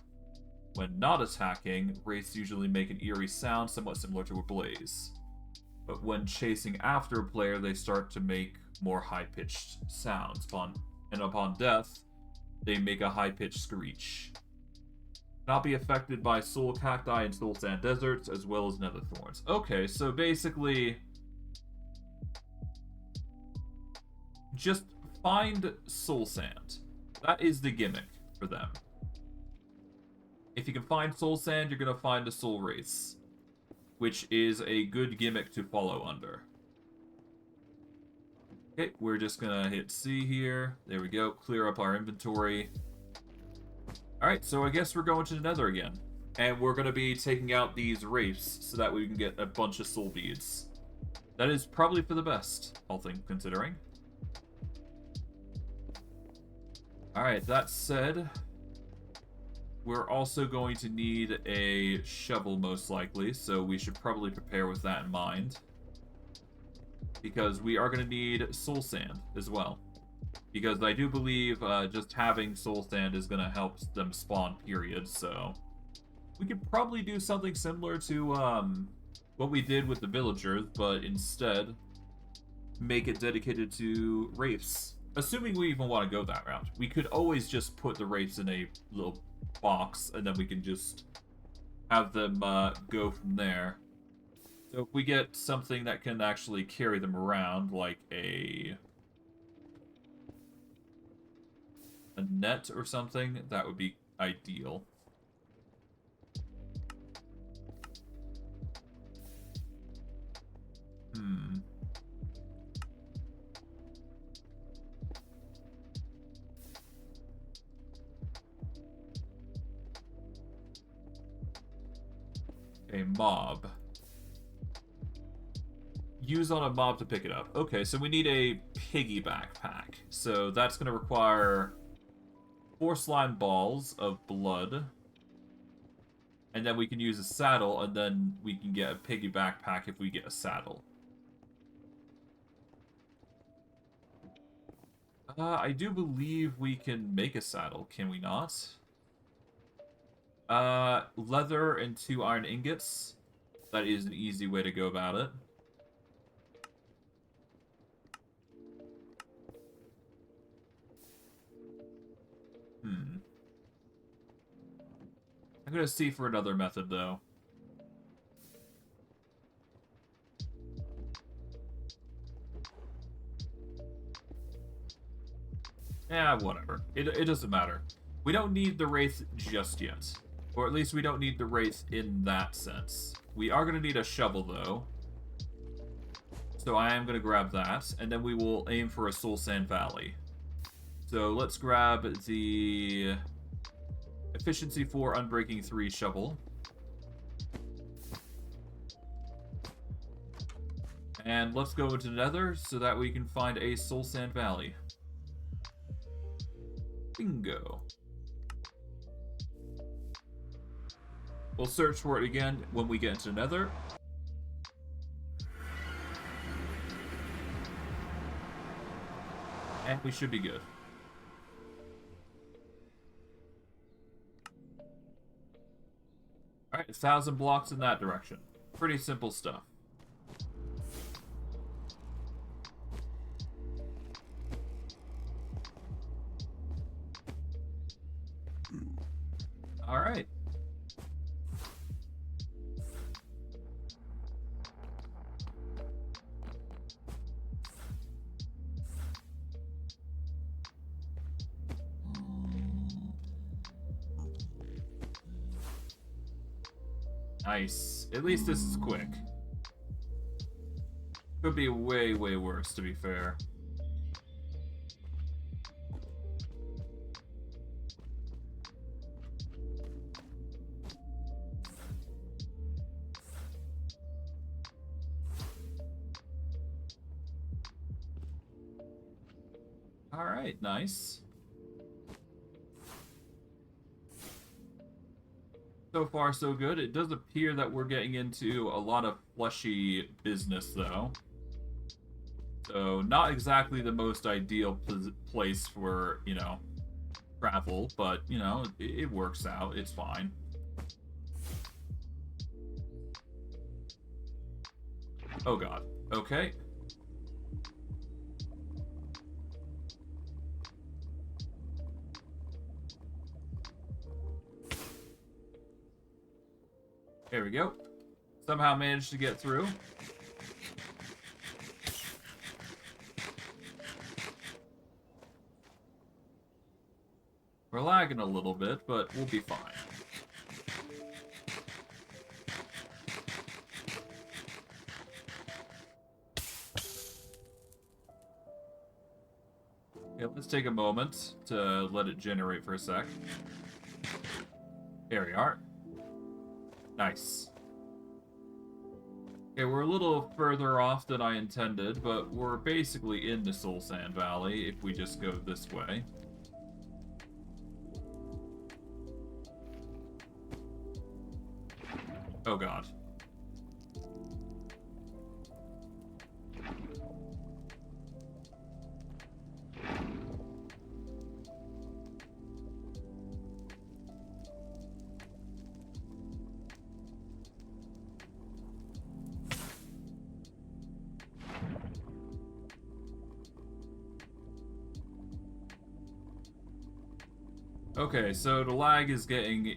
When not attacking, Wraiths usually make an eerie sound somewhat similar to a blaze. But when chasing after a player, they start to make more high-pitched sounds. Upon death, they make a high-pitched screech. Not be affected by soul cacti and soul sand deserts, as well as nether thorns. Okay, so basically, just find soul sand. That is the gimmick for them. If you can find soul sand, you're gonna find a soul wraiths, which is a good gimmick to follow under. Okay, we're just gonna hit C here. There we go. Clear up our inventory. Alright, so I guess we're going to the nether again. And we're gonna be taking out these wraiths so that we can get a bunch of soul beads. That is probably for the best, all things considering. Alright, that said, we're also going to need a shovel most likely, so we should probably prepare with that in mind. Because we are going to need soul sand as well. Because I do believe just having soul sand is going to help them spawn, period. So we could probably do something similar to what we did with the villagers, but instead make it dedicated to wraiths. Assuming we even want to go that route. We could always just put the wraiths in a little box, and then we can just have them go from there. So if we get something that can actually carry them around, like a net or something, that would be ideal. A mob. Use on a mob to pick it up. Okay, so we need a piggy backpack. So that's going to require 4 slime balls of blood. And then we can use a saddle, and then we can get a piggy backpack if we get a saddle. I do believe we can make a saddle, can we not? Leather and 2 iron ingots. That is an easy way to go about it. I'm gonna see for another method, though. Yeah, whatever. It doesn't matter. We don't need the Wraith just yet. Or at least we don't need the Wraith in that sense. We are gonna need a shovel, though. So I am gonna grab that, and then we will aim for a Soul Sand Valley. So let's grab the Efficiency 4, Unbreaking 3 shovel. And let's go into Nether so that we can find a Soul Sand Valley. Bingo. We'll search for it again when we get into Nether. And we should be good. Alright, 1,000 blocks in that direction. Pretty simple stuff. Alright. Nice. At least this is quick. Could be way, way worse, to be fair. Alright, nice. So far, so good. It does appear that we're getting into a lot of fleshy business, though. So, not exactly the most ideal place for, you know, travel, but, you know, it works out. It's fine. Oh god. Okay. There we go. Somehow managed to get through. We're lagging a little bit, but we'll be fine. Yeah, let's take a moment to let it generate for a sec. There we are. Nice. Okay, we're a little further off than I intended, but we're basically in the Soul Sand Valley if we just go this way. Oh god. Okay, so the lag is getting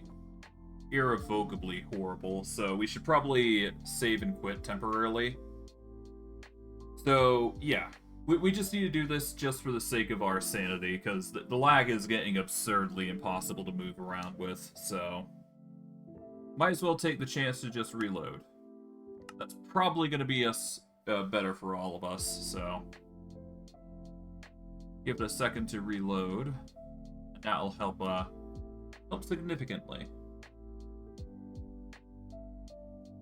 irrevocably horrible, so we should probably save and quit temporarily. So, yeah. We just need to do this just for the sake of our sanity, because the lag is getting absurdly impossible to move around with, so... Might as well take the chance to just reload. That's probably going to be better for all of us, so... Give it a second to reload. That'll help significantly.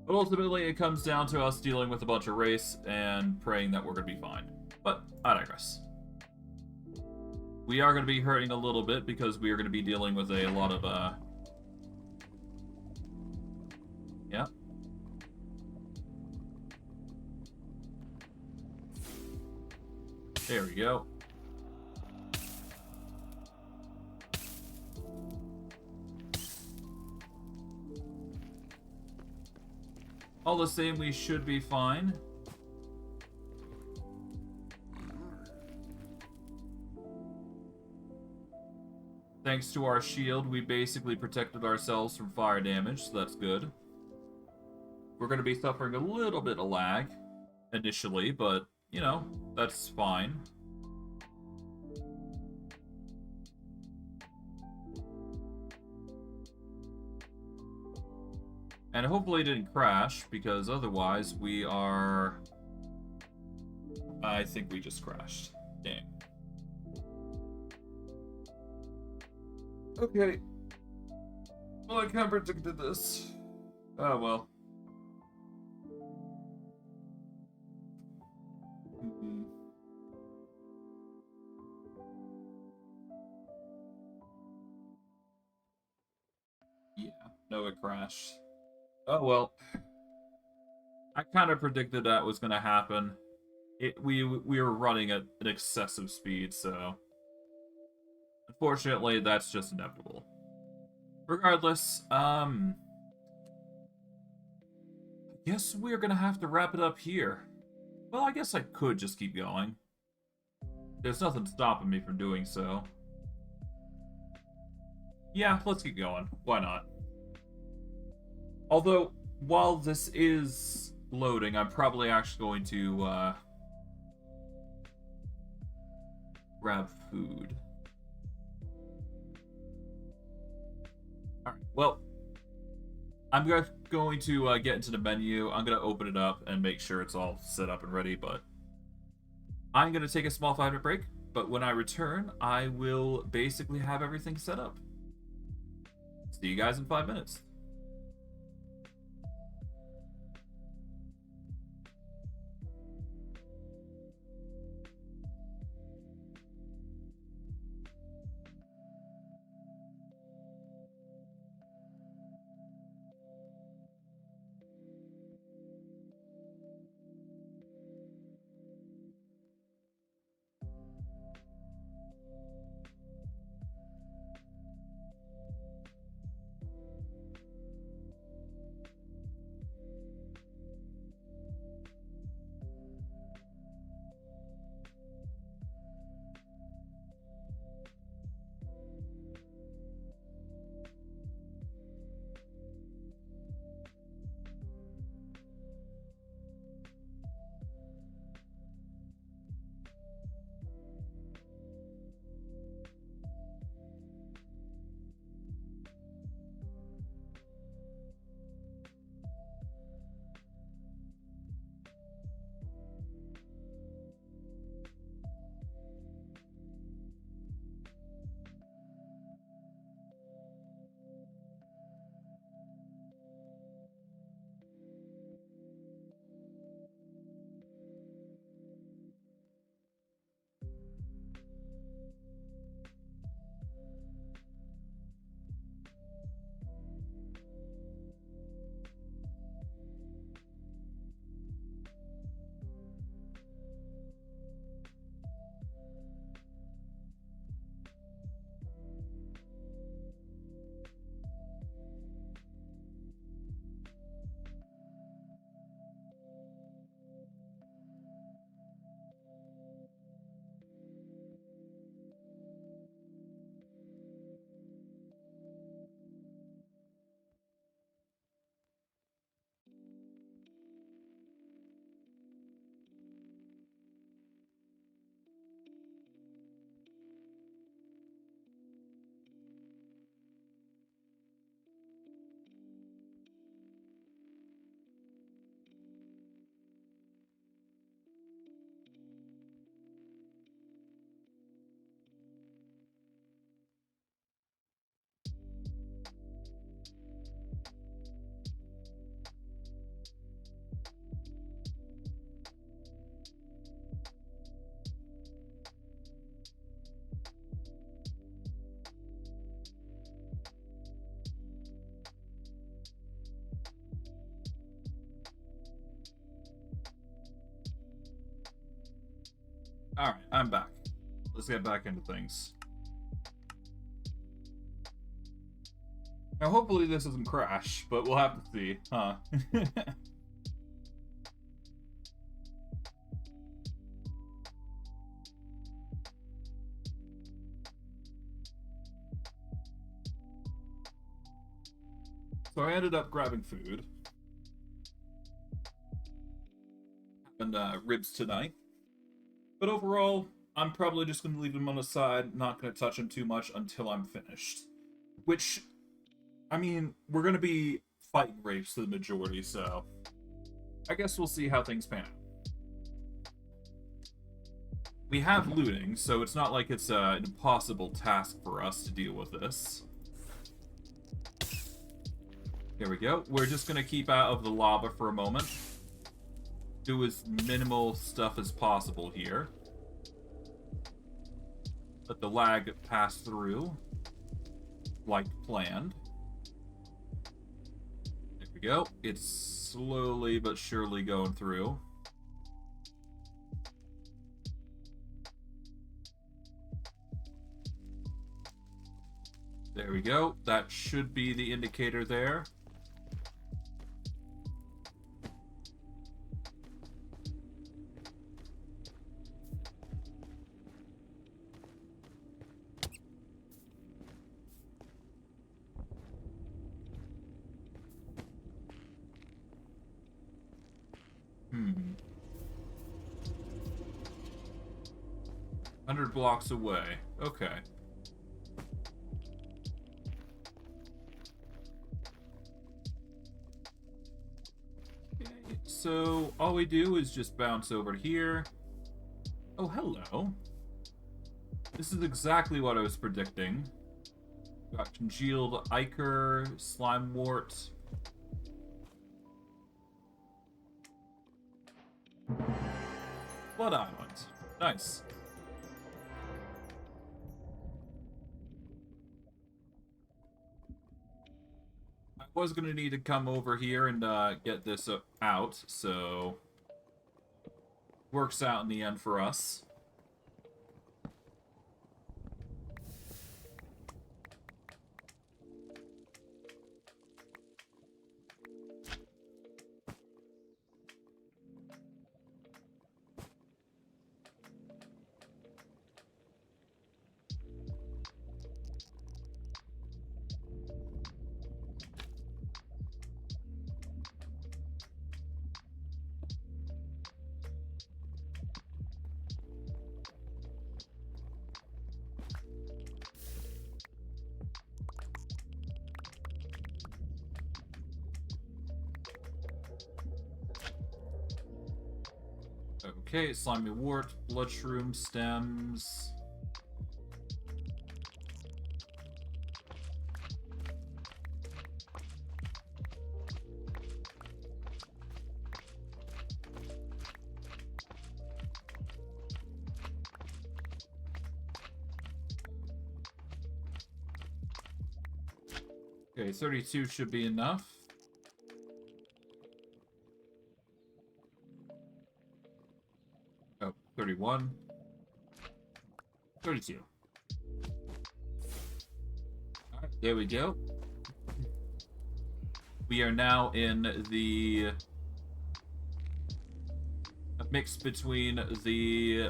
But ultimately, it comes down to us dealing with a bunch of Wraiths and praying that we're going to be fine. But I digress. We are going to be hurting a little bit because we are going to be dealing with a lot of, yeah. There we go. All the same, we should be fine. Thanks to our shield, we basically protected ourselves from fire damage, so that's good. We're going to be suffering a little bit of lag initially, but, you know, that's fine. And hopefully it didn't crash, because otherwise we are... I think we just crashed. Dang. Okay. Well, I kind of predicted this. Oh, well. Yeah, no, it crashed. Oh, well. I kind of predicted that was going to happen. We were running at an excessive speed, so... Unfortunately, that's just inevitable. Regardless, I guess we're gonna have to wrap it up here. Well, I guess I could just keep going. There's nothing stopping me from doing so. Yeah, let's keep going. Why not? Although, while this is loading, I'm probably actually going to, grab food. Alright, well, I'm going to get into the menu. I'm going to open it up and make sure it's all set up and ready, but I'm going to take a small 5-minute break, but when I return, I will basically have everything set up. See you guys in 5 minutes. Alright, I'm back. Let's get back into things. Now, hopefully this doesn't crash, but we'll have to see, huh? So I ended up grabbing food. And ribs tonight. But overall, I'm probably just going to leave them on the side, not going to touch them too much until I'm finished. Which, I mean, we're going to be fighting Wraiths to the majority, so I guess we'll see how things pan out. We have looting, so it's not like it's an impossible task for us to deal with this. There we go. We're just going to keep out of the lava for a moment. Do as minimal stuff as possible here. Let the lag pass through like planned. There we go. It's slowly but surely going through. There we go. That should be the indicator there. Hmm. 100 blocks away. Okay. So all we do is just bounce over here. Oh, hello. This is exactly what I was predicting. Got congealed ichor, slime wart. Blood Island. Nice. I was going to need to come over here and get this out, so works out in the end for us. Okay, slimy wart, blood shroom stems. Okay, 32 should be enough. Oh, 31. 32. Alright, there we go. We are now in the mix between the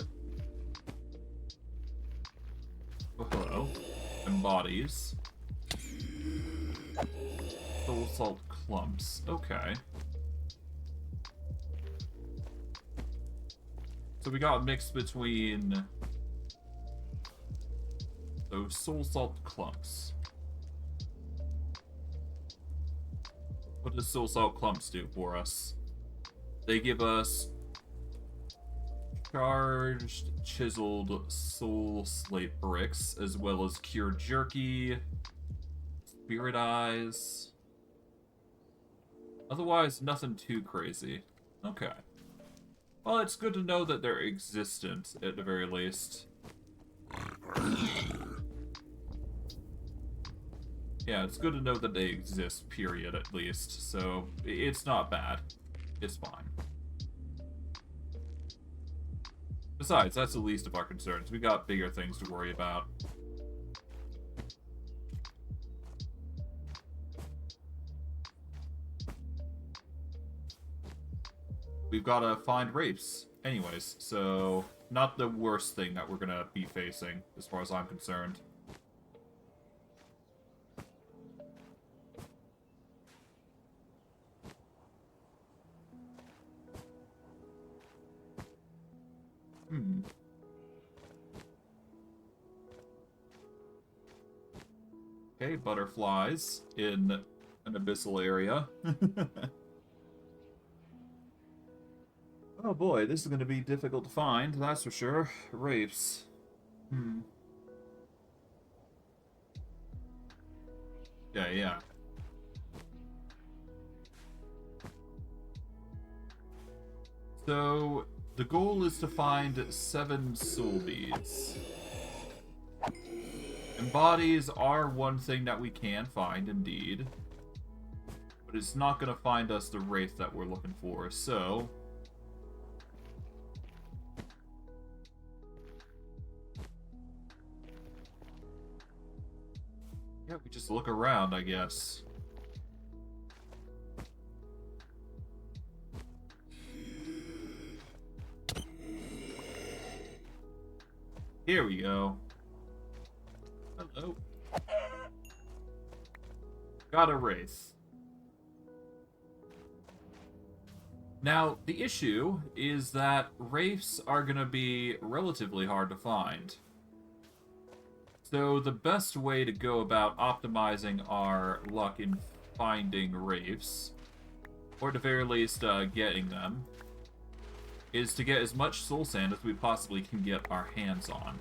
and bodies. Soul salt clumps. Okay. So we got a mix between those soul salt clumps. What does soul salt clumps do for us? They give us charged, chiseled soul slate bricks, as well as cured jerky, spirit eyes. Otherwise, nothing too crazy. Okay. Well, it's good to know that they're existent, at the very least. Yeah, it's good to know that they exist, period, at least. So, it's not bad. It's fine. Besides, that's the least of our concerns. We got bigger things to worry about. We've got to find Wraiths. Anyways, so not the worst thing that we're going to be facing, as far as I'm concerned. Okay, butterflies in an abyssal area. Oh boy, this is going to be difficult to find, that's for sure. Wraiths. Yeah. So, the goal is to find 7 soul beads. And bodies are one thing that we can find, indeed. But it's not going to find us the wraith that we're looking for, so... yeah, we just look around, I guess. Here we go. Hello. Got a wraith. Now, the issue is that wraiths are going to be relatively hard to find. So the best way to go about optimizing our luck in finding wraiths, or at the very least getting them, is to get as much soul sand as we possibly can get our hands on.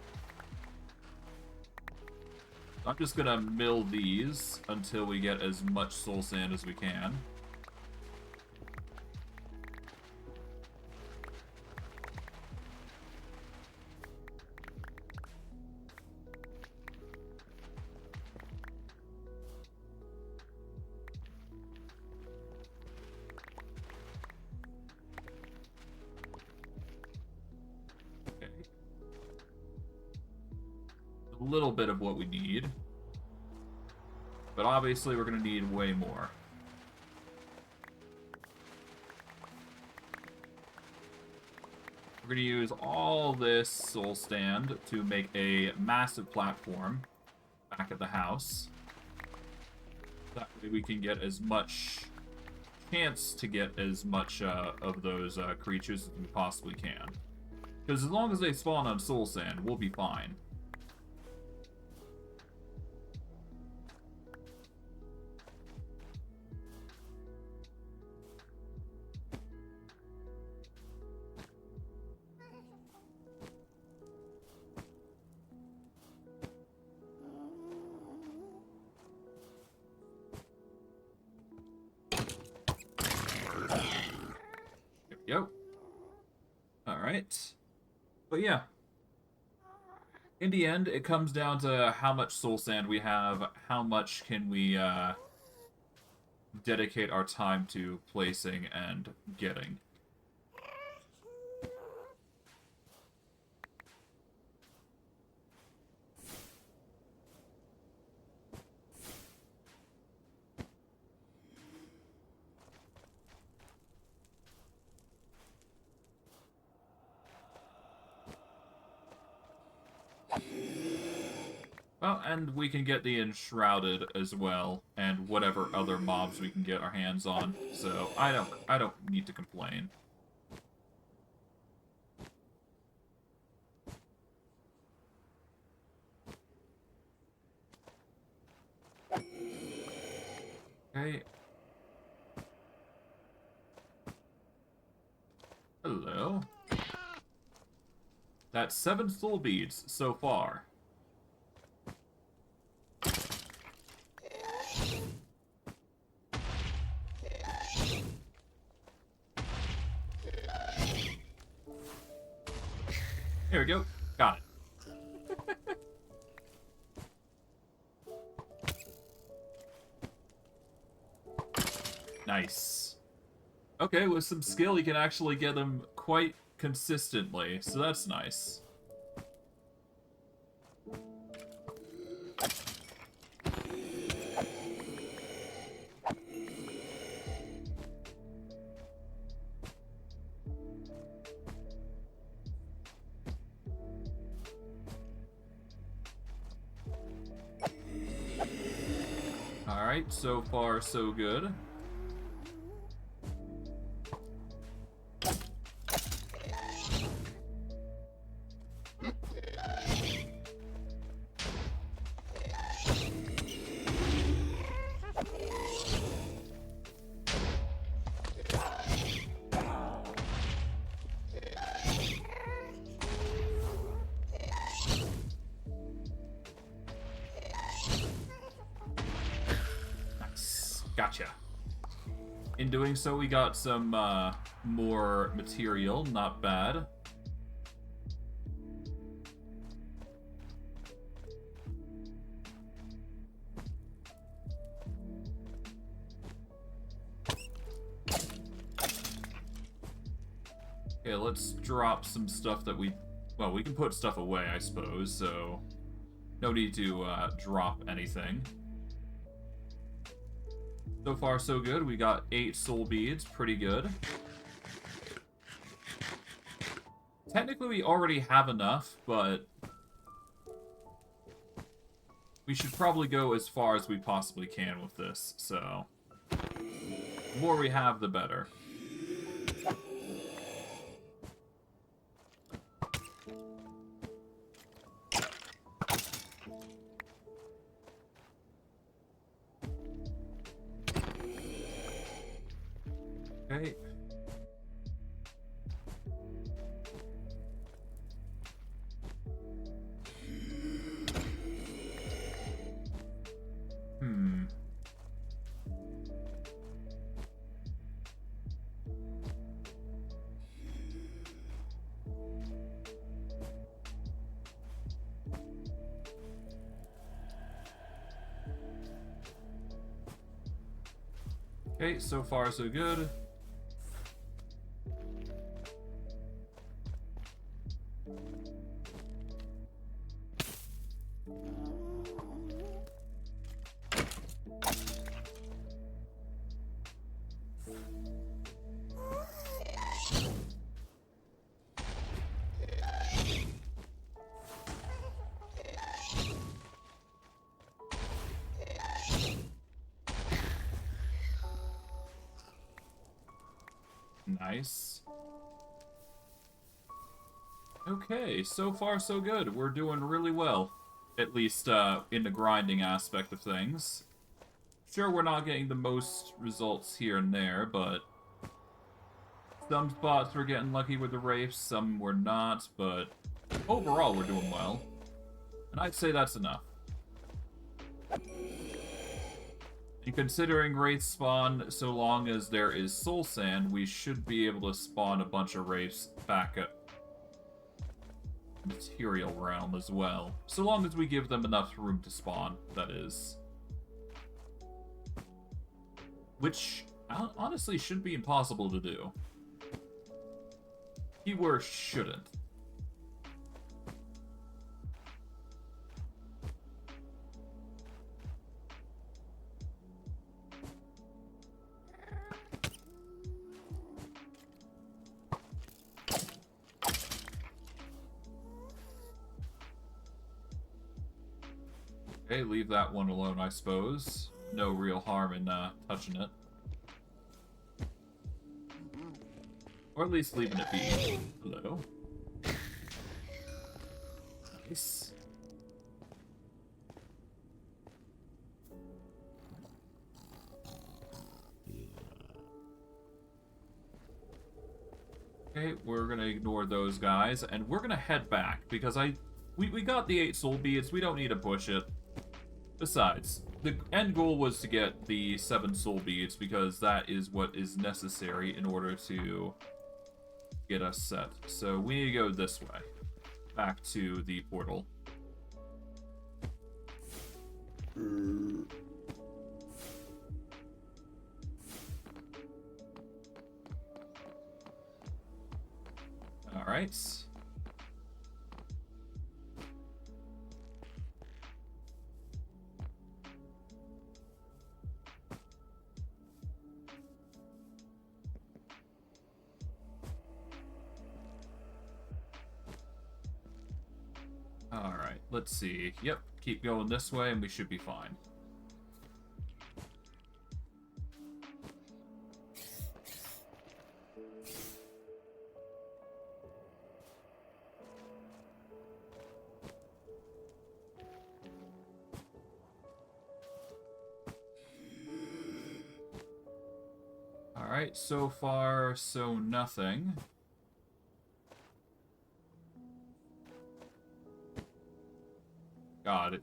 I'm just gonna mill these until we get as much soul sand as we can. A little bit of what we need, but obviously we're going to need way more. We're going to use all this soul stand to make a massive platform back at the house. That way we can get as much chance to get as much of those creatures as we possibly can. Because as long as they spawn on soul sand, we'll be fine. Yep. Alright. But yeah. In the end, it comes down to how much soul sand we have, how much can we dedicate our time to placing and getting. Well, and we can get the enshrouded as well, and whatever other mobs we can get our hands on. So I don't need to complain. Okay. Hello. That's 7 soul beads so far. There we go. Got it. Nice. Okay, with some skill, you can actually get them quite consistently, so that's nice. Alright, so far so good. Gotcha. In doing so, we got some more material. Not bad. Okay, let's drop some stuff that we... Well, we can put stuff away, I suppose, so... No need to drop anything. So far, so good. We got 8 soul beads. Pretty good. Technically, we already have enough, but... we should probably go as far as we possibly can with this, so... the more we have, the better. Okay. Okay, so far so good. Nice. Okay, so far so good. We're doing really well. At least in the grinding aspect of things. Sure, we're not getting the most results here and there, but... some spots we're getting lucky with the Wraiths, some we're not, but... overall, we're doing well. And I'd say that's enough. And considering Wraiths spawn so long as there is soul sand, we should be able to spawn a bunch of Wraiths back at material realm as well. So long as we give them enough room to spawn, that is. Which, honestly, should be impossible to do. Keyword shouldn't. Okay, leave that one alone, I suppose. No real harm in touching it. Or at least leaving it be. Hello. Nice. Okay, we're gonna ignore those guys, and we're gonna head back, because we got the 8 soul beads, we don't need to push it. Besides, the end goal was to get the 7 soul beads, because that is what is necessary in order to get us set. So we need to go this way, back to the portal. Alright. Alright, let's see. Yep, keep going this way and we should be fine. Alright, so far, so nothing. God,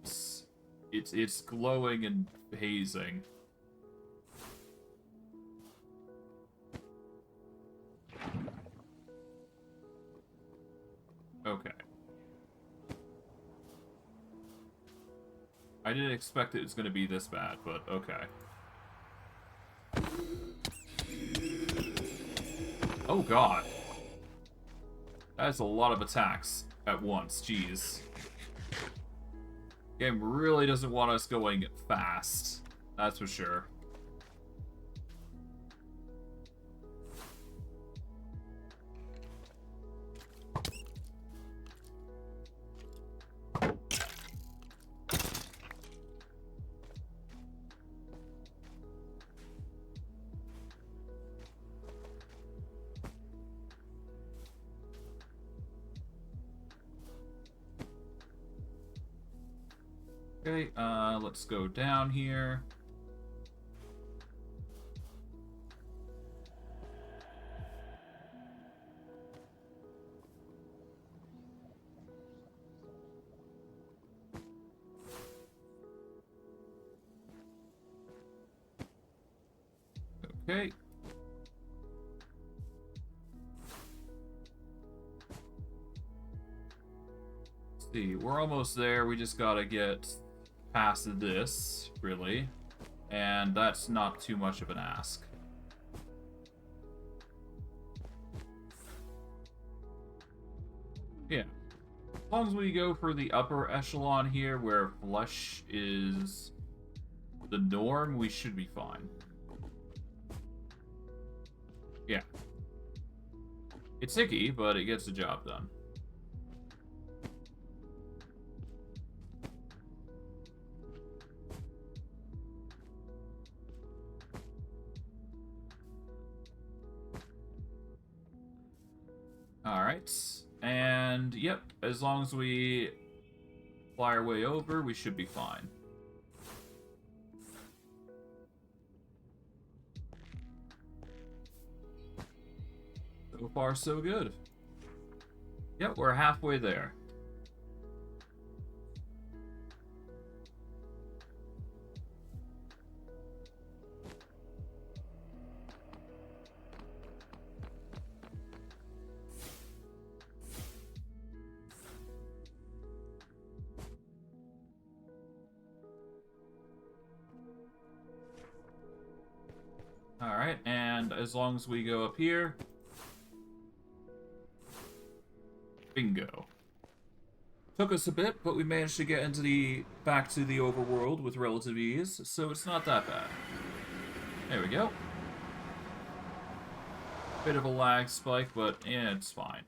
it's glowing and hazing. Okay. I didn't expect it was going to be this bad, but okay. Oh god. That is a lot of attacks at once, jeez. Game really doesn't want us going fast, that's for sure. Okay, let's go down here. Okay. Let's see, we're almost there. We just gotta get past this, really. And that's not too much of an ask. Yeah. As long as we go for the upper echelon here, where lush is the norm, we should be fine. Yeah. It's icky, but it gets the job done. Alright, and yep, as long as we fly our way over, we should be fine. So far, so good. Yep, we're halfway there. Alright, and as long as we go up here... Bingo. Took us a bit, but we managed to get into back to the overworld with relative ease, so it's not that bad. There we go. Bit of a lag spike, but yeah, it's fine.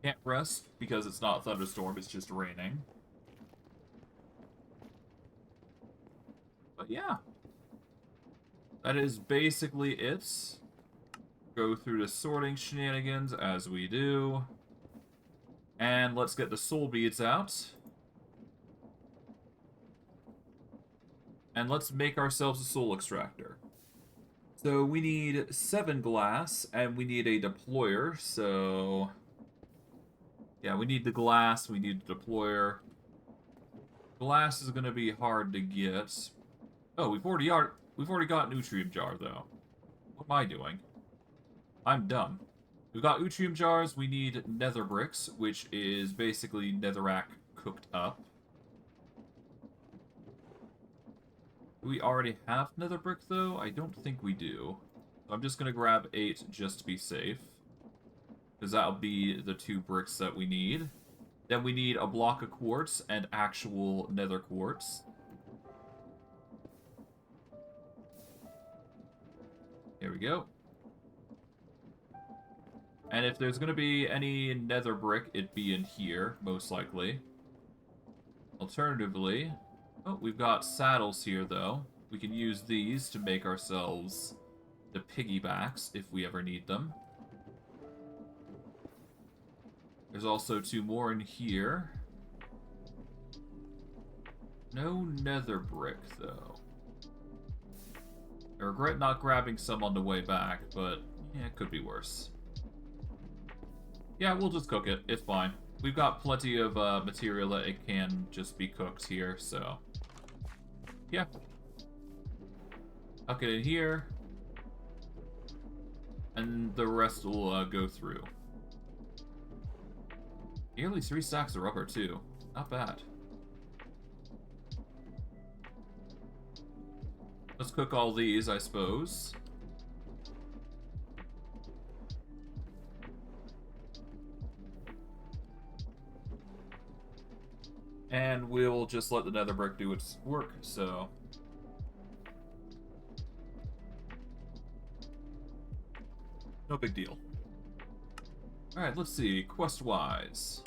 Can't rest because it's not a thunderstorm, it's just raining. But yeah. That is basically it. Go through the sorting shenanigans as we do. And let's get the soul beads out. And let's make ourselves a soul extractor. So we need 7 glass, and we need a deployer, so... Yeah, we need the glass, we need the deployer. Glass is going to be hard to get. Oh, we've already got an Utrium jar, though. What am I doing? I'm dumb. We've got Utrium jars, we need nether bricks, which is basically netherrack cooked up. Do we already have nether brick, though? I don't think we do. I'm just going to grab 8 just to be safe. because that'll be the 2 bricks that we need. Then we need a block of quartz and actual nether quartz. Here we go. And if there's going to be any nether brick, it'd be in here, most likely. Alternatively, oh, we've got saddles here, though. We can use these to make ourselves the piggybacks if we ever need them. There's also 2 more in here. No nether brick, though. I regret not grabbing some on the way back, but yeah, it could be worse. Yeah, we'll just cook it. It's fine. We've got plenty of material that it can just be cooked here, so... yeah. Tuck it in here. And the rest will go through. Nearly 3 stacks of rubber, too. Not bad. Let's cook all these, I suppose. And we'll just let the nether brick do its work, so... no big deal. Alright, let's see. Quest-wise.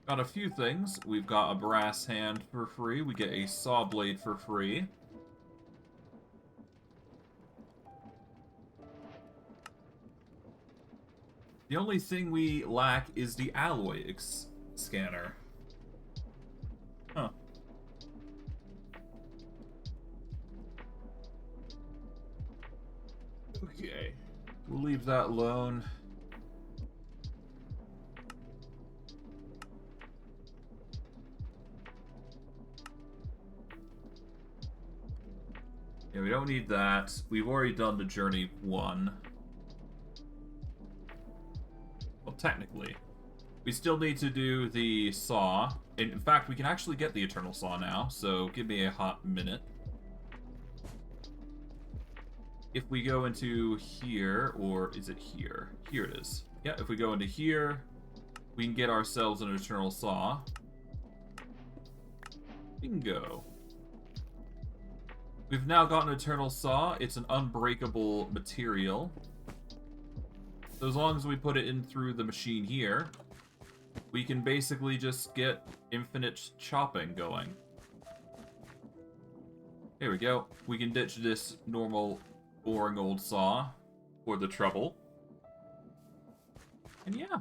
Got a few things. We've got a brass hand for free. We get a saw blade for free. The only thing we lack is the alloy scanner. Huh. Okay. We'll leave that alone. Yeah, we don't need that. We've already done the journey 1. Well, technically. We still need to do the saw. In fact, we can actually get the eternal saw now, so give me a hot minute. If we go into here, or is it here? Here it is. Yeah, if we go into here, we can get ourselves an eternal saw. Bingo. We've now got an eternal saw. It's an unbreakable material. So as long as we put it in through the machine here, we can basically just get infinite chopping going. Here we go. We can ditch this normal boring old saw for the trouble. And yeah,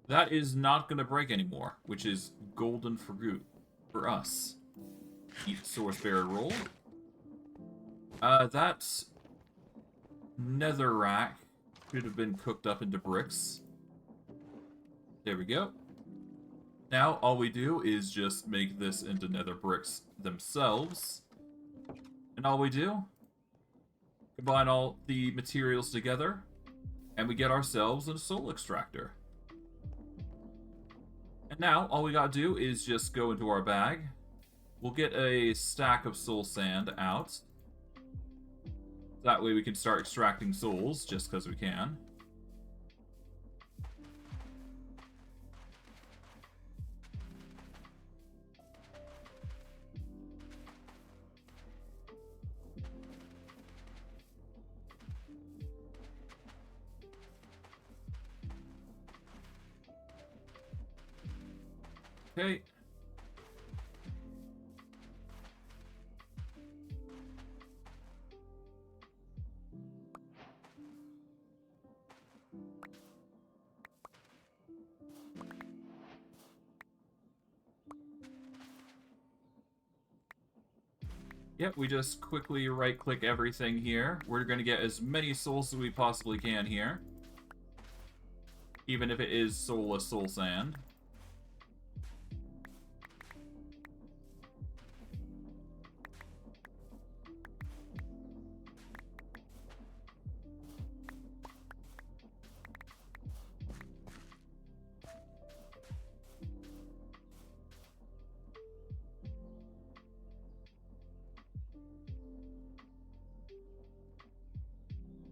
that is not going to break anymore, which is golden fruit for us. Eat source bearer roll. That nether rack should have been cooked up into bricks. There we go. Now all we do is just make this into nether bricks themselves. And all we do, combine all the materials together, and we get ourselves a soul extractor. And now, all we gotta do is just go into our bag. We'll get a stack of soul sand out. That way we can start extracting souls, just because we can. Okay. Yep, we just quickly right-click everything here. We're going to get as many souls as we possibly can here. Even if it is soulless soul sand.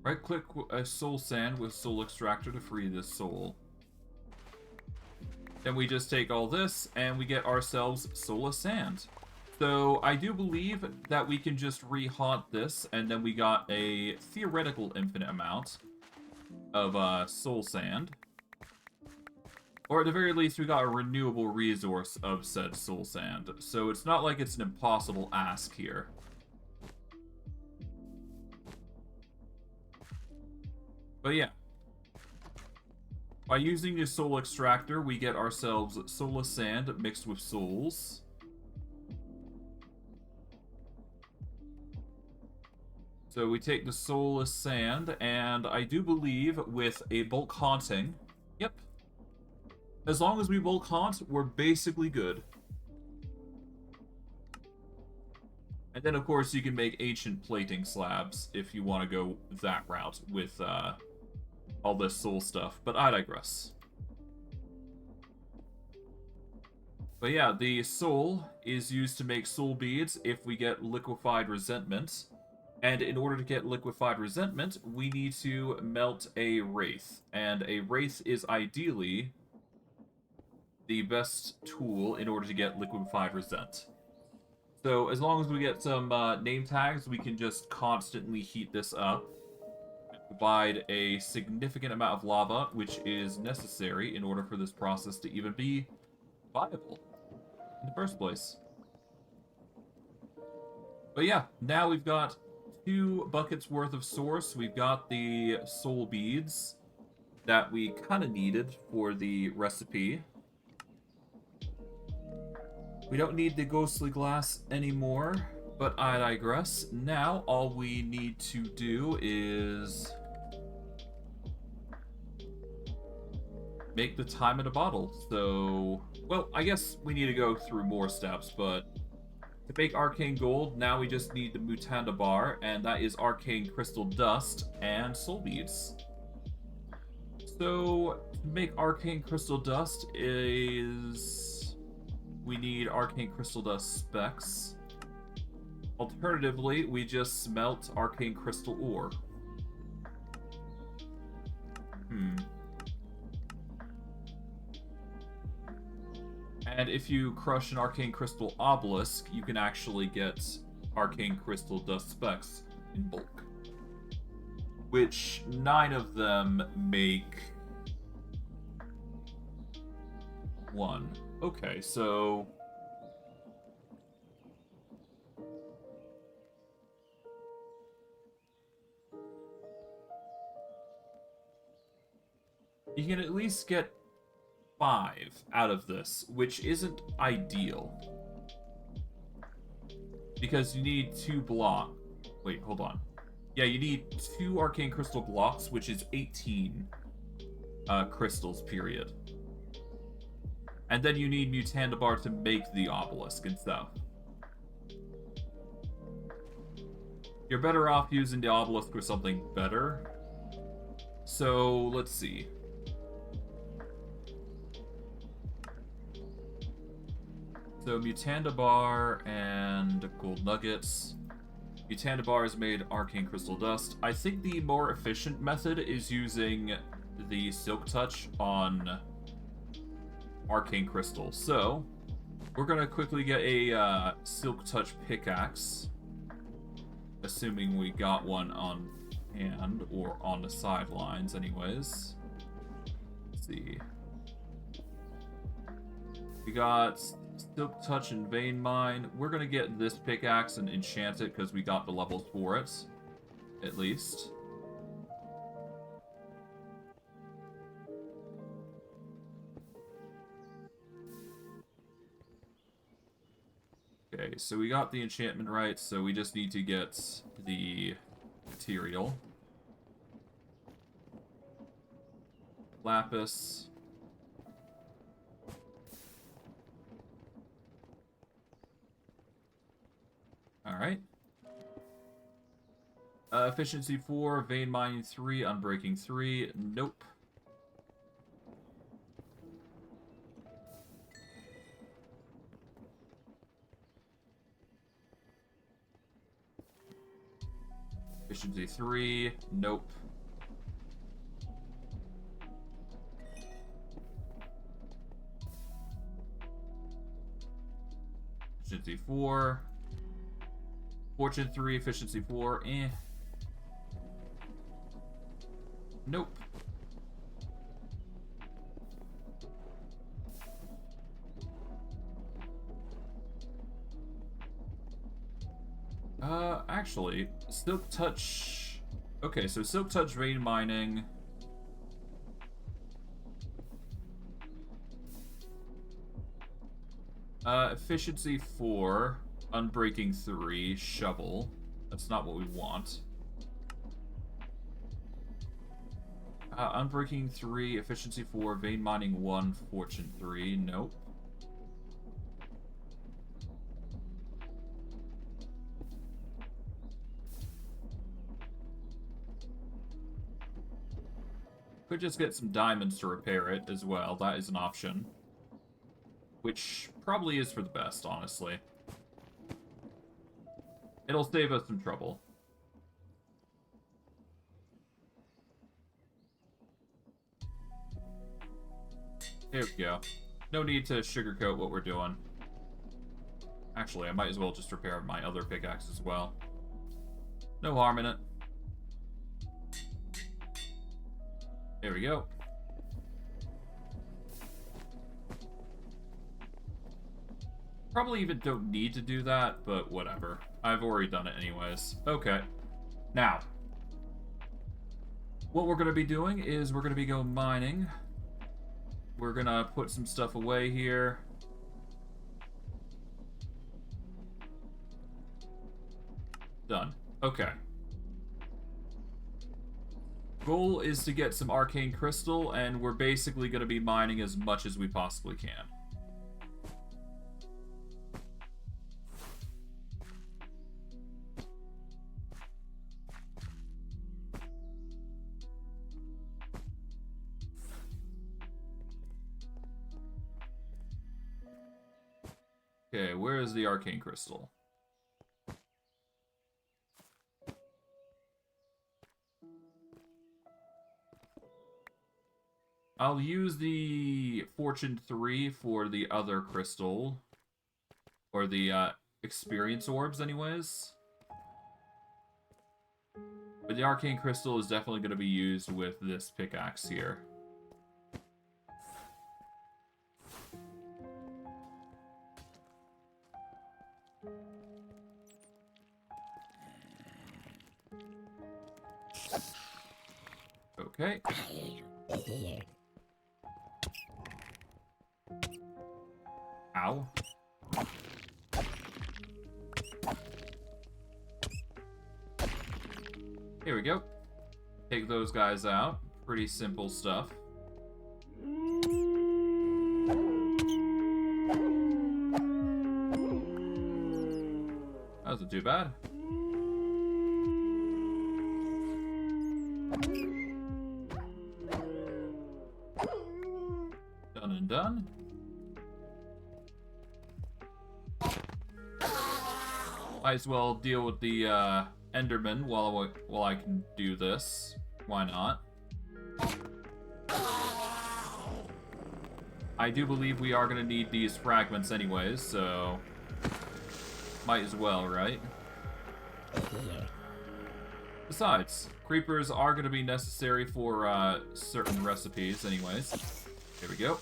Right-click a soul sand with soul extractor to free this soul. Then we just take all this, and we get ourselves soulless sand. So I do believe that we can just re-haunt this, and then we got a theoretical infinite amount of soul sand. Or at the very least, we got a renewable resource of said soul sand. So it's not like it's an impossible ask here. But yeah. By using the soul extractor, we get ourselves soulless sand mixed with souls. So we take the soulless sand, and I do believe with a bulk haunting, yep. As long as we bulk haunt, we're basically good. And then, of course, you can make ancient plating slabs if you want to go that route with all this soul stuff. But I digress. But yeah, the soul is used to make soul beads if we get liquefied resentment. And in order to get liquefied resentment, we need to melt a wraith. And a wraith is ideally the best tool in order to get liquefied resent. So as long as we get some name tags, we can just constantly heat this up and provide a significant amount of lava, which is necessary in order for this process to even be viable in the first place. But yeah, now we've got 2 buckets worth of source. We've got the soul beads that we kind of needed for the recipe. We don't need the ghostly glass anymore, but I digress. Now, all we need to do is make the time in a bottle. So, well, I guess we need to go through more steps, but to make Arcane Gold, now we just need the Mutanda bar, and that is Arcane Crystal Dust and Soul Beads. So, to make Arcane Crystal Dust we need Arcane Crystal Dust specs. Alternatively, we just smelt Arcane Crystal ore. And if you crush an Arcane Crystal obelisk, you can actually get Arcane Crystal Dust specs in bulk. Which 9 of them make 1. Okay, so you can at least get 5 out of this, which isn't ideal. Because you need 2 block. Wait, hold on. Yeah, you need 2 arcane crystal blocks, which is 18 crystals, period. And then you need Mutanda bar to make the obelisk and stuff. You're better off using the obelisk for something better. So, let's see. So, Mutanda bar and gold nuggets. Mutanda bar is made arcane crystal dust. I think the more efficient method is using the silk touch on arcane crystal. So, we're gonna quickly get a silk touch pickaxe, assuming we got one on hand or on the sidelines anyways. Let's see. We got silk touch and vein mine. We're gonna get this pickaxe and enchant it because we got the levels for it, at least. Okay, so we got the enchantment right, so we just need to get the material. Lapis. Alright. Efficiency 4, vein mining 3, unbreaking 3. Nope. Efficiency 3. Nope. Efficiency 4. Fortune 3, efficiency 4. Eh. Nope. Actually, Silk Touch. Okay, so Silk Touch vein mining. Efficiency 4, Unbreaking 3, Shovel. That's not what we want. Unbreaking 3, Efficiency 4, Vein Mining 1, Fortune 3. Nope. Could just get some diamonds to repair it as well. That is an option. Which probably is for the best, honestly. It'll save us some trouble. There we go. No need to sugarcoat what we're doing. Actually, I might as well just repair my other pickaxe as well. No harm in it. There we go. Probably even don't need to do that, but whatever. I've already done it anyways. Okay. Now, what we're going to be doing is we're going to be going mining. We're going to put some stuff away here. Done. Okay. Goal is to get some arcane crystal, and we're basically going to be mining as much as we possibly can. Okay, where is the arcane crystal? I'll use the Fortune 3 for the other crystal. Or the experience orbs anyways. But the arcane crystal is definitely going to be used with this pickaxe here. Okay. Ow. Here we go. Take those guys out. Pretty simple stuff. That wasn't too bad. Done and done. Might as well deal with the Enderman while I can do this. Why not? I do believe we are going to need these fragments anyways, so might as well, right? Besides, creepers are going to be necessary for certain recipes anyways. Here we go.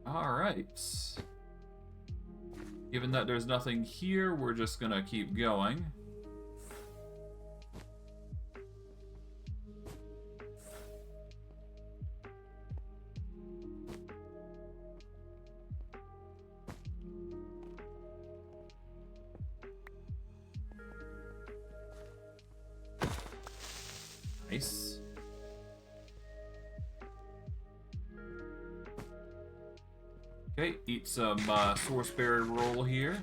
Alright. Given that there's nothing here, we're just gonna keep going. Nice. Okay, eat some sourceberry roll here.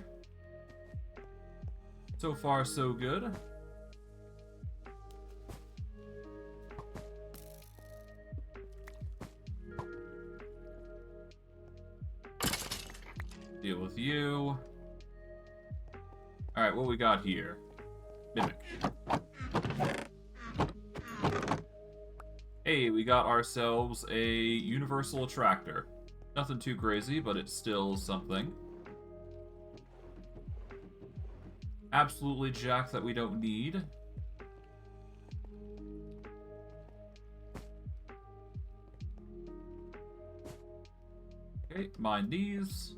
So far, so good. Deal with you. Alright, what we got here? Mimic. Hey, we got ourselves a universal attractor. Nothing too crazy, but it's still something. Absolutely jack that we don't need. Okay, mine these.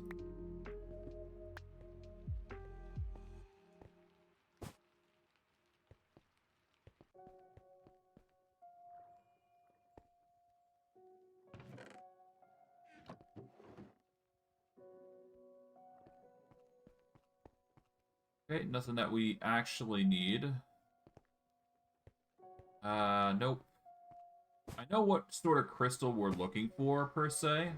Okay, nothing that we actually need. Nope. I know what sort of crystal we're looking for, per se.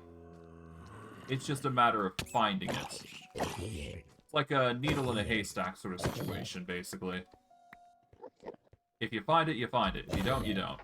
It's just a matter of finding it. It's like a needle in a haystack sort of situation, basically. If you find it, you find it. If you don't, you don't.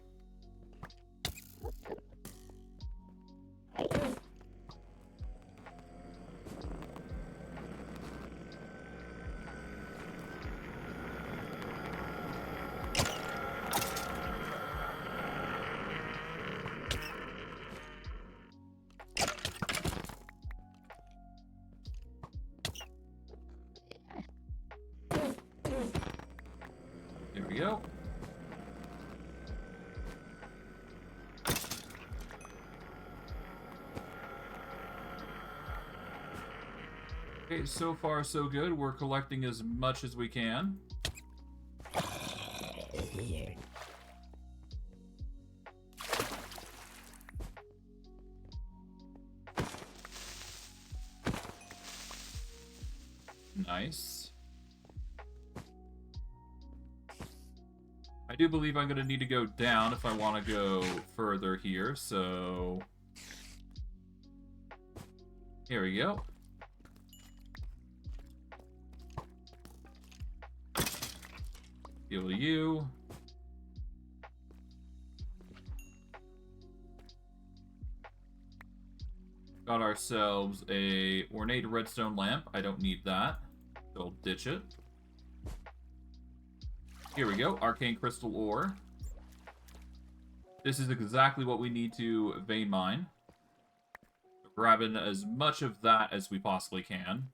Here we go. Okay, so far so good. We're collecting as much as we can. Nice. I do believe I'm going to need to go down if I want to go further here, so... Here we go. Deal with you. Got ourselves a ornate redstone lamp. I don't need that. So I'll ditch it. Here we go. Arcane crystal ore. This is exactly what we need to vein mine. Grabbing as much of that as we possibly can.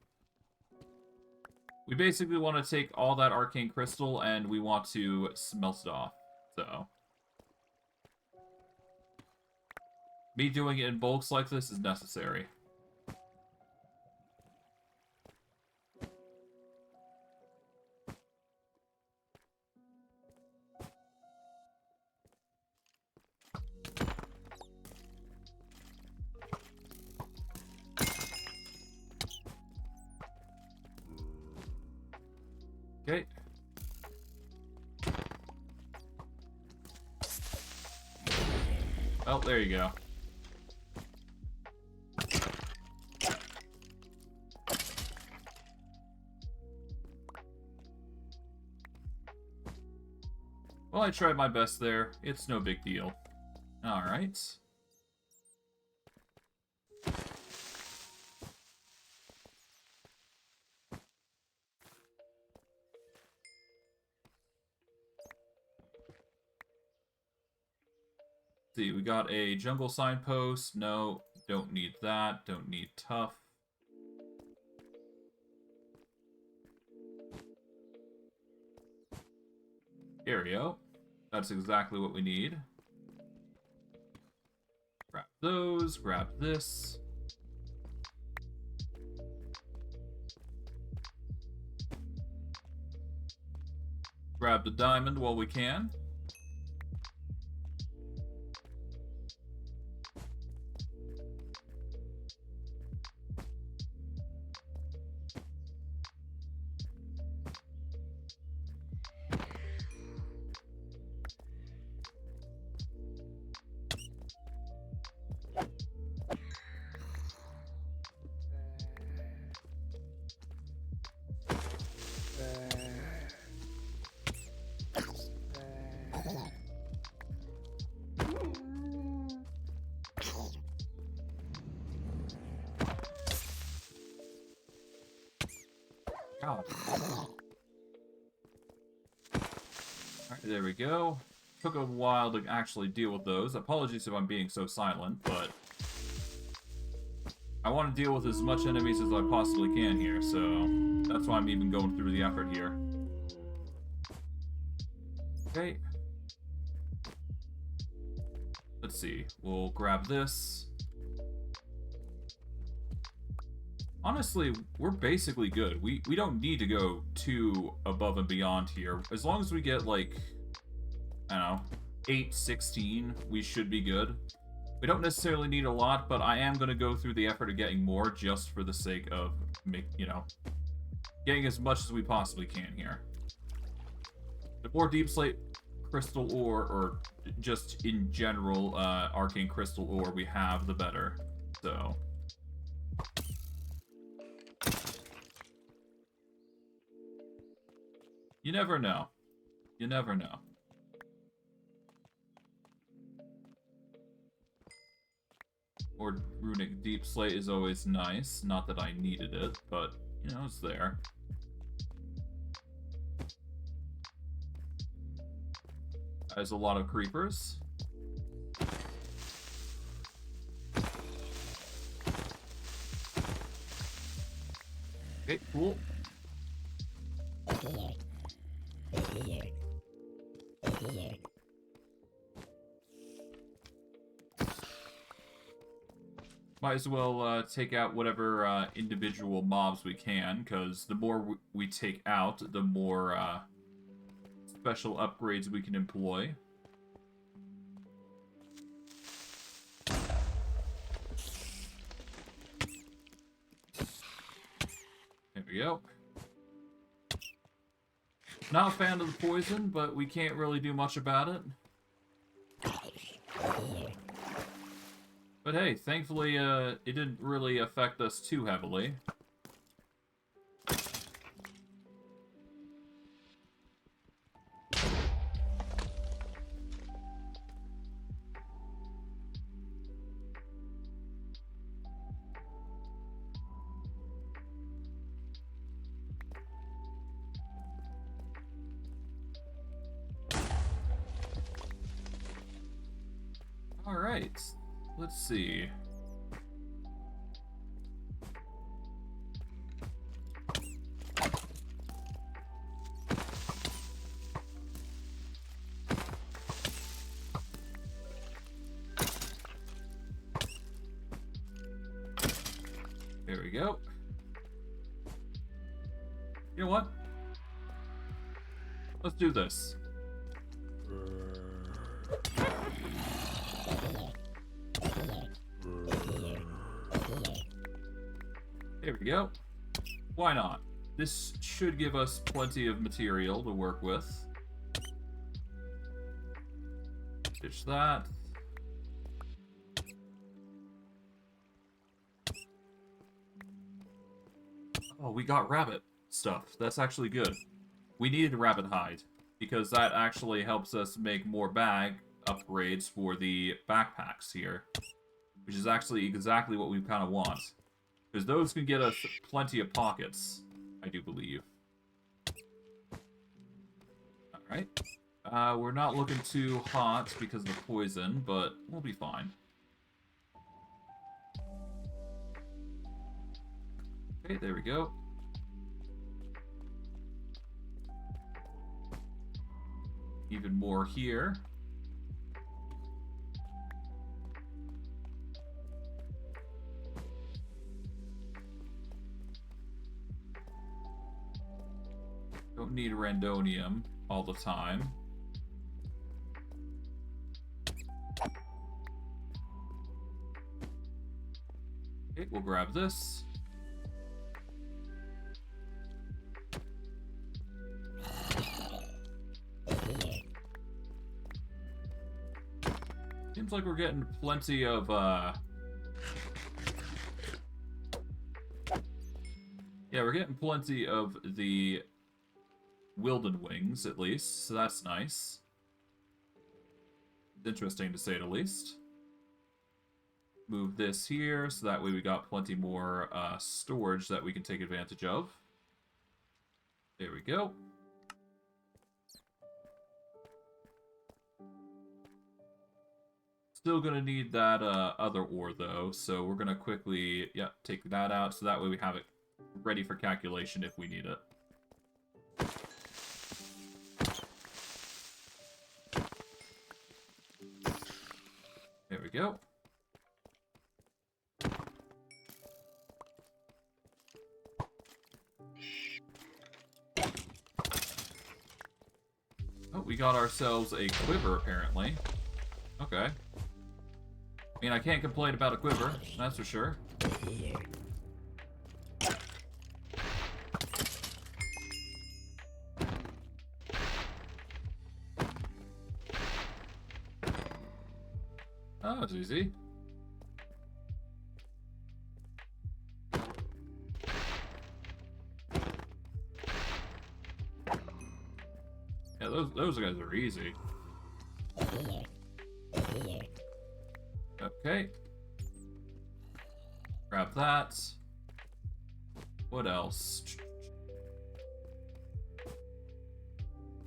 We basically want to take all that arcane crystal and we want to smelt it off. So, me doing it in bulks like this is necessary. Okay. Well, there you go. Well, I tried my best there. It's no big deal. Alright. See, we got a jungle signpost. No, don't need that. Don't need tough. Here we go. That's exactly what we need. Grab those, grab this. Grab the diamond while we can. God. Alright, there we go. Took a while to actually deal with those. Apologies if I'm being so silent, but I want to deal with as much enemies as I possibly can here, so that's why I'm even going through the effort here. Okay. Let's see. We'll grab this. Honestly, we're basically good. We don't need to go too above and beyond here. As long as we get, like, I don't know, 8-16, we should be good. We don't necessarily need a lot, but I am going to go through the effort of getting more just for the sake of, getting as much as we possibly can here. The more deep slate crystal ore, or just in general arcane crystal ore we have, the better. So... you never know. You never know. Or runic deep slate is always nice. Not that I needed it, but, you know, it's there. There's a lot of creepers. Okay, cool. Might as well take out whatever individual mobs we can, because the more we take out, the more special upgrades we can employ. There we go. Not a fan of the poison, but we can't really do much about it. But hey, thankfully, it didn't really affect us too heavily. Alright, let's see. There we go. You know what? Let's do this. There we go. Why not? This should give us plenty of material to work with. Ditch that. Oh, we got rabbit stuff. That's actually good. We needed rabbit hide, because that actually helps us make more bag upgrades for the backpacks here. Which is actually exactly what we kind of want. Because those can get us plenty of pockets, I do believe. Alright. We're not looking too hot because of the poison, but we'll be fine. Okay, there we go. Even more here. Don't need randonium all the time. Okay, we'll grab this. Seems like we're getting plenty of, yeah, we're getting plenty of the Wilden Wings, at least, so that's nice. Interesting, to say the least. Move this here, so that way we got plenty more storage that we can take advantage of. There we go. Still gonna need that other ore though, so we're gonna quickly, take that out so that way we have it ready for calculation if we need it. There we go. Oh, we got ourselves a quiver apparently. Okay. I mean, I can't complain about a quiver, that's for sure. Oh, it's easy. Yeah, those guys are easy. Okay. Grab that. What else?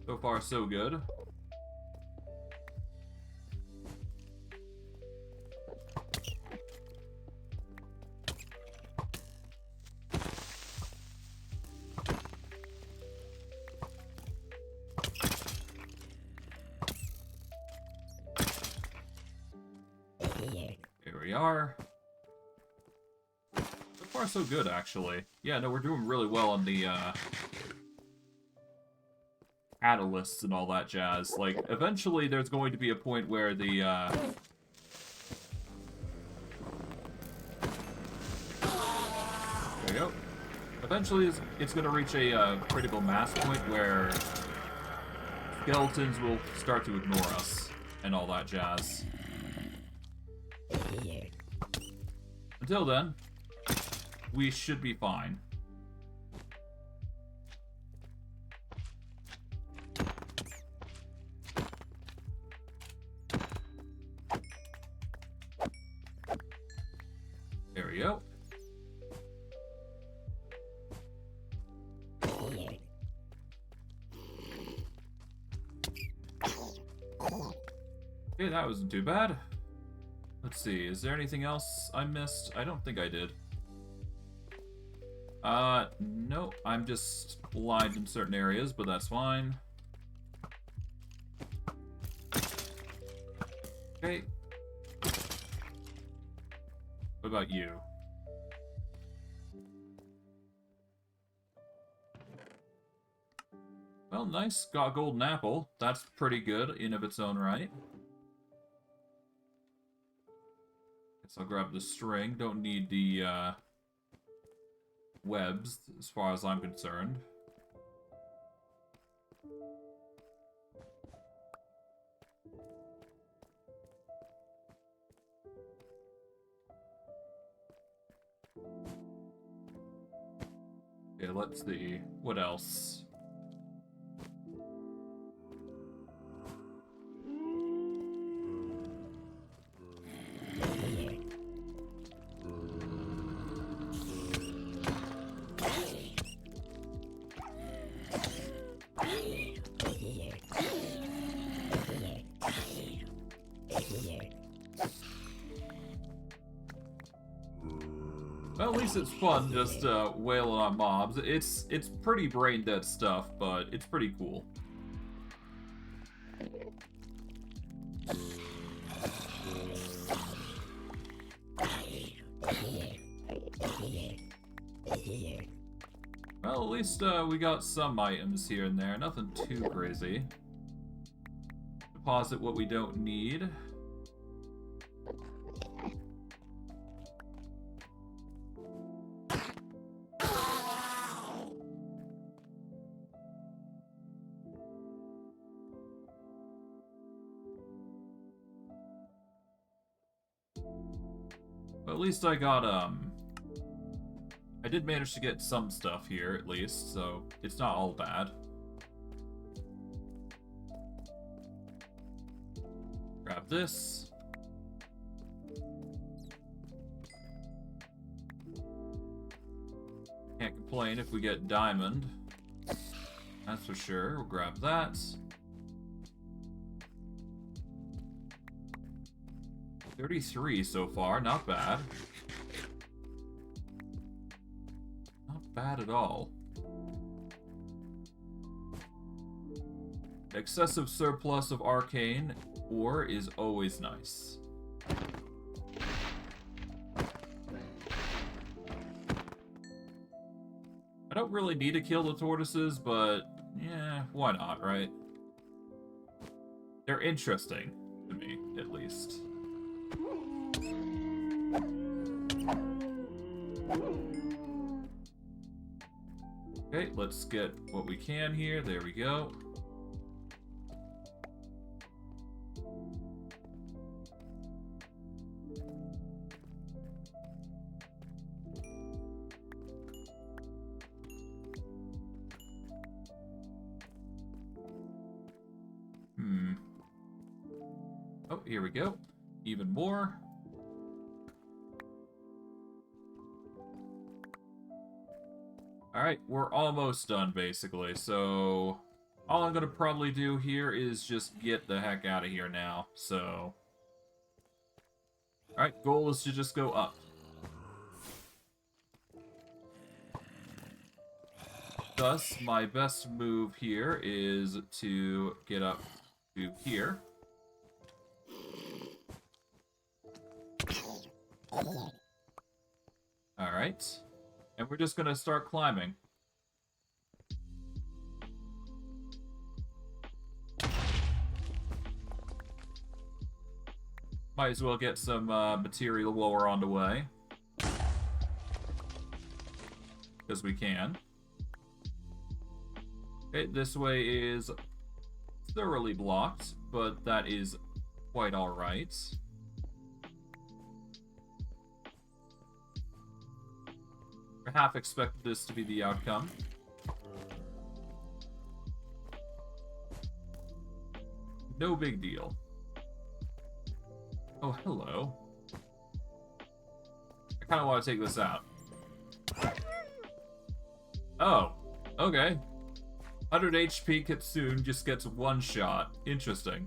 So far, so good. Here we are. So far, so good, actually. Yeah, no, we're doing really well on the, catalysts and all that jazz. Like, eventually there's going to be a point where the, There we go. Eventually it's going to reach a critical mass point where skeletons will start to ignore us and all that jazz. Until then, we should be fine. There we go. Okay, that wasn't too bad. Let's see, is there anything else I missed? I don't think I did. No, I'm just blind in certain areas, but that's fine. Okay. What about you? Well, nice. Got a golden apple. That's pretty good in of its own right. Guess I'll grab the string. Don't need the, webs, as far as I'm concerned. Okay, let's see. What else? Well, at least it's fun just wailing on mobs. It's pretty brain dead stuff, but it's pretty cool. Well, at least we got some items here and there. Nothing too crazy. Deposit what we don't need. But at least I got, I did manage to get some stuff here, at least, so it's not all bad. Grab this. Can't complain if we get diamond. That's for sure. We'll grab that. 33 so far, not bad. Not bad at all. Excessive surplus of arcane ore is always nice. I don't really need to kill the tortoises, but yeah, why not, right? They're interesting to me, at least. Okay, let's get what we can here. There we go. Oh, here we go. Even more. Alright, we're almost done, basically. So, all I'm going to probably do here is just get the heck out of here now. So, alright, goal is to just go up. Thus, my best move here is to get up to here. Alright. And we're just gonna start climbing. Might as well get some material while we're on the way. Because we can. Okay, this way is thoroughly blocked, but that is quite alright. I half expected this to be the outcome. No big deal. Oh, hello. I kind of want to take this out. Oh, okay. 100 HP Kitsune just gets one shot. Interesting.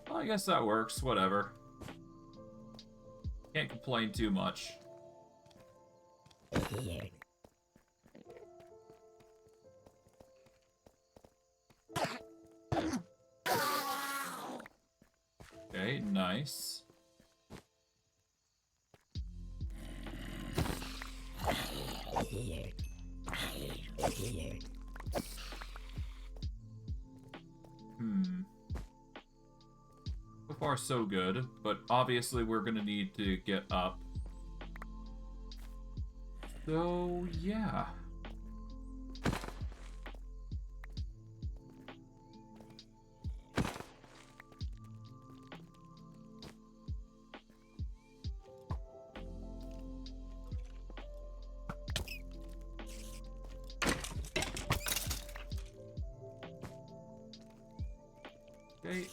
Well, I guess that works. Whatever. Can't complain too much. Okay, nice. So far, so good, but obviously we're gonna need to get up. So, yeah. Okay,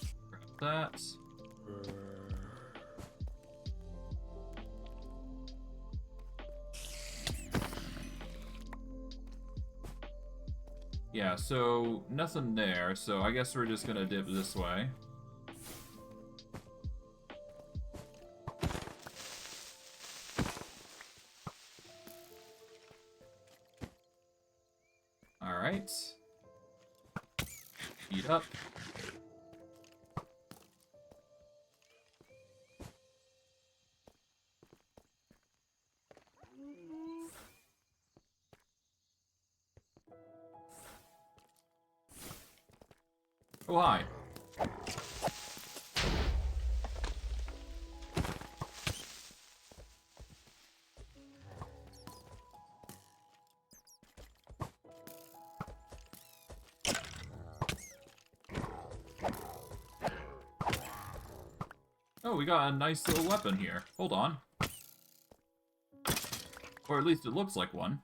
grab that. Yeah, so nothing there, so I guess we're just gonna dip this way. Alright. Speed up. Oh, hi. Oh, we got a nice little weapon here. Hold on. Or at least it looks like one.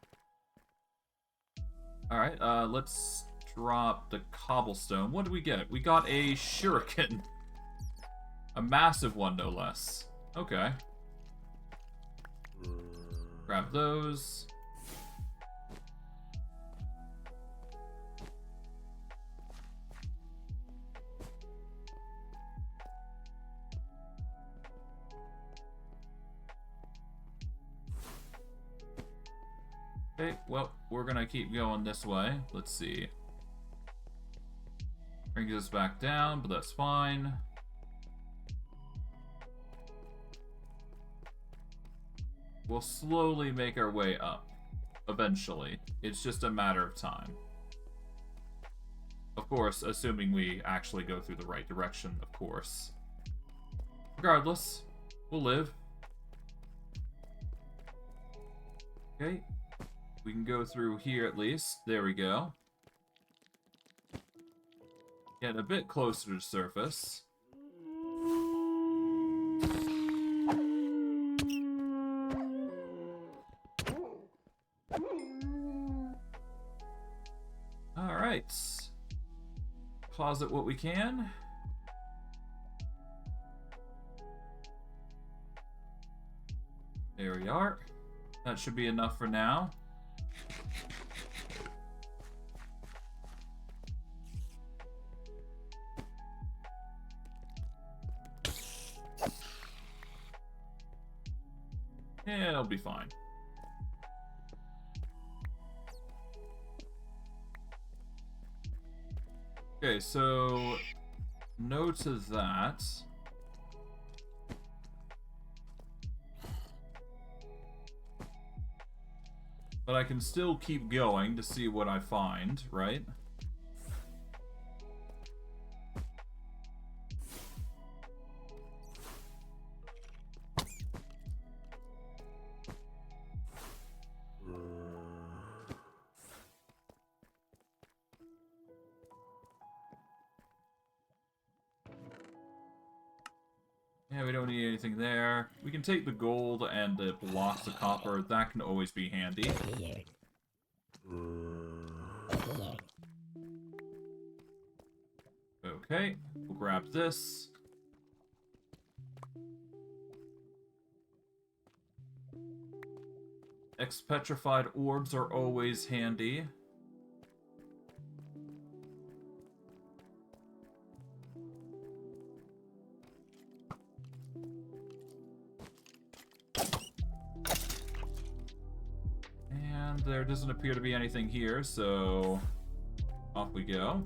Alright, let's drop the cobblestone. What did we get? We got a shuriken. A massive one, no less. Okay. Grab those. Okay, well, we're gonna keep going this way. Let's see. Brings us back down, but that's fine. We'll slowly make our way up. Eventually. It's just a matter of time. Of course, assuming we actually go through the right direction, of course. Regardless, we'll live. Okay. We can go through here at least. There we go. Get a bit closer to the surface. Alright. Closet what we can. There we are. That should be enough for now. Yeah, it'll be fine. Okay, so no to that. But I can still keep going to see what I find, right? Yeah, we don't need anything there. We can take the gold and the blocks of copper. That can always be handy. Okay, we'll grab this. Ex-petrified orbs are always handy. And there doesn't appear to be anything here, so off we go.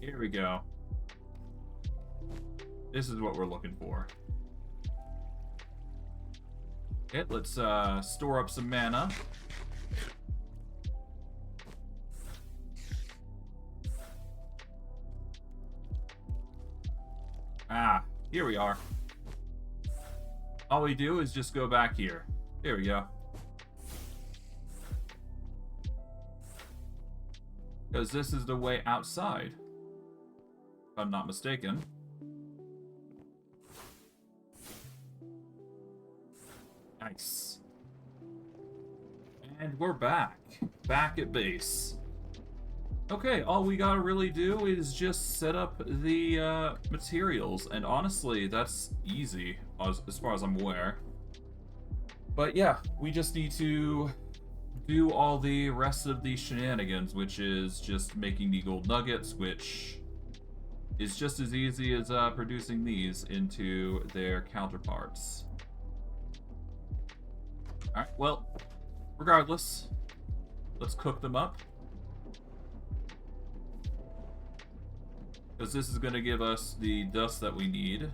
Here we go. This is what we're looking for. Okay, let's store up some mana. Ah, here we are. All we do is just go back here. Here we go. Because this is the way outside. If I'm not mistaken. Nice. And we're back. Back at base. Okay, all we gotta really do is just set up the materials, and honestly, that's easy, as far as I'm aware. But yeah, we just need to do all the rest of the shenanigans, which is just making the gold nuggets, which is just as easy as producing these into their counterparts. Alright, well, regardless, let's cook them up. Because this is going to give us the dust that we need.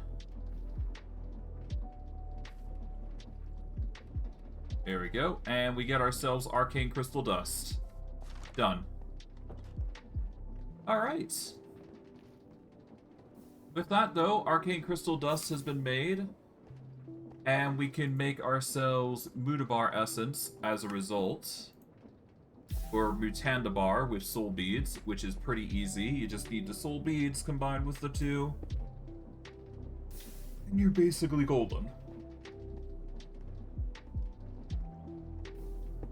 There we go. And we get ourselves arcane crystal dust. Done. Alright. With that, though, arcane crystal dust has been made. And we can make ourselves Mudabar essence as a result. Or Mutandabar with soul beads, which is pretty easy. You just need the soul beads combined with the two. And you're basically golden.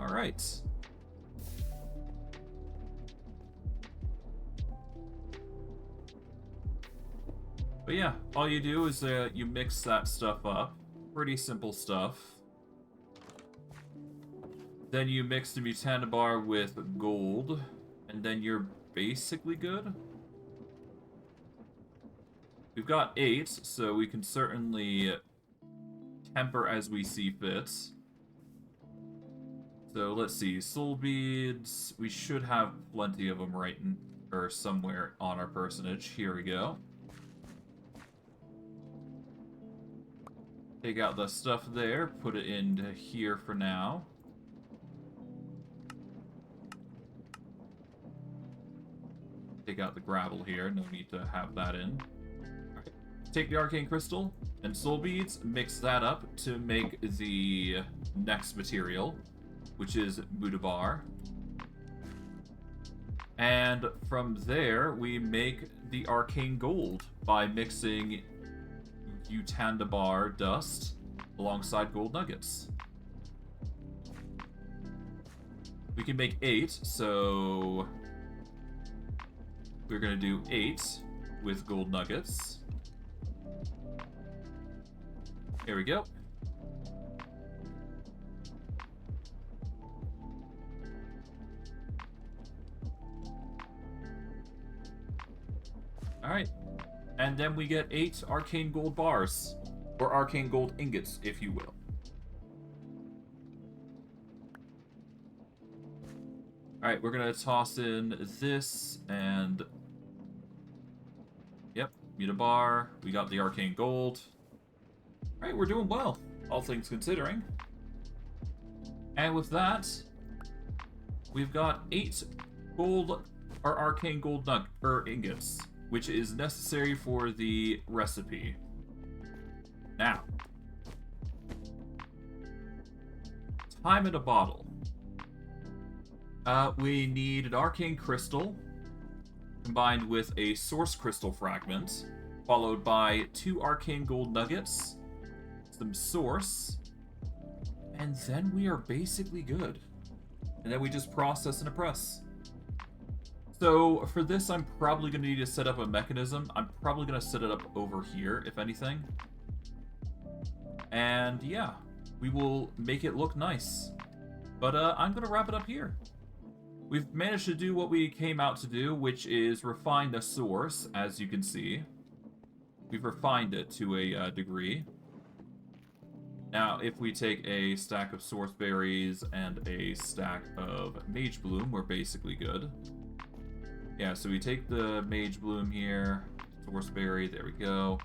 Alright. But yeah, all you do is you mix that stuff up. Pretty simple stuff. Then you mix the Mutandabar with gold, and then you're basically good. We've got 8, so we can certainly temper as we see fit. So let's see, soul beads. We should have plenty of them right in, or somewhere on our personage. Here we go. Take out the stuff there, put it into here for now. Take out the gravel here, no need to have that in. Alright. Take the arcane crystal and soul beads, mix that up to make the next material, which is Mudabar. And from there, we make the arcane gold by mixing Utandabar dust alongside gold nuggets. We can make 8, so we're going to do 8 with gold nuggets. Here we go. Alright. And then we get 8 arcane gold bars. Or arcane gold ingots, if you will. Alright, we're gonna toss in this and... Yep, Mudabar. We got the arcane gold. Alright, we're doing well, all things considering. And with that, we've got 8 gold or arcane gold ingots, which is necessary for the recipe. Now, time in a bottle. We need an arcane crystal combined with a source crystal fragment, followed by 2 arcane gold nuggets, some source, and then we are basically good. And then we just process in a press. So for this, I'm probably going to need to set up a mechanism. I'm probably going to set it up over here, if anything. And yeah, we will make it look nice. But I'm going to wrap it up here. We've managed to do what we came out to do, which is refine the source, as you can see. We've refined it to a degree. Now, if we take a stack of source berries and a stack of mage bloom, we're basically good. Yeah, so we take the mage bloom here, source berry, there we go.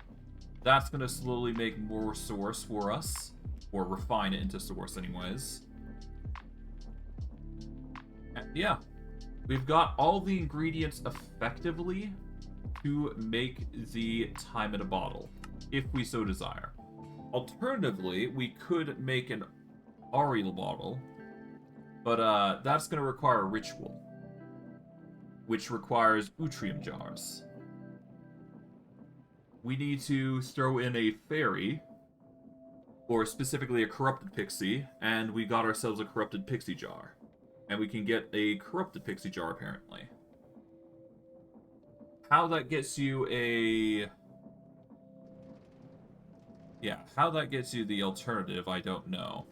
That's going to slowly make more source for us, or refine it into source anyways. And yeah, we've got all the ingredients effectively to make the time in a bottle, if we so desire. Alternatively, we could make an Ariel bottle, but that's going to require a ritual, which requires Utrium jars. We need to throw in a fairy, or specifically a corrupted pixie, and we got ourselves a corrupted pixie jar. And we can get a corrupted pixie jar, apparently. How that gets you a... Yeah, how that gets you the alternative, I don't know.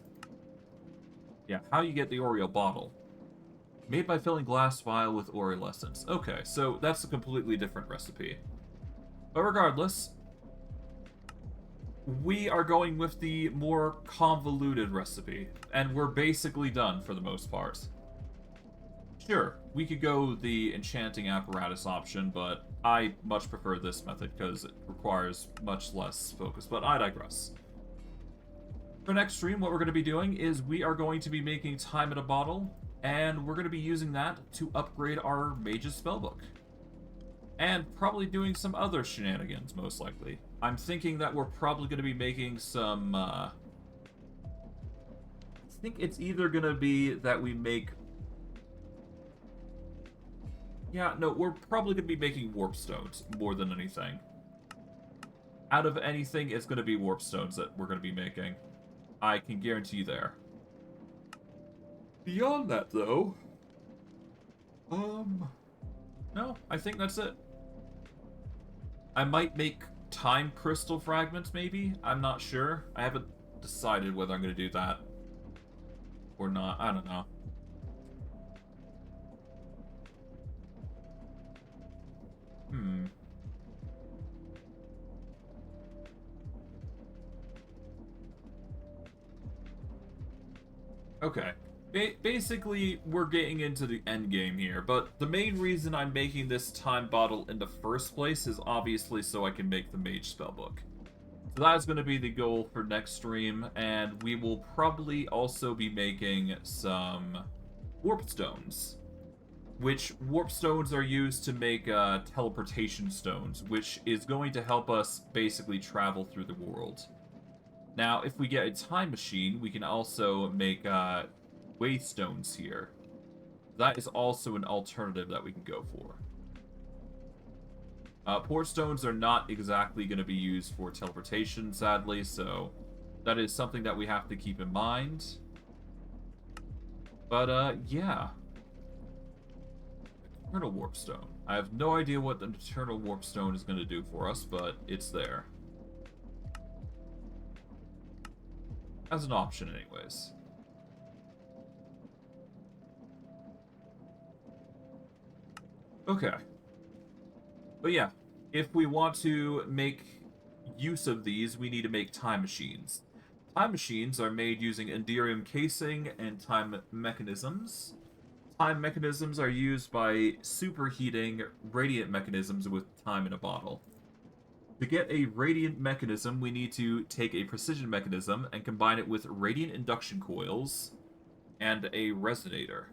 Yeah, how you get the Oreo bottle. Made by filling glass vial with Oreo essence. Okay, so that's a completely different recipe. But regardless, we are going with the more convoluted recipe. And we're basically done for the most part. Sure, we could go the enchanting apparatus option, but I much prefer this method because it requires much less focus, but I digress. For next stream, what we're going to be doing is we are going to be making time in a bottle, and we're going to be using that to upgrade our mage's spellbook. And probably doing some other shenanigans, most likely. I'm thinking that we're probably going to be making some, I think it's either going to be that we make... Yeah, no, we're probably going to be making warp stones more than anything. Out of anything, it's going to be warp stones that we're going to be making. I can guarantee you there. Beyond that, though... No, I think that's it. I might make time crystal fragments, maybe? I'm not sure. I haven't decided whether I'm going to do that or not. I don't know. Hmm. Okay. Basically, we're getting into the end game here, but the main reason I'm making this time bottle in the first place is obviously so I can make the mage spellbook. So that is going to be the goal for next stream, and we will probably also be making some warp stones, which warp stones are used to make teleportation stones, which is going to help us basically travel through the world. Now, if we get a time machine, we can also make waystones here. That is also an alternative that we can go for. Port stones are not exactly going to be used for teleportation, sadly, so that is something that we have to keep in mind. But, yeah. Eternal Warp Stone. I have no idea what the Eternal Warp Stone is going to do for us, but it's there. As an option, anyways. Okay. But yeah, if we want to make use of these, we need to make time machines. Time machines are made using Enderium casing and time mechanisms. Time mechanisms are used by superheating radiant mechanisms with time in a bottle. To get a radiant mechanism, we need to take a precision mechanism and combine it with radiant induction coils and a resonator.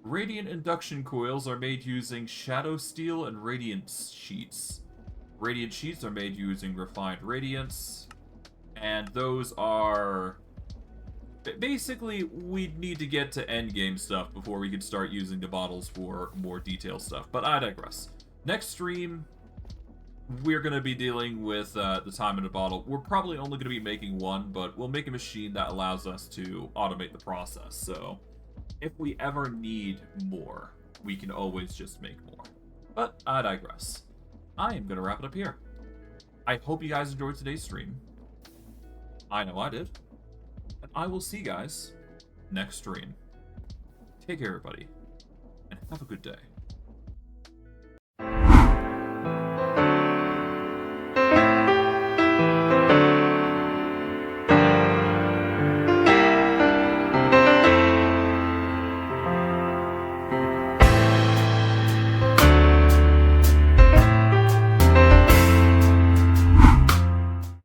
Radiant induction coils are made using shadow steel and radiant sheets. Radiant sheets are made using refined radiance, and those are... Basically, we need to get to endgame stuff before we can start using the bottles for more detailed stuff, but I digress. Next stream, we're going to be dealing with the time in a bottle. We're probably only going to be making one, but we'll make a machine that allows us to automate the process, so if we ever need more, we can always just make more. But I digress. I am going to wrap it up here. I hope you guys enjoyed today's stream. I know I did. And I will see you guys next stream. Take care, everybody, and have a good day.